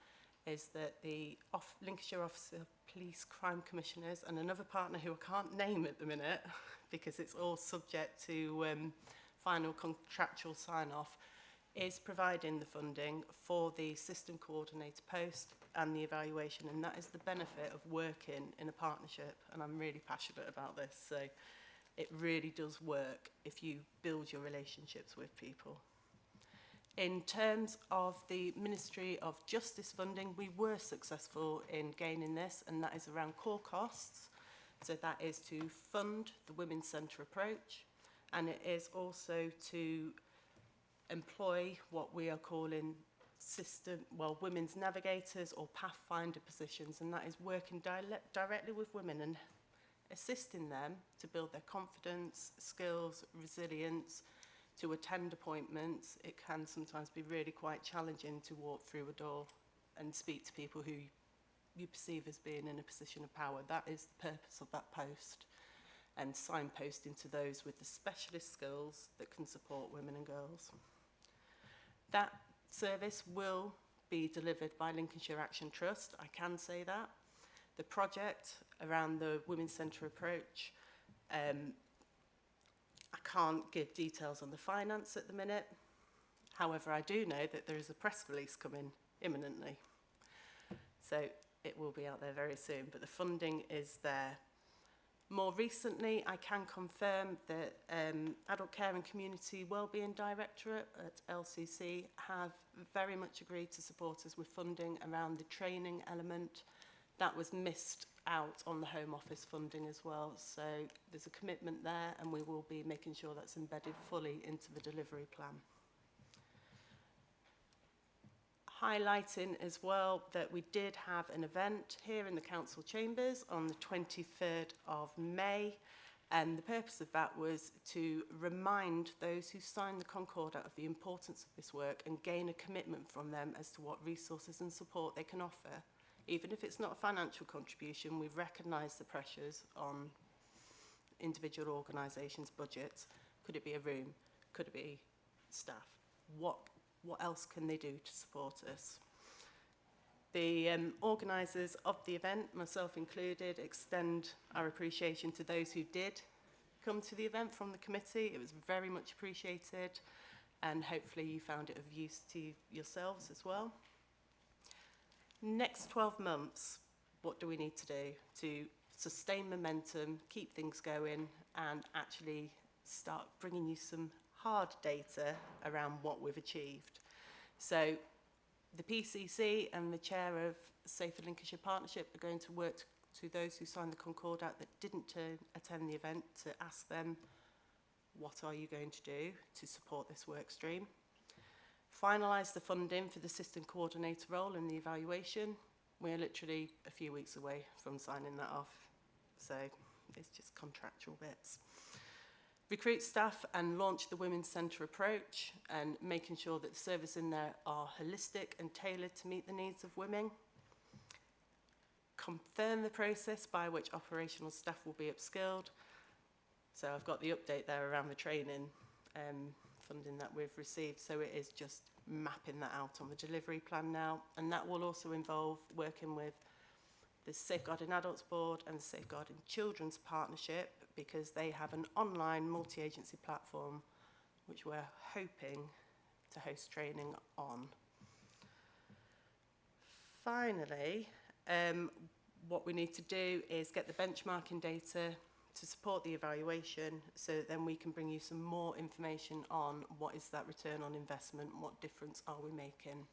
is that the Lincolnshire Office of Police Crime Commissioners and another partner who I can't name at the minute because it's all subject to final contractual sign-off, is providing the funding for the system coordinator post and the evaluation, and that is the benefit of working in a partnership, and I'm really passionate about this, so it really does work if you build your relationships with people. In terms of the Ministry of Justice funding, we were successful in gaining this, and that is around core costs. So that is to fund the Women's Centre approach, and it is also to employ what we are calling women's navigators or pathfinder positions, and that is working directly with women and assisting them to build their confidence, skills, resilience, to attend appointments. It can sometimes be really quite challenging to walk through a door and speak to people who you perceive as being in a position of power. That is the purpose of that post, and signposting to those with the specialist skills that can support women and girls. That service will be delivered by Lincolnshire Action Trust, I can say that. The project around the Women's Centre approach, I can't give details on the finance at the minute. However, I do know that there is a press release coming imminently. So it will be out there very soon, but the funding is there. More recently, I can confirm that Adult Care and Community Wellbeing Directorate at LCC have very much agreed to support us with funding around the training element. That was missed out on the Home Office funding as well. So there's a commitment there, and we will be making sure that's embedded fully into the delivery plan. Highlighting as well that we did have an event here in the council chambers on the 23rd of May, and the purpose of that was to remind those who signed the Concordat of the importance of this work and gain a commitment from them as to what resources and support they can offer. Even if it's not a financial contribution, we recognise the pressures on individual organisations' budgets. Could it be a room? Could it be staff? What else can they do to support us? The organisers of the event, myself included, extend our appreciation to those who did come to the event from the committee. It was very much appreciated, and hopefully you found it of use to yourselves as well. Next 12 months, what do we need to do to sustain momentum, keep things going, and actually start bringing you some hard data around what we've achieved? So the PCC and the chair of Safer Lincolnshire Partnership are going to work to those who signed the Concordat that didn't attend the event to ask them, what are you going to do to support this work stream? Finalise the funding for the system coordinator role and the evaluation, We're literally a few weeks away from signing that off, so it's just contractual bits. Recruit staff and launch the Women's Centre approach, and making sure that the services in there are holistic and tailored to meet the needs of women. Confirm the process by which operational staff will be upskilled. So I've got the update there around the training funding that we've received. So it is just mapping that out on the delivery plan now. And that will also involve working with the Safeguarding Adults Board and the Safeguarding Children's Partnership, because they have an online multi-agency platform which we're hoping to host training on. Finally, what we need to do is get the benchmarking data to support the evaluation, so then we can bring you some more information on what is that return on investment, what difference are we making.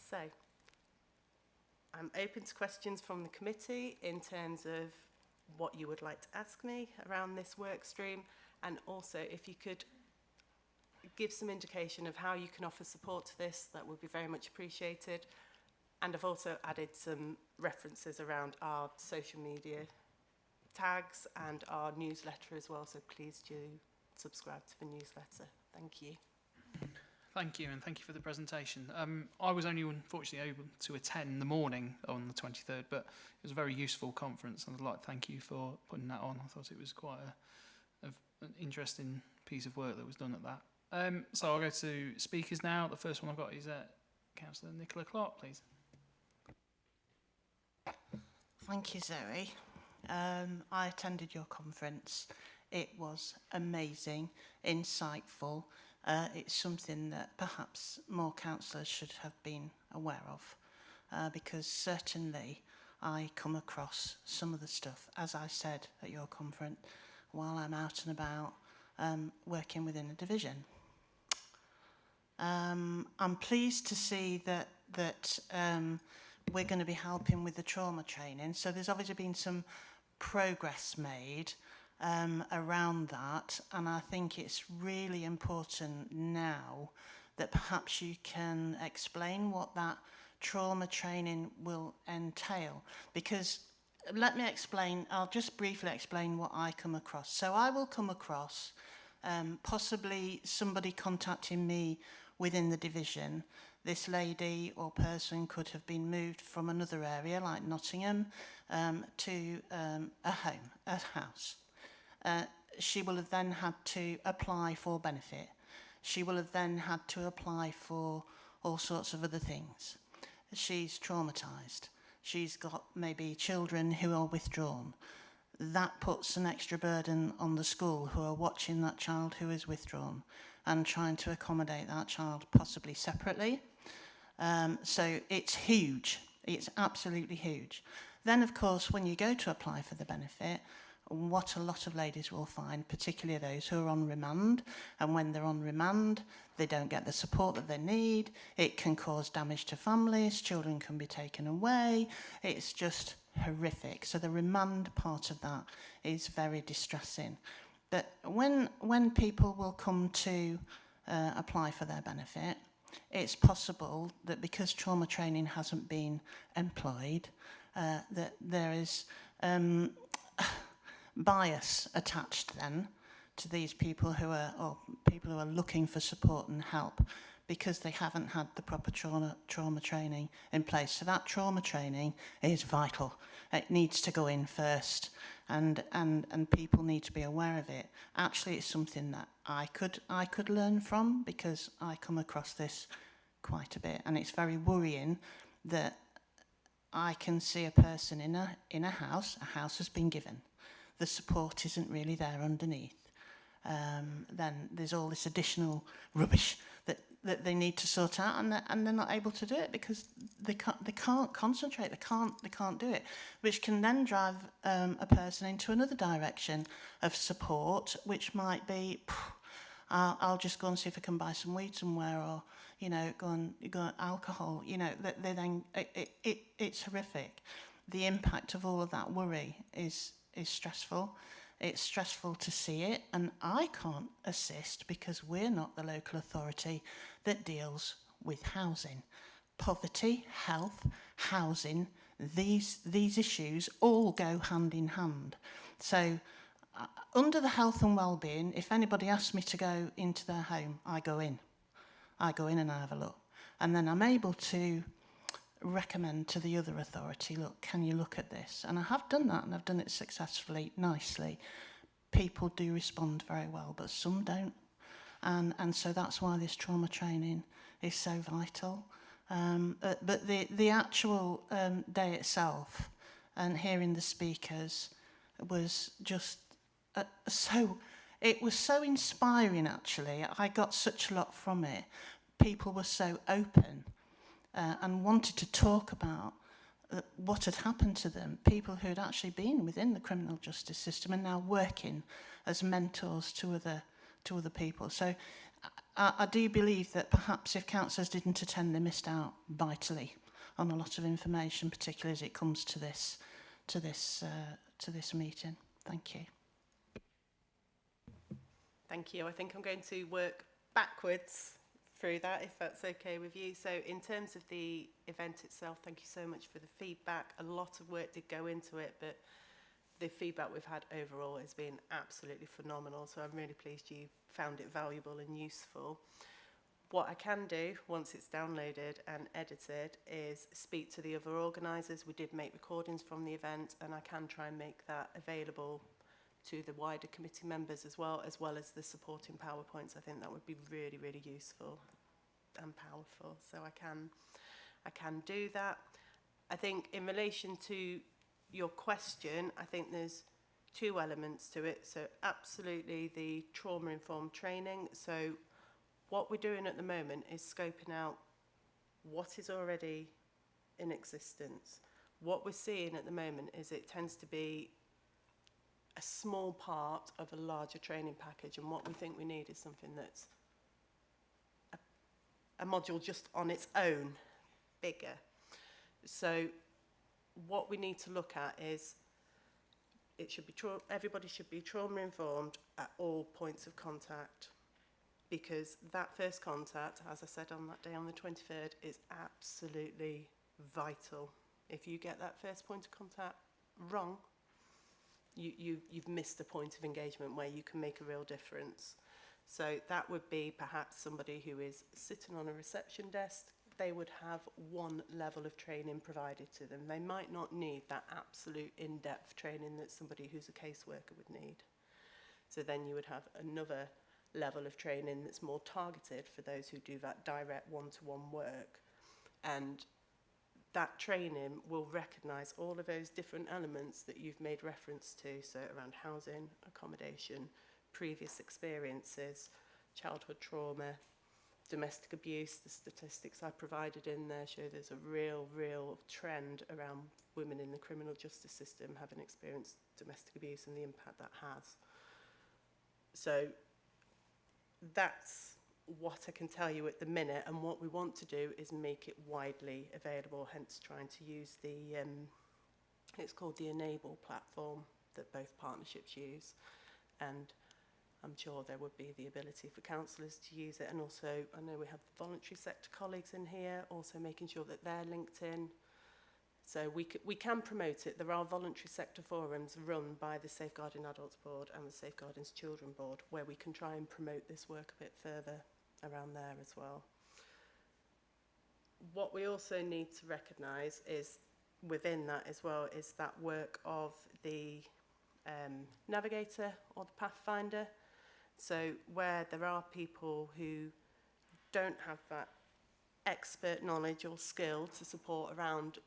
So, I'm open to questions from the committee in terms of what you would like to ask me around this work stream, and also if you could give some indication of how you can offer support to this, that would be very much appreciated. And I've also added some references around our social media tags and our newsletter as well, so please do subscribe to the newsletter. Thank you. Thank you, and thank you for the presentation. I was only unfortunately able to attend the morning on the 23rd, but it was a very useful conference, and I'd like to thank you for putting that on. I thought it was quite an interesting piece of work that was done at that. So I'll go to speakers now. The first one I've got is Councillor Nicola Clark, please. Thank you, Zoe. I attended your conference. It was amazing, insightful. It's something that perhaps more councillors should have been aware of, because certainly I come across some of the stuff, as I said at your conference, while I'm out and about working within a division. I'm pleased to see that we're going to be helping with the trauma training. So there's obviously been some progress made around that, and I think it's really important now that perhaps you can explain what that trauma training will entail, because let me explain, I'll just briefly explain what I come across. So I will come across possibly somebody contacting me within the division. This lady or person could have been moved from another area like Nottingham to a house. She will have then had to apply for benefit. She will have then had to apply for all sorts of other things. She's traumatised. She's got maybe children who are withdrawn. That puts an extra burden on the school who are watching that child who is withdrawn and trying to accommodate that child possibly separately. So it's huge. It's absolutely huge. Then, of course, when you go to apply for the benefit, what a lot of ladies will find, particularly those who are on remand, and when they're on remand, they don't get the support that they need. It can cause damage to families. Children can be taken away. It's just horrific. So the remand part of that is very distressing. But when people will come to apply for their benefit, it's possible that because trauma training hasn't been employed, that there is bias attached then to these people who are, or people who are looking for support and help, because they haven't had the proper trauma training in place. So that trauma training is vital. It needs to go in first, and people need to be aware of it. Actually, it's something that I could learn from, because I come across this quite a bit, and it's very worrying that I can see a person in a house has been given. The support isn't really there underneath. Then there's all this additional rubbish that they need to sort out, and they're not able to do it because they can't concentrate. They can't do it, which can then drive a person into another direction of support, which might be, I'll just go and see if I can buy some weed somewhere, or go on alcohol. They then it's horrific. The impact of all of that worry is stressful. It's stressful to see it, and I can't assist because we're not the local authority that deals with housing. poverty, health, housing, these issues all go hand in hand. So under the health and well-being, if anybody asks me to go into their home, I go in and I have a look. And then I'm able to recommend to the other authority, look, can you look at this? And I have done that, and I've done it successfully, nicely. People do respond very well, but some don't. And so that's why this trauma training is so vital. But the actual day itself and hearing the speakers was just it was so inspiring, actually. I got such a lot from it. People were so open and wanted to talk about what had happened to them. People who had actually been within the criminal justice system and now working as mentors to other people. So I do believe that perhaps if councillors didn't attend, they missed out vitally on a lot of information, particularly as it comes to this meeting. Thank you. Thank you. I think I'm going to work backwards through that, if that's okay with you. So in terms of the event itself, thank you so much for the feedback. A lot of work did go into it, but the feedback we've had overall has been absolutely phenomenal. So I'm really pleased you found it valuable and useful. What I can do once it's downloaded and edited is speak to the other organisers. We did make recordings from the event, and I can try and make that available to the wider committee members as well as the supporting PowerPoints. I think that would be really, really useful and powerful. So I can do that. I think in relation to your question, I think there's two elements to it. So absolutely the trauma-informed training. So what we're doing at the moment is scoping out what is already in existence. What we're seeing at the moment is it tends to be a small part of a larger training package, and what we think we need is something that's a module just on its own, bigger. So what we need to look at is it should be everybody should be trauma informed at all points of contact, because that first contact, as I said on that day on the 23rd, is absolutely vital. If you get that first point of contact wrong, you've missed a point of engagement where you can make a real difference. So that would be perhaps somebody who is sitting on a reception desk. They would have one level of training provided to them. They might not need that absolute in-depth training that somebody who's a caseworker would need. So then you would have another level of training that's more targeted for those who do that direct one-to-one work. And that training will recognise all of those different elements that you've made reference to, so around housing, accommodation, previous experiences, childhood trauma, domestic abuse. The statistics I provided in there show there's a real trend around women in the criminal justice system having experienced domestic abuse and the impact that has. So that's what I can tell you at the minute, and what we want to do is make it widely available, hence trying to use the it's called the Enable platform that both partnerships use, and I'm sure there would be the ability for councillors to use it. And also I know we have the voluntary sector colleagues in here also making sure that they're linked in, so we can promote it. There are voluntary sector forums run by the Safeguarding Adults Board and the Safeguarding Children Board where we can try and promote this work a bit further around there as well. What we also need to recognise is within that as well is that work of the navigator or the pathfinder. So where there are people who don't have that expert knowledge or skill to support around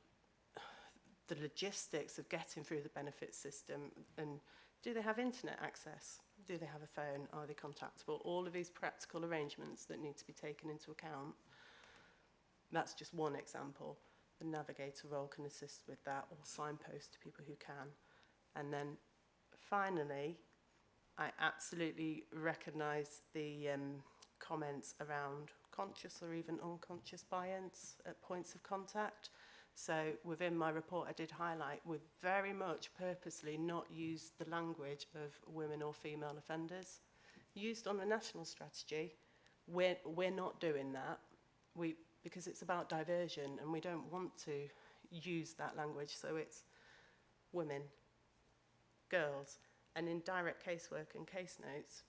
the logistics of getting through the benefits system, and do they have internet access? Do they have a phone? Are they contactable? All of these practical arrangements that need to be taken into account. That's just one example. The navigator role can assist with that, or signpost to people who can. And then finally, I absolutely recognise the comments around conscious or even unconscious bias at points of contact. So within my report I did highlight we've very much purposely not used the language of women or female offenders. Used on the national strategy, we're not doing that. because it's about diversion and we don't want to use that language. So it's women, girls, and in direct casework and case notes,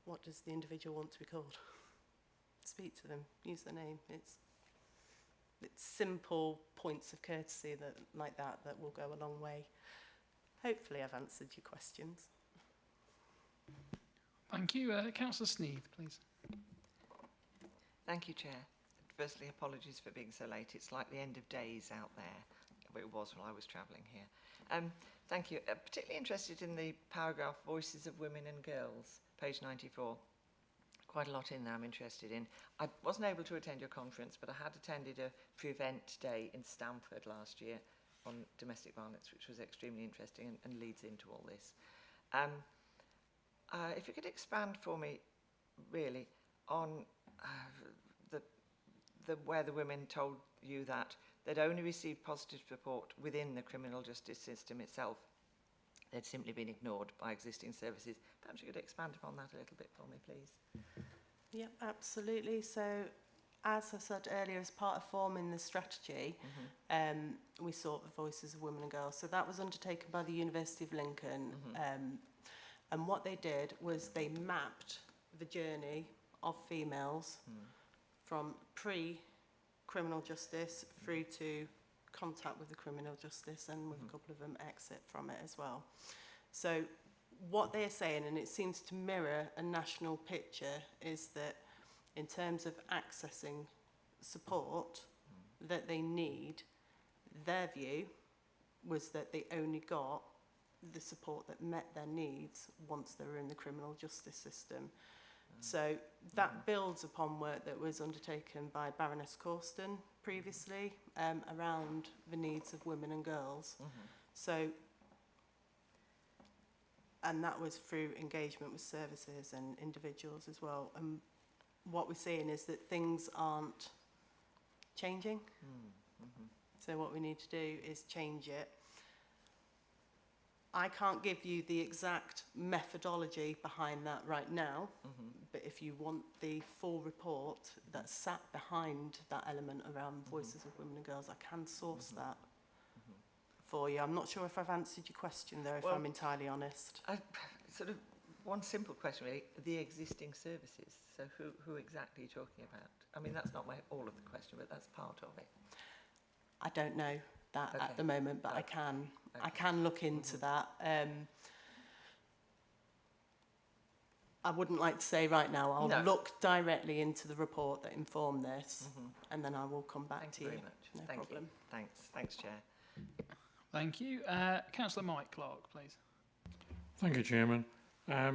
what does the individual want to be called? Speak to them, use their name. It's simple points of courtesy like that will go a long way. Hopefully I've answered your questions. Thank you. Councillor Sneed, please. Thank you, Chair. Firstly, apologies for being so late. It's like the end of days out there. It was while I was travelling here. Thank you. Particularly interested in the paragraph Voices of Women and Girls, page 94. Quite a lot in there I'm interested in. I wasn't able to attend your conference, but I had attended a Prevent Day in Stamford last year on domestic violence, which was extremely interesting and leads into all this. If you could expand for me, really, on where the women told you that they'd only received positive support within the criminal justice system itself. They'd simply been ignored by existing services. Perhaps you could expand upon that a little bit for me, please. Yep, absolutely. So, as I said earlier, as part of forming the strategy, we sought the voices of women and girls. So that was undertaken by the University of Lincoln. And what they did was they mapped the journey of females from pre-criminal justice through to contact with the criminal justice, and with a couple of them exit from it as well. So what they're saying, and it seems to mirror a national picture, is that in terms of accessing support that they need, their view was that they only got the support that met their needs once they were in the criminal justice system. So that builds upon work that was undertaken by Baroness Corston previously around the needs of women and girls. So, and that was through engagement with services and individuals as well. And what we're seeing is that things aren't changing. So what we need to do is change it. I can't give you the exact methodology behind that right now, but if you want the full report that sat behind that element around Voices of Women and Girls, I can source that for you. I'm not sure if I've answered your question though, if I'm entirely honest. Sort of one simple question really, the existing services. So who exactly are you talking about? I mean, that's not all of the question, but that's part of it. I don't know that at the moment, but I can look into that. I wouldn't like to say right now. I'll look directly into the report that informed this, and then I will come back to you. Thank you very much. No Thank problem. you. Thanks, Chair. Thank you. Councillor Mike Clark, please. Thank you, Chairman. I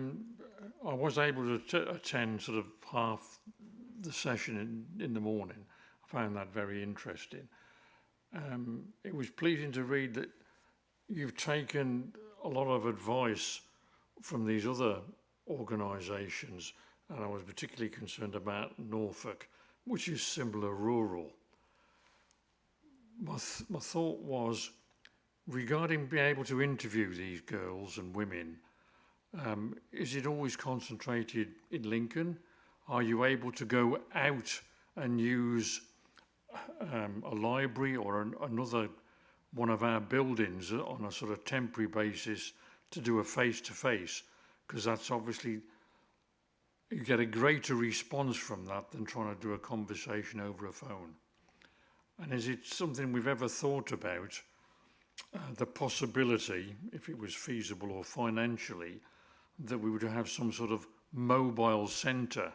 was able to attend sort of half the session in the morning. I found that very interesting. It was pleasing to read that you've taken a lot of advice from these other organisations, and I was particularly concerned about Norfolk, which is similar rural. My thought was, regarding being able to interview these girls and women, is it always concentrated in Lincoln? Are you able to go out and use a library or another one of our buildings on a sort of temporary basis to do a face-to-face? Because that's obviously, you get a greater response from that than trying to do a conversation over a phone. And is it something we've ever thought about, the possibility, if it was feasible or financially, that we would have some sort of mobile centre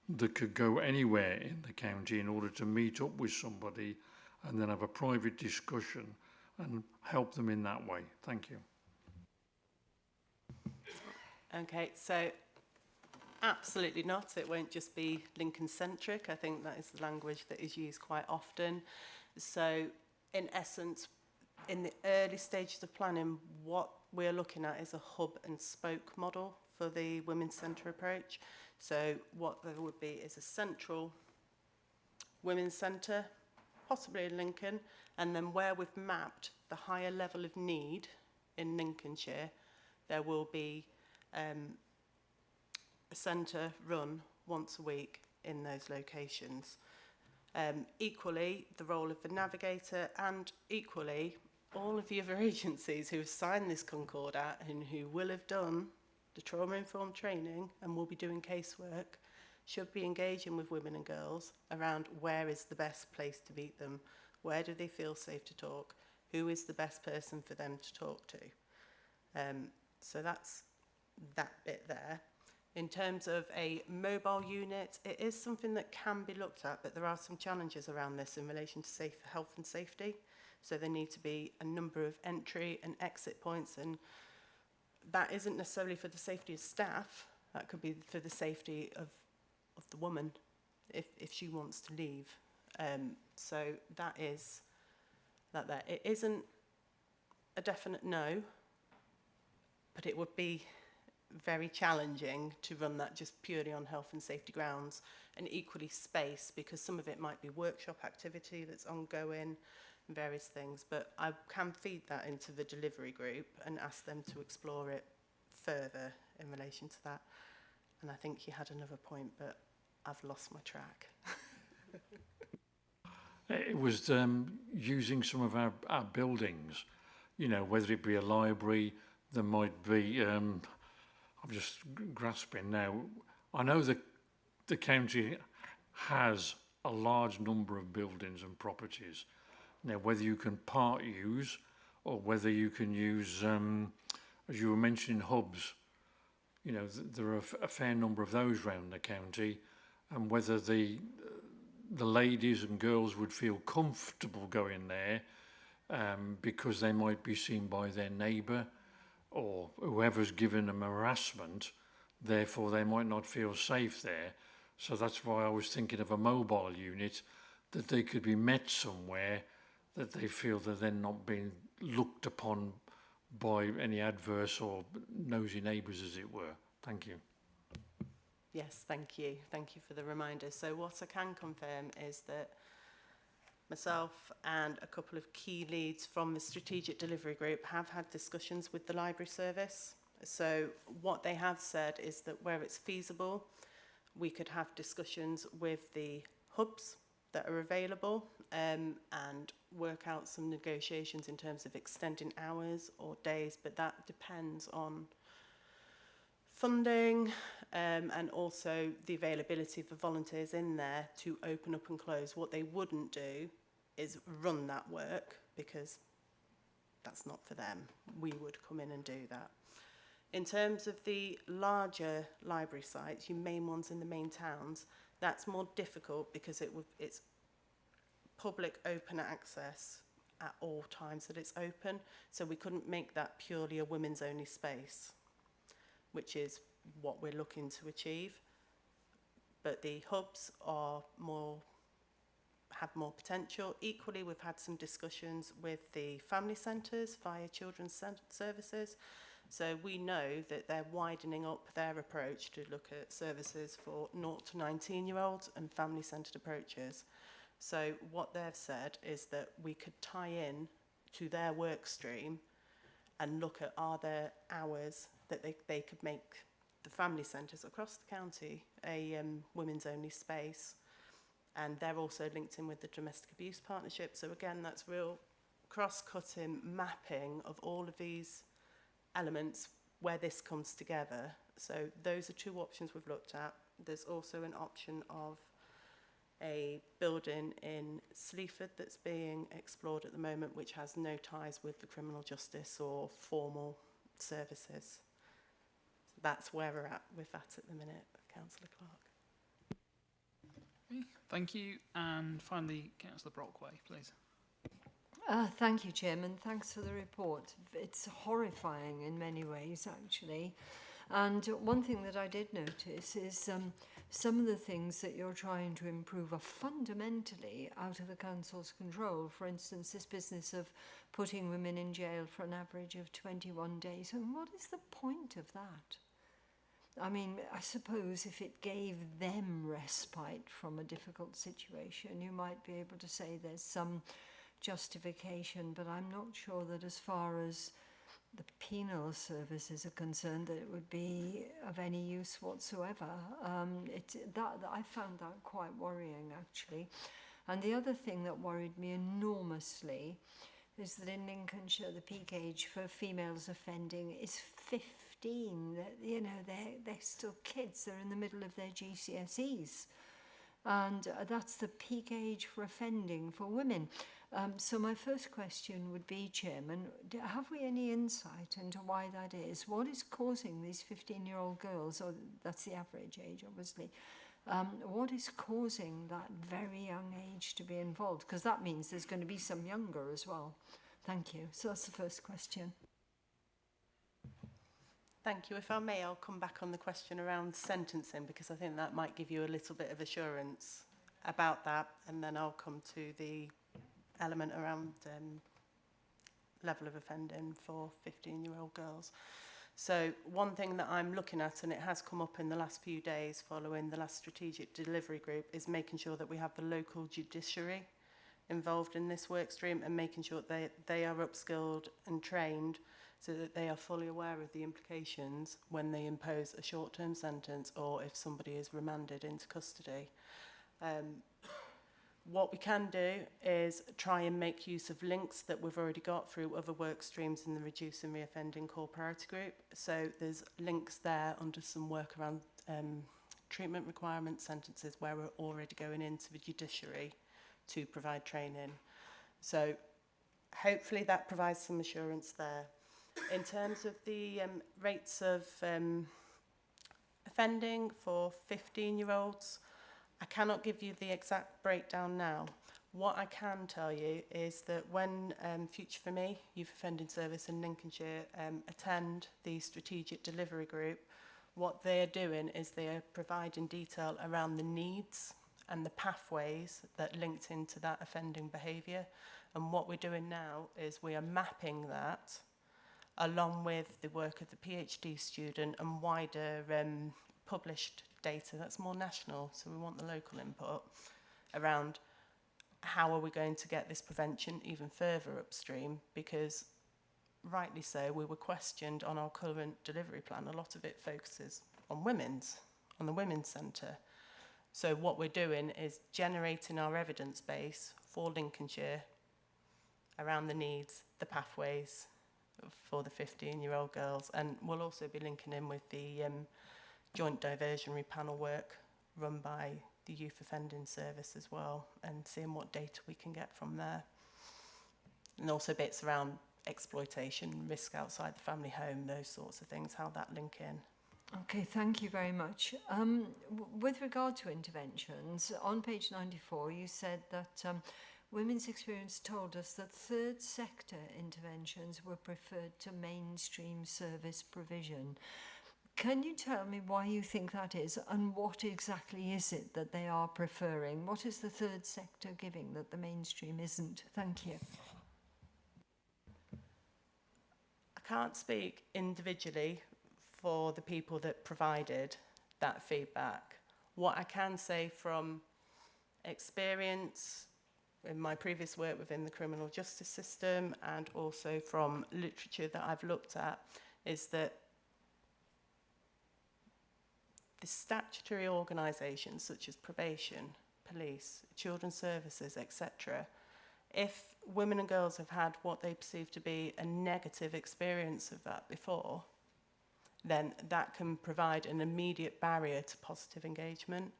that could go anywhere in the county in order to meet up with somebody and then have a private discussion and help them in that way? Thank you. Okay, so absolutely not. It won't just be Lincoln-centric. I think that is the language that is used quite often. So, in essence, in the early stages of planning, what we're looking at is a hub and spoke model for the Women's Centre approach. So, what there would be is a central Women's Centre, possibly in Lincoln, and then where we've mapped the higher level of need in Lincolnshire, there will be a centre run once a week in those locations. Equally, the role of the navigator, and equally, all of the other agencies who have signed this Concordat and who will have done the trauma-informed training and will be doing casework should be engaging with women and girls around where is the best place to meet them, where do they feel safe to talk, who is the best person for them to talk to. So that's that bit there. In terms of a mobile unit, it is something that can be looked at, but there are some challenges around this in relation to safe health and safety. So there need to be a number of entry and exit points, and that isn't necessarily for the safety of staff. That could be for the safety of the woman if she wants to leave. So that is that there. It isn't a definite no, but it would be very challenging to run that just purely on health and safety grounds, and equally space, because some of it might be workshop activity that's ongoing, various things. But I can feed that into the delivery group and ask them to explore it further in relation to that. And I think you had another point, but I've lost my track. It was using some of our buildings, you know, whether it be a library, there might be, I'm just grasping now, I know that the county has a large number of buildings and properties. Now, whether you can part use or whether you can use, as you were mentioning, hubs, you know, there are a fair number of those around the county, and whether the ladies and girls would feel comfortable going there because they might be seen by their neighbour or whoever's given them harassment, therefore they might not feel safe there. So that's why I was thinking of a mobile unit, that they could be met somewhere that they feel that they're not being looked upon by any adverse or nosy neighbours, as it were. Thank you. Yes, thank you. Thank you for the reminder. So what I can confirm is that myself and a couple of key leads from the strategic delivery group have had discussions with the library service. So what they have said is that where it's feasible, we could have discussions with the hubs that are available and work out some negotiations in terms of extending hours or days, but that depends on funding and also the availability of the volunteers in there to open up and close. What they wouldn't do is run that work, because that's not for them. We would come in and do that. In terms of the larger library sites, your main ones in the main towns, that's more difficult because it's public open access at all times that it's open. So we couldn't make that purely a women's only space, which is what we're looking to achieve. But the hubs are have more potential. Equally, we've had some discussions with the family centres via children's services. So we know that they're widening up their approach to look at services for 0 to 19-year-olds and family-centred approaches. So what they've said is that we could tie in to their work stream and look at, are there hours that they could make the family centres across the county a women's only space. And they're also linked in with the domestic abuse partnership. So again, that's real cross-cutting mapping of all of these elements where this comes together. So those are two options we've looked at. There's also an option of a building in Sleaford that's being explored at the moment, which has no ties with the criminal justice or formal services. So that's where we're at with that at the minute, Councillor Clark. Okay, thank you. And finally, Councillor Brockway, please. Thank you, Chairman. Thanks for the report. It's horrifying in many ways, actually. And one thing that I did notice is some of the things that you're trying to improve are fundamentally out of the council's control. For instance, this business of putting women in jail for an average of 21 days. And what is the point of that? I mean, I suppose if it gave them respite from a difficult situation, you might be able to say there's some justification, but I'm not sure that as far as the penal services are concerned that it would be of any use whatsoever. I found that quite worrying, actually. And the other thing that worried me enormously is that in Lincolnshire, the peak age for females offending is 15. You know, they're still kids. They're in the middle of their GCSEs. And that's the peak age for offending for women. So my first question would be, Chairman, have we any insight into why that is? What is causing these 15-year-old girls, or that's the average age, obviously, what is causing that very young age to be involved? Because that means there's going to be some younger as well. Thank you. So that's the first question. Thank you. If I may, I'll come back on the question around sentencing, because I think that might give you a little bit of assurance about that, and then I'll come to the element around level of offending for 15-year-old girls. So one thing that I'm looking at, and it has come up in the last few days following the last strategic delivery group, is making sure that we have the local judiciary involved in this work stream and making sure that they are upskilled and trained so that they are fully aware of the implications when they impose a short-term sentence or if somebody is remanded into custody. What we can do is try and make use of links that we've already got through other work streams in the Reduce and Reoffending Core Priority Group. So there's links there under some work around treatment requirement sentences where we're already going into the judiciary to provide training. So hopefully that provides some assurance there. In terms of the rates of offending for 15-year-olds, I cannot give you the exact breakdown now. What I can tell you is that when Future for Me, Youth Offending Service in Lincolnshire, attend the strategic delivery group, what they are doing is they are providing detail around the needs and the pathways that linked into that offending behaviour. And what we're doing now is we are mapping that along with the work of the PhD student and wider published data that's more national, so we want the local input around how are we going to get this prevention even further upstream, because rightly so, we were questioned on our current delivery plan. A lot of it focuses on the Women's Centre. So what we're doing is generating our evidence base for Lincolnshire around the needs, the pathways for the 15-year-old girls, and we'll also be linking in with the joint diversionary panel work run by the Youth Offending Service as well, and seeing what data we can get from there. And also bits around exploitation, risk outside the family home, those sorts of things, how that link in. Okay, thank you very much. With regard to interventions, on page 94 you said that women's experience told us that third sector interventions were preferred to mainstream service provision. Can you tell me why you think that is, and what exactly is it that they are preferring? What is the third sector giving that the mainstream isn't? Thank you. I can't speak individually for the people that provided that feedback. What I can say from experience in my previous work within the criminal justice system and also from literature that I've looked at is that the statutory organisations such as probation, police, children's services, etc., if women and girls have had what they perceive to be a negative experience of that before, then that can provide an immediate barrier to positive engagement.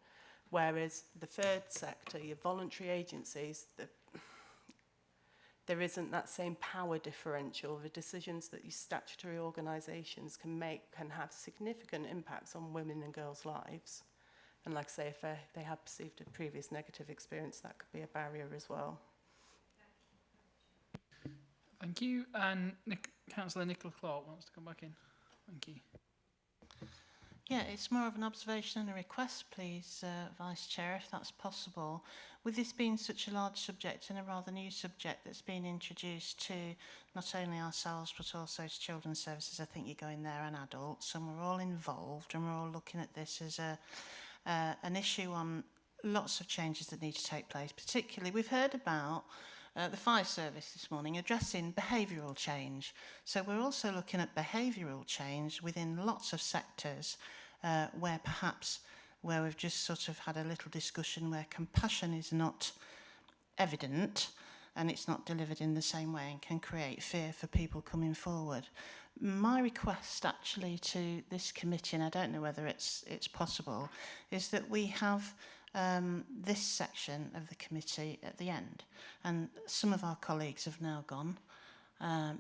Whereas the third sector, your voluntary agencies, there isn't that same power differential. The decisions that your statutory organisations can make can have significant impacts on women and girls' lives. And like I say, if they have perceived a previous negative experience, that could be a barrier as well. Thank you. And Councillor Nicola Clark wants to come back in. Thank you. Yeah, it's more of an observation and a request, please, Vice Chair, if that's possible. With this being such a large subject and a rather new subject that's been introduced to not only ourselves but also to children's services, I think you're going there, and adults, and we're all involved and we're all looking at this as an issue on lots of changes that need to take place. Particularly, we've heard about the fire service this morning addressing behavioural change. So we're also looking at behavioural change within lots of sectors where we've just sort of had a little discussion where compassion is not evident and it's not delivered in the same way and can create fear for people coming forward. My request actually to this committee, and I don't know whether it's possible, is that we have this section of the committee at the end. And some of our colleagues have now gone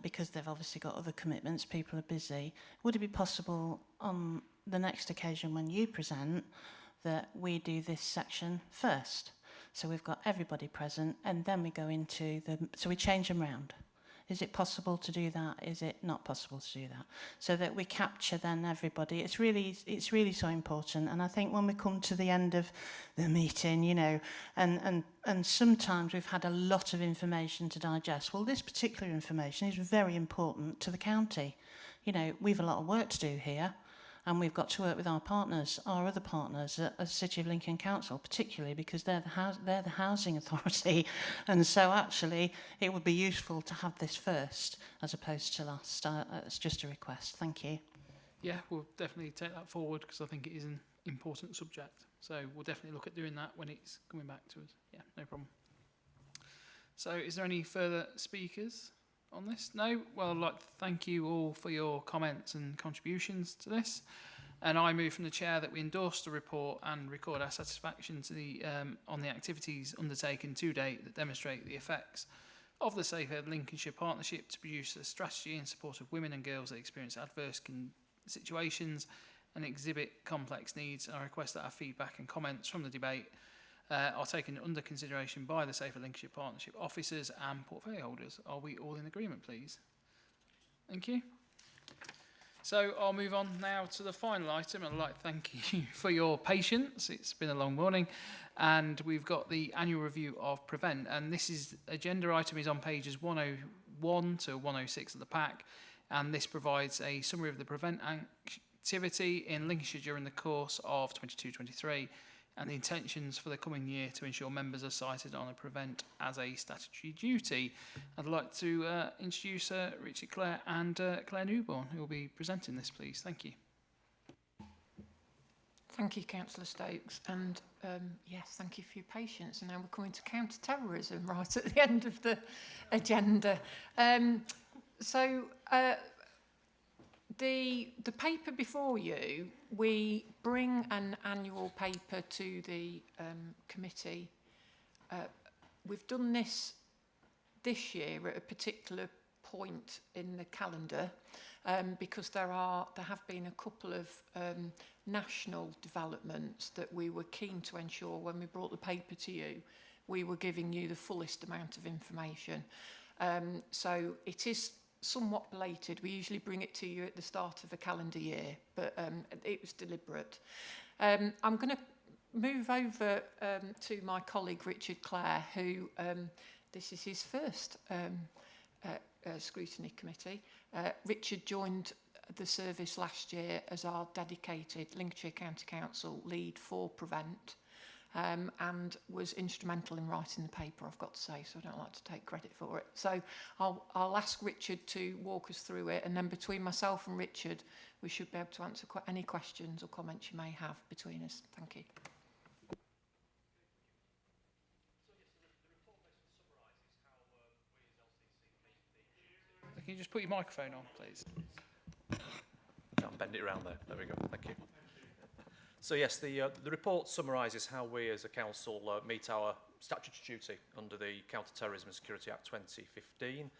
because they've obviously got other commitments, people are busy. Would it be possible on the next occasion when you present that we do this section first? So we've got everybody present and then we go into so we change them round. Is it possible to do that? Is it not possible to do that? So that we capture then everybody. It's really so important. And I think when we come to the end of the meeting, you know, and sometimes we've had a lot of information to digest. Well, this particular information is very important to the county. You know, we've a lot of work to do here. And we've got to work with our partners, our other partners at the City of Lincoln Council, particularly because they're the housing authority. And so actually it would be useful to have this first as opposed to last. It's just a request. Thank you. Yeah, we'll definitely take that forward because I think it is an important subject. So we'll definitely look at doing that when it's coming back to us. Yeah, no problem. So is there any further speakers on this? No? Well, I'd like to thank you all for your comments and contributions to this. And I move from the chair that we endorse the report and record our satisfaction to the on the activities undertaken to date that demonstrate the effects of the Safer Lincolnshire Partnership to produce a strategy in support of women and girls that experience adverse situations and exhibit complex needs. I request that our feedback and comments from the debate are taken under consideration by the Safer Lincolnshire Partnership officers and portfolio holders. Are we all in agreement, please? Thank you. So I'll move on now to the final item. I'd like to thank you for your patience. It's been a long morning. And we've got the annual review of Prevent. And this is agenda item is on pages 101 to 106 of the pack. And this provides a summary of the Prevent activity in Lincolnshire during the course of 22-23. And the intentions for the coming year to ensure members are cited on a Prevent as a statutory duty. I'd like to introduce Richard Clare and Claire Newborn, who will be presenting this, please. Thank you. Thank you, Councillor Stokes, and yes, thank you for your patience. And now we're coming to counter-terrorism right at the end of the agenda. The paper before you, we bring an annual paper to the committee. We've done this year at a particular point in the calendar because there have been a couple of national developments that we were keen to ensure when we brought the paper to you, we were giving you the fullest amount of information. So it is somewhat belated. We usually bring it to you at the start of a calendar year, but it was deliberate. I'm going to move over to my colleague Richard Clare, who this is his first scrutiny committee. Richard joined the service last year as our dedicated Lincolnshire County Council lead for Prevent. And was instrumental in writing the paper, I've got to say, so I don't like to take credit for it. So I'll ask Richard to walk us through it, and then between myself and Richard, we should be able to answer any questions or comments you may have between us. Thank you. Can you just put your microphone on, please? I'll bend it around there. There we go. Thank you. So yes, the report summarises how we as a council meet our statutory duty under the Counter-Terrorism and Security Act 2015.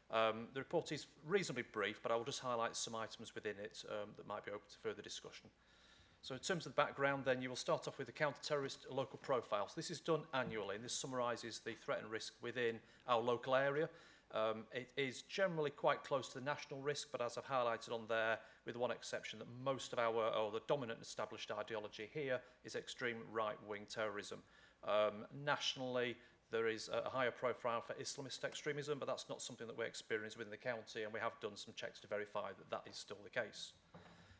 The report is reasonably brief, but I will just highlight some items within it that might be open to further discussion. So in terms of the background, then, you will start off with the counter-terrorist local profile. So this is done annually, and this summarises the threat and risk within our local area. It is generally quite close to the national risk, but as I've highlighted on there, with one exception, that most of the dominant established ideology here is extreme right-wing terrorism. Nationally, there is a higher profile for Islamist extremism, but that's not something that we experience within the county, and we have done some checks to verify that that is still the case.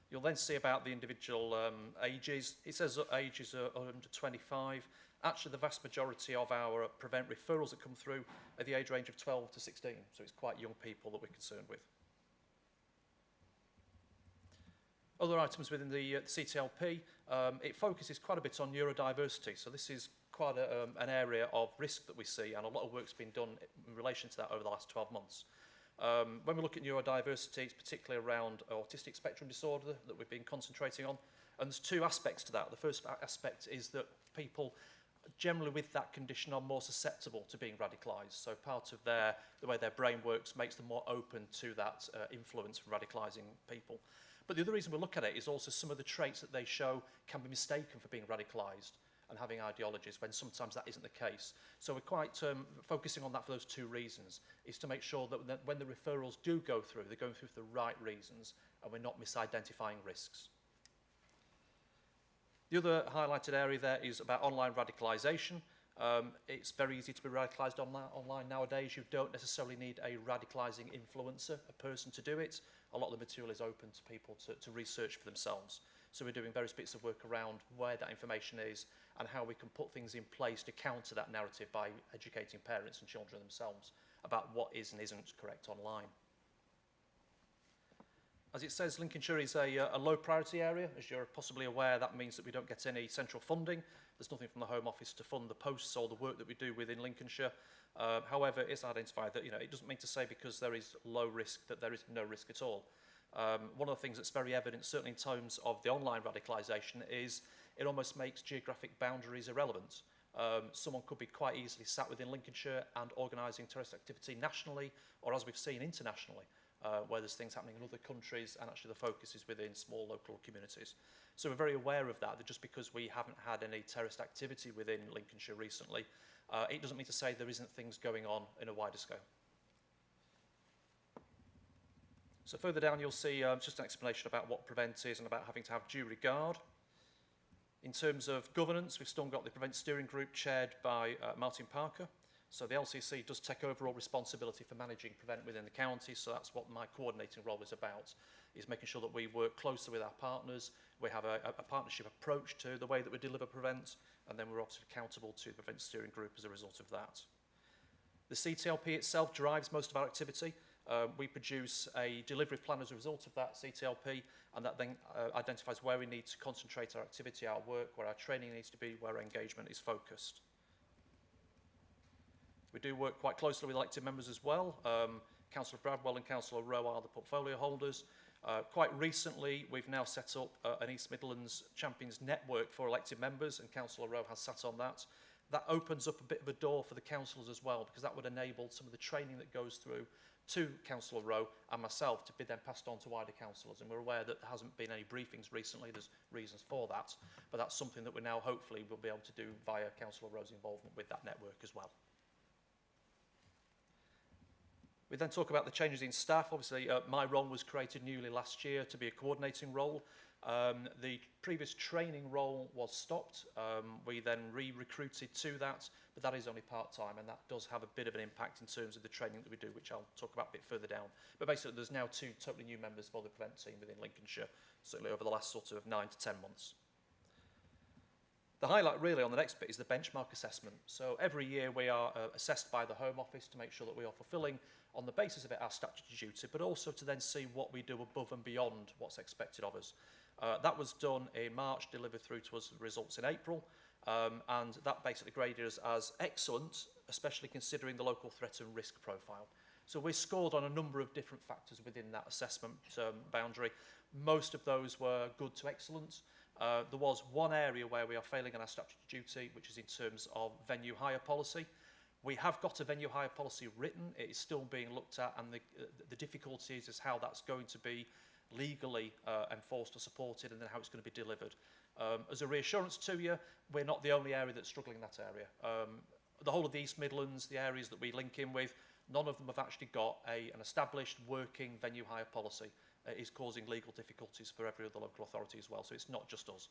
You'll then see about the individual ages. It says ages are under 25. Actually, the vast majority of our Prevent referrals that come through are the age range of 12 to 16, so it's quite young people that we're concerned with. Other items within the CTLP, it focuses quite a bit on neurodiversity. So this is quite an area of risk that we see, and a lot of work's been done in relation to that over the last 12 months. When we look at neurodiversity, it's particularly around autistic spectrum disorder that we've been concentrating on. And there's two aspects to that. The first aspect is that people generally with that condition are more susceptible to being radicalised. So part of the way their brain works makes them more open to that influence from radicalising people. But the other reason we look at it is also some of the traits that they show can be mistaken for being radicalised and having ideologies, when sometimes that isn't the case. So we're quite focusing on that for those two reasons, is to make sure that when the referrals do go through, they're going through for the right reasons and we're not misidentifying risks. The other highlighted area there is about online radicalisation. It's very easy to be radicalised online nowadays. You don't necessarily need a radicalising influencer, a person to do it. A lot of the material is open to people to research for themselves. So we're doing various bits of work around where that information is and how we can put things in place to counter that narrative by educating parents and children themselves about what is and isn't correct online. As it says, Lincolnshire is a low priority area. As you're possibly aware, that means that we don't get any central funding. There's nothing from the Home Office to fund the posts or the work that we do within Lincolnshire. However, it's identified that it doesn't mean to say because there is low risk that there is no risk at all. One of the things that's very evident, certainly in terms of the online radicalisation, is it almost makes geographic boundaries irrelevant. Someone could be quite easily sat within Lincolnshire and organising terrorist activity nationally, or as we've seen, internationally. Where there's things happening in other countries and actually the focus is within small local communities. So we're very aware of that just because we haven't had any terrorist activity within Lincolnshire recently, it doesn't mean to say there isn't things going on in a wider scale. So further down you'll see just an explanation about what Prevent is and about having to have due regard. In terms of governance, we've still got the Prevent Steering Group chaired by Martin Parker. So the LCC does take overall responsibility for managing Prevent within the county, so that's what my coordinating role is about, is making sure that we work closely with our partners, we have a partnership approach to the way that we deliver Prevent, and then we're obviously accountable to the Prevent Steering Group as a result of that. The CTLP itself drives most of our activity. We produce a delivery plan as a result of that CTLP, and that then identifies where we need to concentrate our activity, our work, where our training needs to be, where our engagement is focused. We do work quite closely with elected members as well. Councillor Bradwell and Councillor Rowe are the portfolio holders. Quite recently, we've now set up an East Midlands Champions Network for elected members, and Councillor Rowe has sat on that. That opens up a bit of a door for the councillors as well, because that would enable some of the training that goes through to Councillor Rowe and myself to be then passed on to wider councillors. And we're aware that there hasn't been any briefings recently. There's reasons for that, but that's something that we now hopefully will be able to do via Councillor Rowe's involvement with that network as well. We then talk about the changes in staff. Obviously, my role was created newly last year to be a coordinating role. The previous training role was stopped. We then re-recruited to that, but that is only part-time, and that does have a bit of an impact in terms of the training that we do, which I'll talk about a bit further down. But basically, there's now 2 totally new members for the Prevent team within Lincolnshire, certainly over the last sort of 9 to 10 months. The highlight really on the next bit is the benchmark assessment. So every year we are assessed by the Home Office to make sure that we are fulfilling on the basis of it our statutory duty, but also to then see what we do above and beyond what's expected of us. That was done in March, delivered through to us results in April, and that basically graded us as excellent, especially considering the local threat and risk profile. So we scored on a number of different factors within that assessment boundary. Most of those were good to excellent. There was one area where we are failing in our statutory duty, which is in terms of venue hire policy. We have got a venue hire policy written. It is still being looked at, and the difficulty is how that's going to be legally enforced or supported, and then how it's going to be delivered. As a reassurance to you, we're not the only area that's struggling in that area. The whole of the East Midlands, the areas that we link in with, none of them have actually got an established working venue hire policy. It is causing legal difficulties for every other local authority as well, so it's not just us.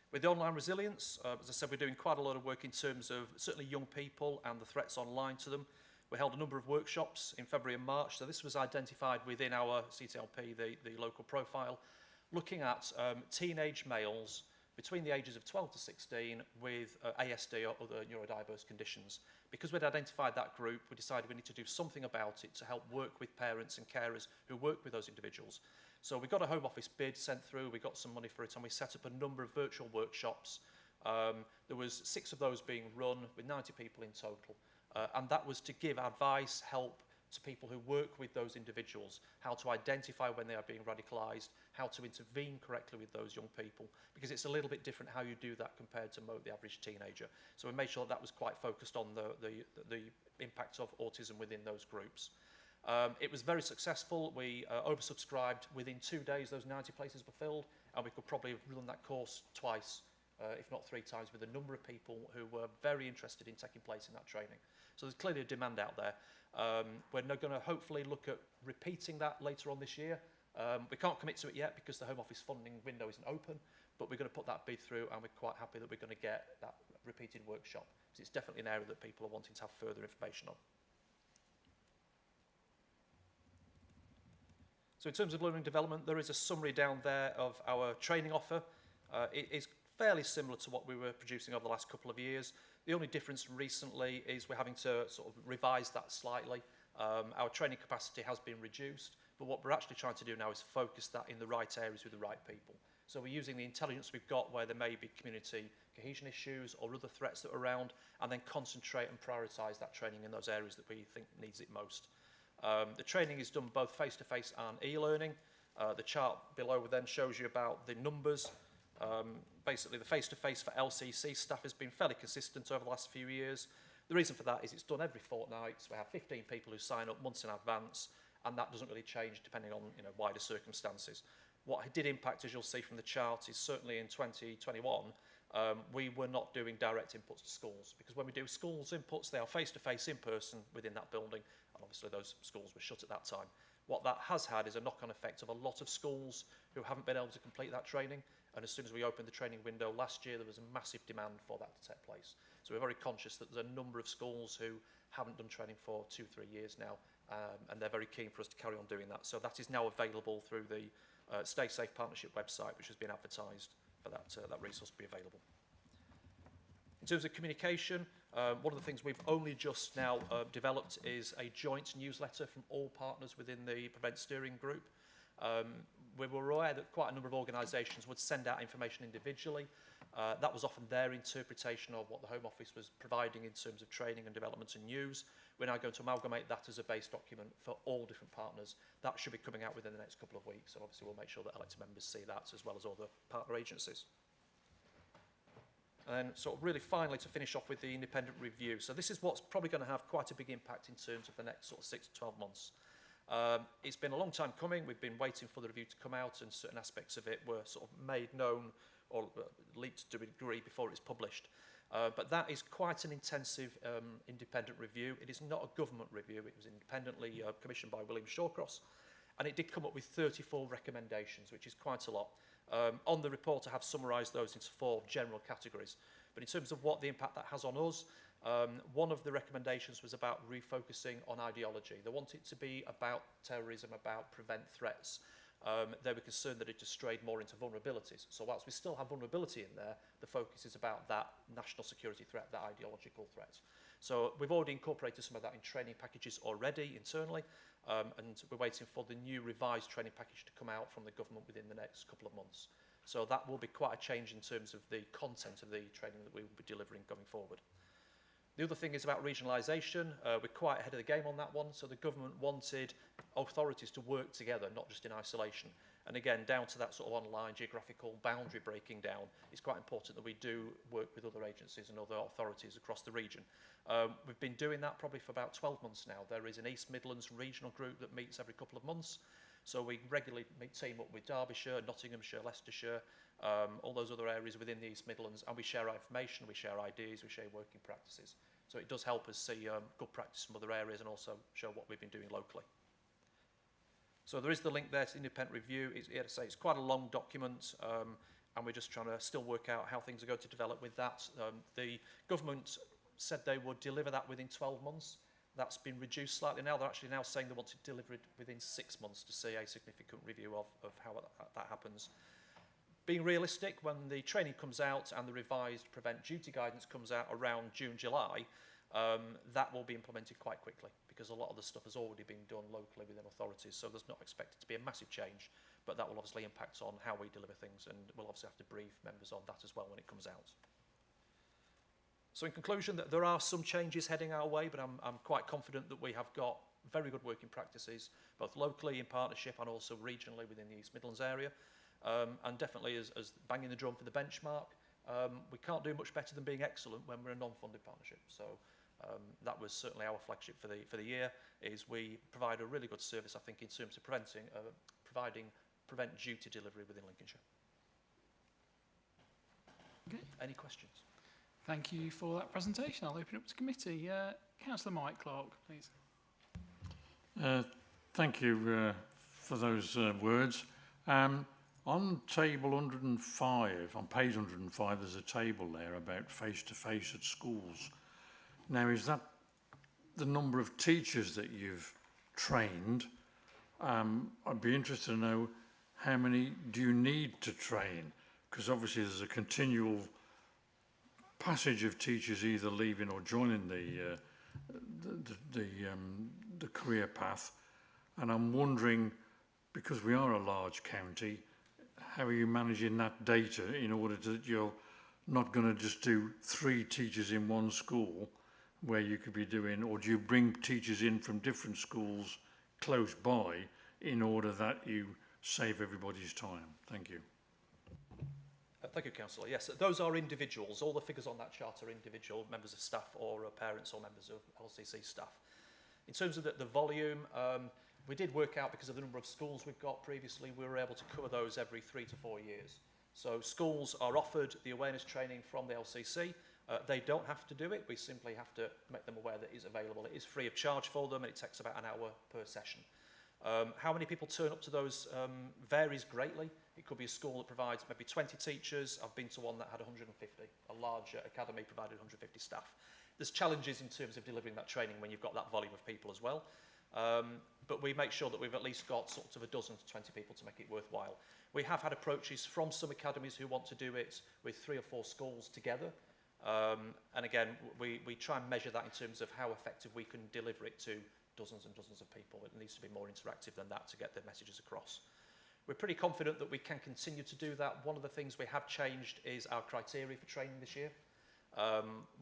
With the online resilience, as I said, we're doing quite a lot of work in terms of certainly young people and the threats online to them. We held a number of workshops in February and March, so this was identified within our CTLP, the local profile, looking at teenage males between the ages of 12 to 16 with ASD or other neurodiverse conditions. Because we'd identified that group, we decided we need to do something about it to help work with parents and carers who work with those individuals. So we got a Home Office bid sent through, we got some money for it, and we set up a number of virtual workshops There was 6 of those being run with 90 people in total. And that was to give advice, help to people who work with those individuals, how to identify when they are being radicalised, how to intervene correctly with those young people, because it's a little bit different how you do that compared to the average teenager. So we made sure that was quite focused on the impact of autism within those groups. It was very successful. We oversubscribed. Within 2 days, those 90 places were filled, and we could probably run that course twice, if not 3 times, with a number of people who were very interested in taking place in that training. So there's clearly a demand out there. We're now going to hopefully look at repeating that later on this year. We can't commit to it yet because the Home Office funding window isn't open, but we're going to put that bid through, and we're quite happy that we're going to get that repeated workshop, because it's definitely an area that people are wanting to have further information on. So in terms of learning development, there is a summary down there of our training offer. It is fairly similar to what we were producing over the last couple of years. The only difference recently is we're having to sort of revise that slightly. Our training capacity has been reduced, but what we're actually trying to do now is focus that in the right areas with the right people. So we're using the intelligence we've got where there may be community cohesion issues or other threats that are around, and then concentrate and prioritise that training in those areas that we think needs it most. The training is done both face-to-face and e-learning. The chart below then shows you about the numbers. Basically, the face-to-face for LCC staff has been fairly consistent over the last few years. The reason for that is it's done every fortnight. So we have 15 people who sign up months in advance, and that doesn't really change depending on wider circumstances. What did impact, as you'll see from the chart, is certainly in 2021, we were not doing direct inputs to schools, because when we do schools inputs, they are face-to-face in person within that building, and obviously those schools were shut at that time. What that has had is a knock-on effect of a lot of schools who haven't been able to complete that training, and as soon as we opened the training window last year, there was a massive demand for that to take place. So we're very conscious that there's a number of schools who haven't done training for 2-3 years now, and they're very keen for us to carry on doing that. So that is now available through the Stay Safe Partnership website, which has been advertised for that resource to be available. In terms of communication, one of the things we've only just now developed is a joint newsletter from all partners within the Prevent Steering group. We were aware that quite a number of organisations would send out information individually. That was often their interpretation of what the Home Office was providing in terms of training and development and news. We're now going to amalgamate that as a base document for all different partners. That should be coming out within the next couple of weeks, and obviously we'll make sure that elected members see that as well as all the partner agencies. And then sort of really finally to finish off with the independent review. So this is what's probably going to have quite a big impact in terms of the next sort of 6 to 12 months. It's been a long time coming. We've been waiting for the review to come out, and certain aspects of it were sort of made known or leaked to a degree before it's published. But that is quite an intensive independent review. It is not a government review. It was independently commissioned by William Shawcross, and it did come up with 34 recommendations, which is quite a lot. On the report, I have summarised those into 4 general categories. But in terms of what the impact that has on us, one of the recommendations was about refocusing on ideology. They want it to be about terrorism, about prevent threats. They were concerned that it just strayed more into vulnerabilities. So whilst we still have vulnerability in there, the focus is about that national security threat, that ideological threat. So we've already incorporated some of that in training packages already internally, and we're waiting for the new revised training package to come out from the government within the next couple of months. So that will be quite a change in terms of the content of the training that we will be delivering going forward. The other thing is about regionalisation. We're quite ahead of the game on that one. So the government wanted authorities to work together, not just in isolation. And again, down to that sort of online geographical boundary breaking down, it's quite important that we do work with other agencies and other authorities across the region. We've been doing that probably for about 12 months now. There is an East Midlands regional group that meets every couple of months. So we regularly team up with Derbyshire, Nottinghamshire, Leicestershire, all those other areas within the East Midlands, and we share our information, we share ideas, we share working practices. So it does help us see good practice from other areas and also show what we've been doing locally. So there is the link there to the independent review. It's quite a long document, and we're just trying to still work out how things are going to develop with that. The government said they would deliver that within 12 months. That's been reduced slightly now. They're actually now saying they want to deliver it within 6 months to see a significant review of how that happens. Being realistic, when the training comes out and the revised prevent duty guidance comes out around June, July, that will be implemented quite quickly because a lot of the stuff has already been done locally within authorities, so there's not expected to be a massive change, but that will obviously impact on how we deliver things, and we'll obviously have to brief members on that as well when it comes out. So in conclusion, there are some changes heading our way, but I'm quite confident that we have got very good working practices, both locally in partnership and also regionally within the East Midlands area. And definitely as banging the drum for the benchmark, we can't do much better than being excellent when we're a non-funded partnership. So that was certainly our flagship for the year, is we provide a really good service, I think, in terms of providing prevent duty delivery within Lincolnshire. Okay. Any questions? Thank you for that presentation. I'll open it up to committee. Councillor Mike Clark, please. Thank you for those words. On table 105, on page 105, there's a table there about face-to-face at schools. Now, is that the number of teachers that you've trained? I'd be interested to know how many do you need to train? Because obviously there's a continual passage of teachers either leaving or joining the career path. And I'm wondering, because we are a large county, how are you managing that data in order that you're not going to just do 3 teachers in one school where you could be doing, or do you bring teachers in from different schools close by in order that you save everybody's time? Thank you. Thank you, Councillor. Yes, those are individuals. All the figures on that chart are individual members of staff or parents or members of LCC staff. In terms of the volume, we did work out, because of the number of schools we've got previously, we were able to cover those every 3 to 4 years. So schools are offered the awareness training from the LCC. They don't have to do it. We simply have to make them aware that it is available. It is free of charge for them, and it takes about an hour per session. How many people turn up to those varies greatly. It could be a school that provides maybe 20 teachers. I've been to one that had 150. A large academy provided 150 staff. There's challenges in terms of delivering that training when you've got that volume of people as well. But we make sure that we've at least got sort of a dozen to 20 people to make it worthwhile. We have had approaches from some academies who want to do it with 3 or 4 schools together. And again, we try and measure that in terms of how effective we can deliver it to dozens and dozens of people. It needs to be more interactive than that to get the messages across. We're pretty confident that we can continue to do that. One of the things we have changed is our criteria for training this year.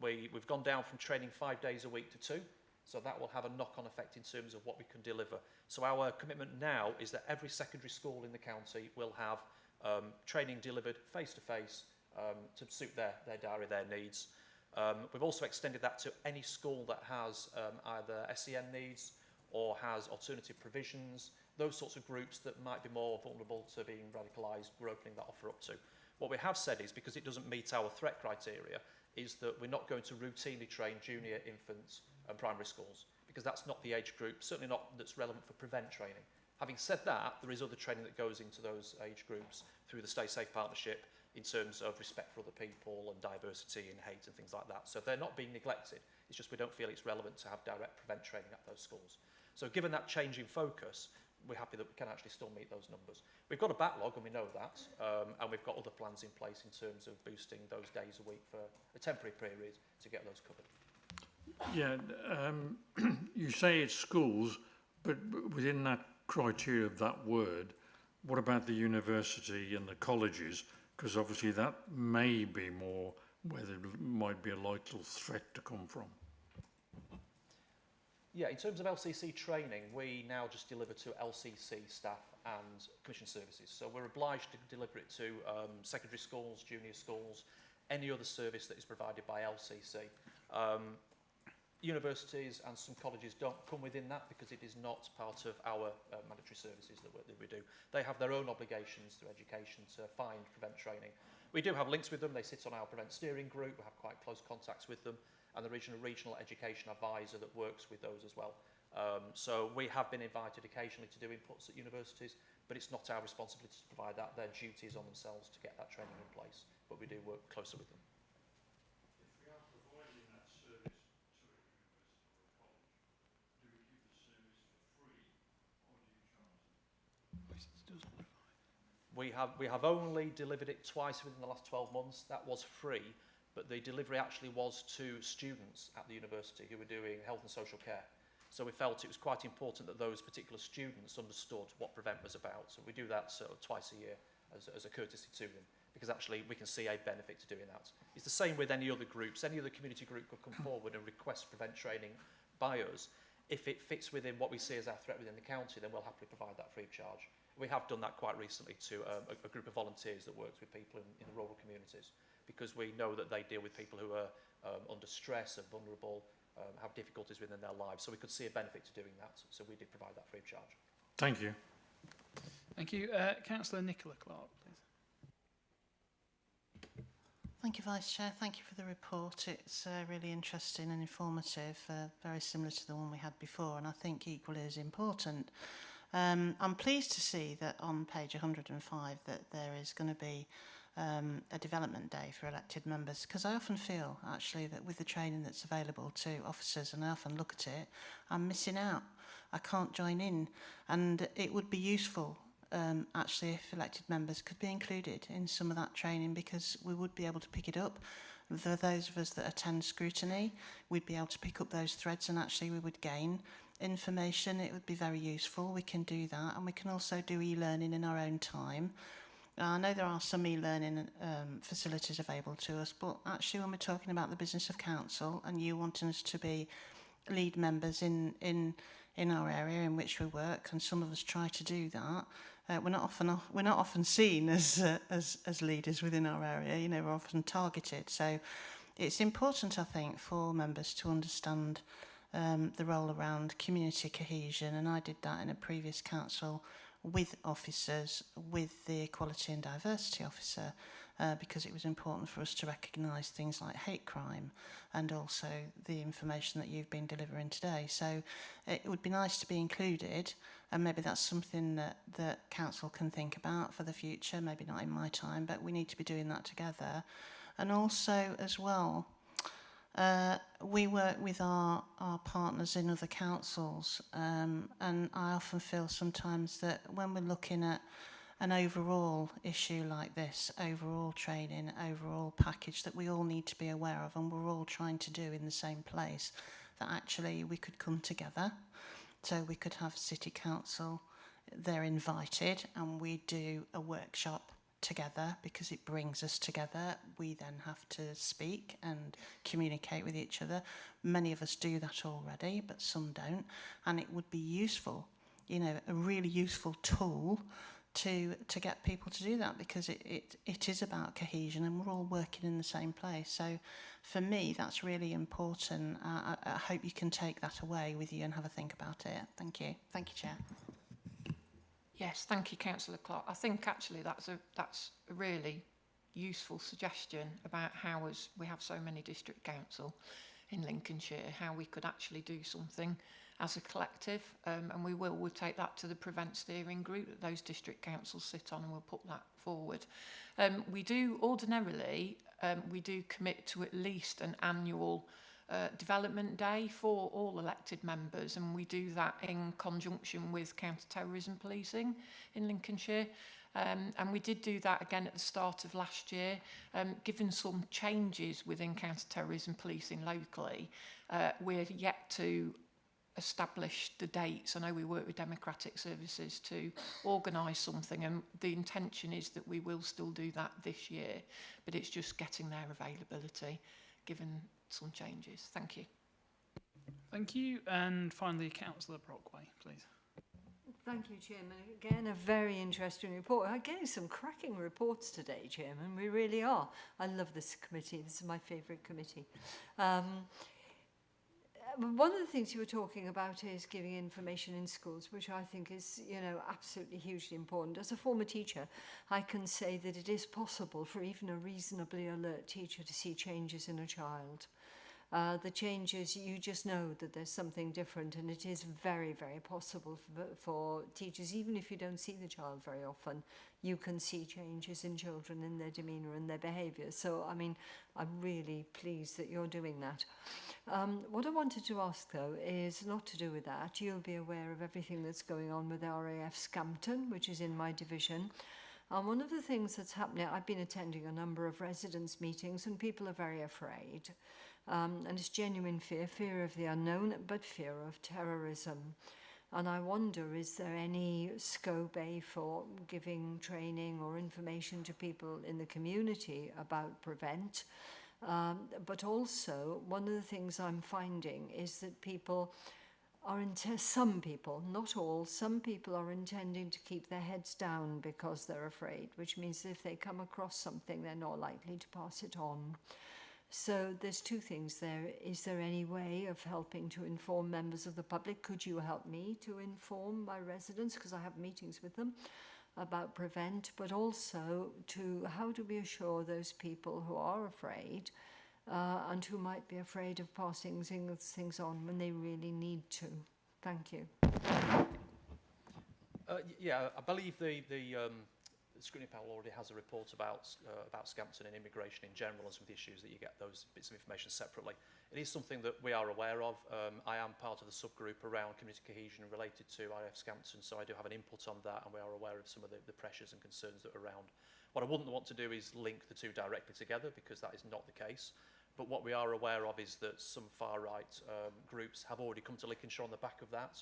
We've gone down from training 5 days a week to 2. So that will have a knock-on effect in terms of what we can deliver. So our commitment now is that every secondary school in the county will have training delivered face-to-face to suit their diary, their needs. We've also extended that to any school that has either SEN needs or has alternative provisions, those sorts of groups that might be more vulnerable to being radicalised. We're opening that offer up to. What we have said is, because it doesn't meet our threat criteria, is that we're not going to routinely train junior, infants and primary schools, because that's not the age group, certainly not that's relevant for prevent training. Having said that, there is other training that goes into those age groups through the Stay Safe Partnership in terms of respect for other people and diversity and hate and things like that. So they're not being neglected. It's just we don't feel it's relevant to have direct prevent training at those schools. So given that change in focus, we're happy that we can actually still meet those numbers. We've got a backlog, and we know that, and we've got other plans in place in terms of boosting those days a week for a temporary period to get those covered. Yeah, you say it's schools, but within that criteria of that word, what about the university and the colleges? Because obviously that may be more where there might be a likely threat to come from. Yeah, in terms of LCC training, we now just deliver to LCC staff and commission services. So we're obliged to deliver it to secondary schools, junior schools, any other service that is provided by LCC. Universities and some colleges don't come within that because it is not part of our mandatory services that we do. They have their own obligations through education to find prevent training. We do have links with them. They sit on our prevent steering group. We have quite close contacts with them, and the regional education advisor that works with those as well. So we have been invited occasionally to do inputs at universities, but it's not our responsibility to provide that. Their duty is on themselves to get that training in place, but we do work closer with them. We have only delivered it twice within the last 12 months. That was free, but the delivery actually was to students at the university who were doing health and social care. So we felt it was quite important that those particular students understood what Prevent was about. So we do that sort of twice a year as a courtesy to them. because actually we can see a benefit to doing that. It's the same with any other groups. Any other community group could come forward and request prevent training by us. If it fits within what we see as our threat within the county, then we'll happily provide that free of charge. We have done that quite recently to a group of volunteers that works with people in the rural communities, because we know that they deal with people who are under stress, are vulnerable, have difficulties within their lives. So we could see a benefit to doing that. So we did provide that free of charge. Thank you. Thank you. Councillor Nicola Clark, please. Thank you, Vice Chair. Thank you for the report. It's really interesting and informative, very similar to the one we had before, and I think equally as important. I'm pleased to see that on page 105 that there is going to be a development day for elected members, because I often feel actually that with the training that's available to officers, and I often look at it, I'm missing out. I can't join in, and it would be useful actually if elected members could be included in some of that training, because we would be able to pick it up. For those of us that attend Scrutiny, we'd be able to pick up those threads, and actually we would gain information. It would be very useful. We can do that, and we can also do e-learning in our own time. I know there are some e-learning facilities available to us, but actually when we're talking about the business of council and you wanting us to be lead members in our area in which we work, and some of us try to do that, we're not often seen as leaders within our area. You know, we're often targeted. So it's important, I think, for members to understand the role around community cohesion, and I did that in a previous council with officers, with the Equality and Diversity Officer, because it was important for us to recognise things like hate crime and also the information that you've been delivering today. So it would be nice to be included, and maybe that's something that council can think about for the future, maybe not in my time, but we need to be doing that together. And also as well, we work with our partners in other councils, and I often feel sometimes that when we're looking at an overall issue like this, overall training, overall package that we all need to be aware of and we're all trying to do in the same place, that actually we could come together. So we could have City Council, they're invited, and we do a workshop together because it brings us together. We then have to speak and communicate with each other. Many of us do that already, but some don't. And it would be useful, you know, a really useful tool to get people to do that, because it is about cohesion and we're all working in the same place. So for me, that's really important. I hope you can take that away with you and have a think about it. Thank you. Thank you, Chair. Yes, thank you, Councillor Clark. I think actually that's a really useful suggestion about how, as we have so many district council in Lincolnshire, how we could actually do something as a collective, and we'll take that to the Prevent Steering Group that those district councils sit on, and we'll put that forward. We do ordinarily, we do commit to at least an annual development day for all elected members, and we do that in conjunction with counter-terrorism policing in Lincolnshire. And we did do that again at the start of last year. Given some changes within counter-terrorism policing locally, we're yet to establish the dates. I know we work with Democratic Services to organise something, and the intention is that we will still do that this year, but it's just getting their availability given some changes. Thank you. Thank you. And finally, Councillor Brockway, please. Thank you, Chairman. Again, a very interesting report. I'm getting some cracking reports today, Chairman. We really are. I love this committee. This is my favourite committee. One of the things you were talking about is giving information in schools, which I think is, you know, absolutely hugely important. As a former teacher, I can say that it is possible for even a reasonably alert teacher to see changes in a child. The changes, you just know that there's something different, and it is very, very possible for teachers, even if you don't see the child very often, you can see changes in children in their demeanour and their behaviour. So, I mean, I'm really pleased that you're doing that. What I wanted to ask, though, is not to do with that. You'll be aware of everything that's going on with RAF Scampton, which is in my division. And one of the things that's happening, I've been attending a number of residents' meetings, and people are very afraid. And it's genuine fear of the unknown, but fear of terrorism. And I wonder, is there any scope for giving training or information to people in the community about Prevent? But also, one of the things I'm finding is that people are some people, not all, some people are intending to keep their heads down because they're afraid, which means that if they come across something, they're not likely to pass it on. So there's two things there. Is there any way of helping to inform members of the public? Could you help me to inform my residents, because I have meetings with them, about Prevent, but also to how do we assure those people who are afraid and who might be afraid of passing things on when they really need to? Thank you. Yeah, I believe the Scrutiny panel already has a report about Scampton and immigration in general and some of the issues that you get those bits of information separately. It is something that we are aware of. I am part of the subgroup around community cohesion related to IF Scampton, so I do have an input on that, and we are aware of some of the pressures and concerns that are around. What I wouldn't want to do is link the two directly together, because that is not the case. But what we are aware of is that some far-right groups have already come to Lincolnshire on the back of that.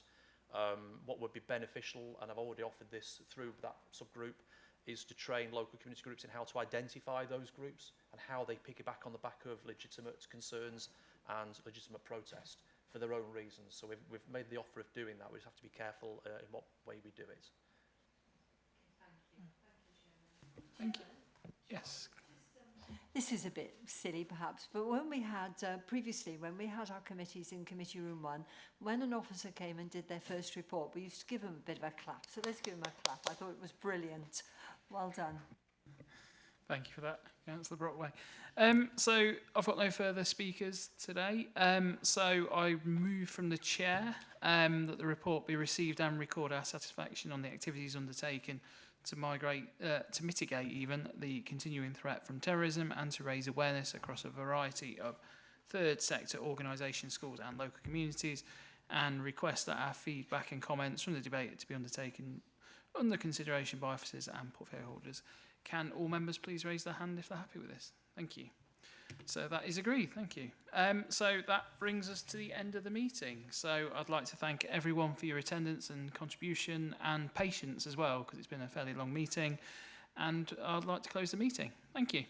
What would be beneficial, and I've already offered this through that subgroup, is to train local community groups in how to identify those groups and how they piggyback on the back of legitimate concerns and legitimate protest for their own reasons. So we've made the offer of doing that. We just have to be careful in what way we do it. Thank you. Yes. This is a bit silly perhaps, but when we had, previously, when we had our committees in Committee Room 1, when an officer came and did their first report, we used to give them a bit of a clap. So let's give them a clap. I thought it was brilliant. Well done. Thank you for that, Councillor Brockway. So I've got no further speakers today. So I move from the chair that the report be received and record our satisfaction on the activities undertaken to mitigate even the continuing threat from terrorism and to raise awareness across a variety of third sector organisations, schools and local communities, and request that our feedback and comments from the debate to be undertaken under consideration by officers and portfolio holders. Can all members please raise their hand if they're happy with this? Thank you. So that is agreed, thank you. So that brings us to the end of the meeting. So I'd like to thank everyone for your attendance and contribution and patience as well, because it's been a fairly long meeting. And I'd like to close the meeting. Thank you.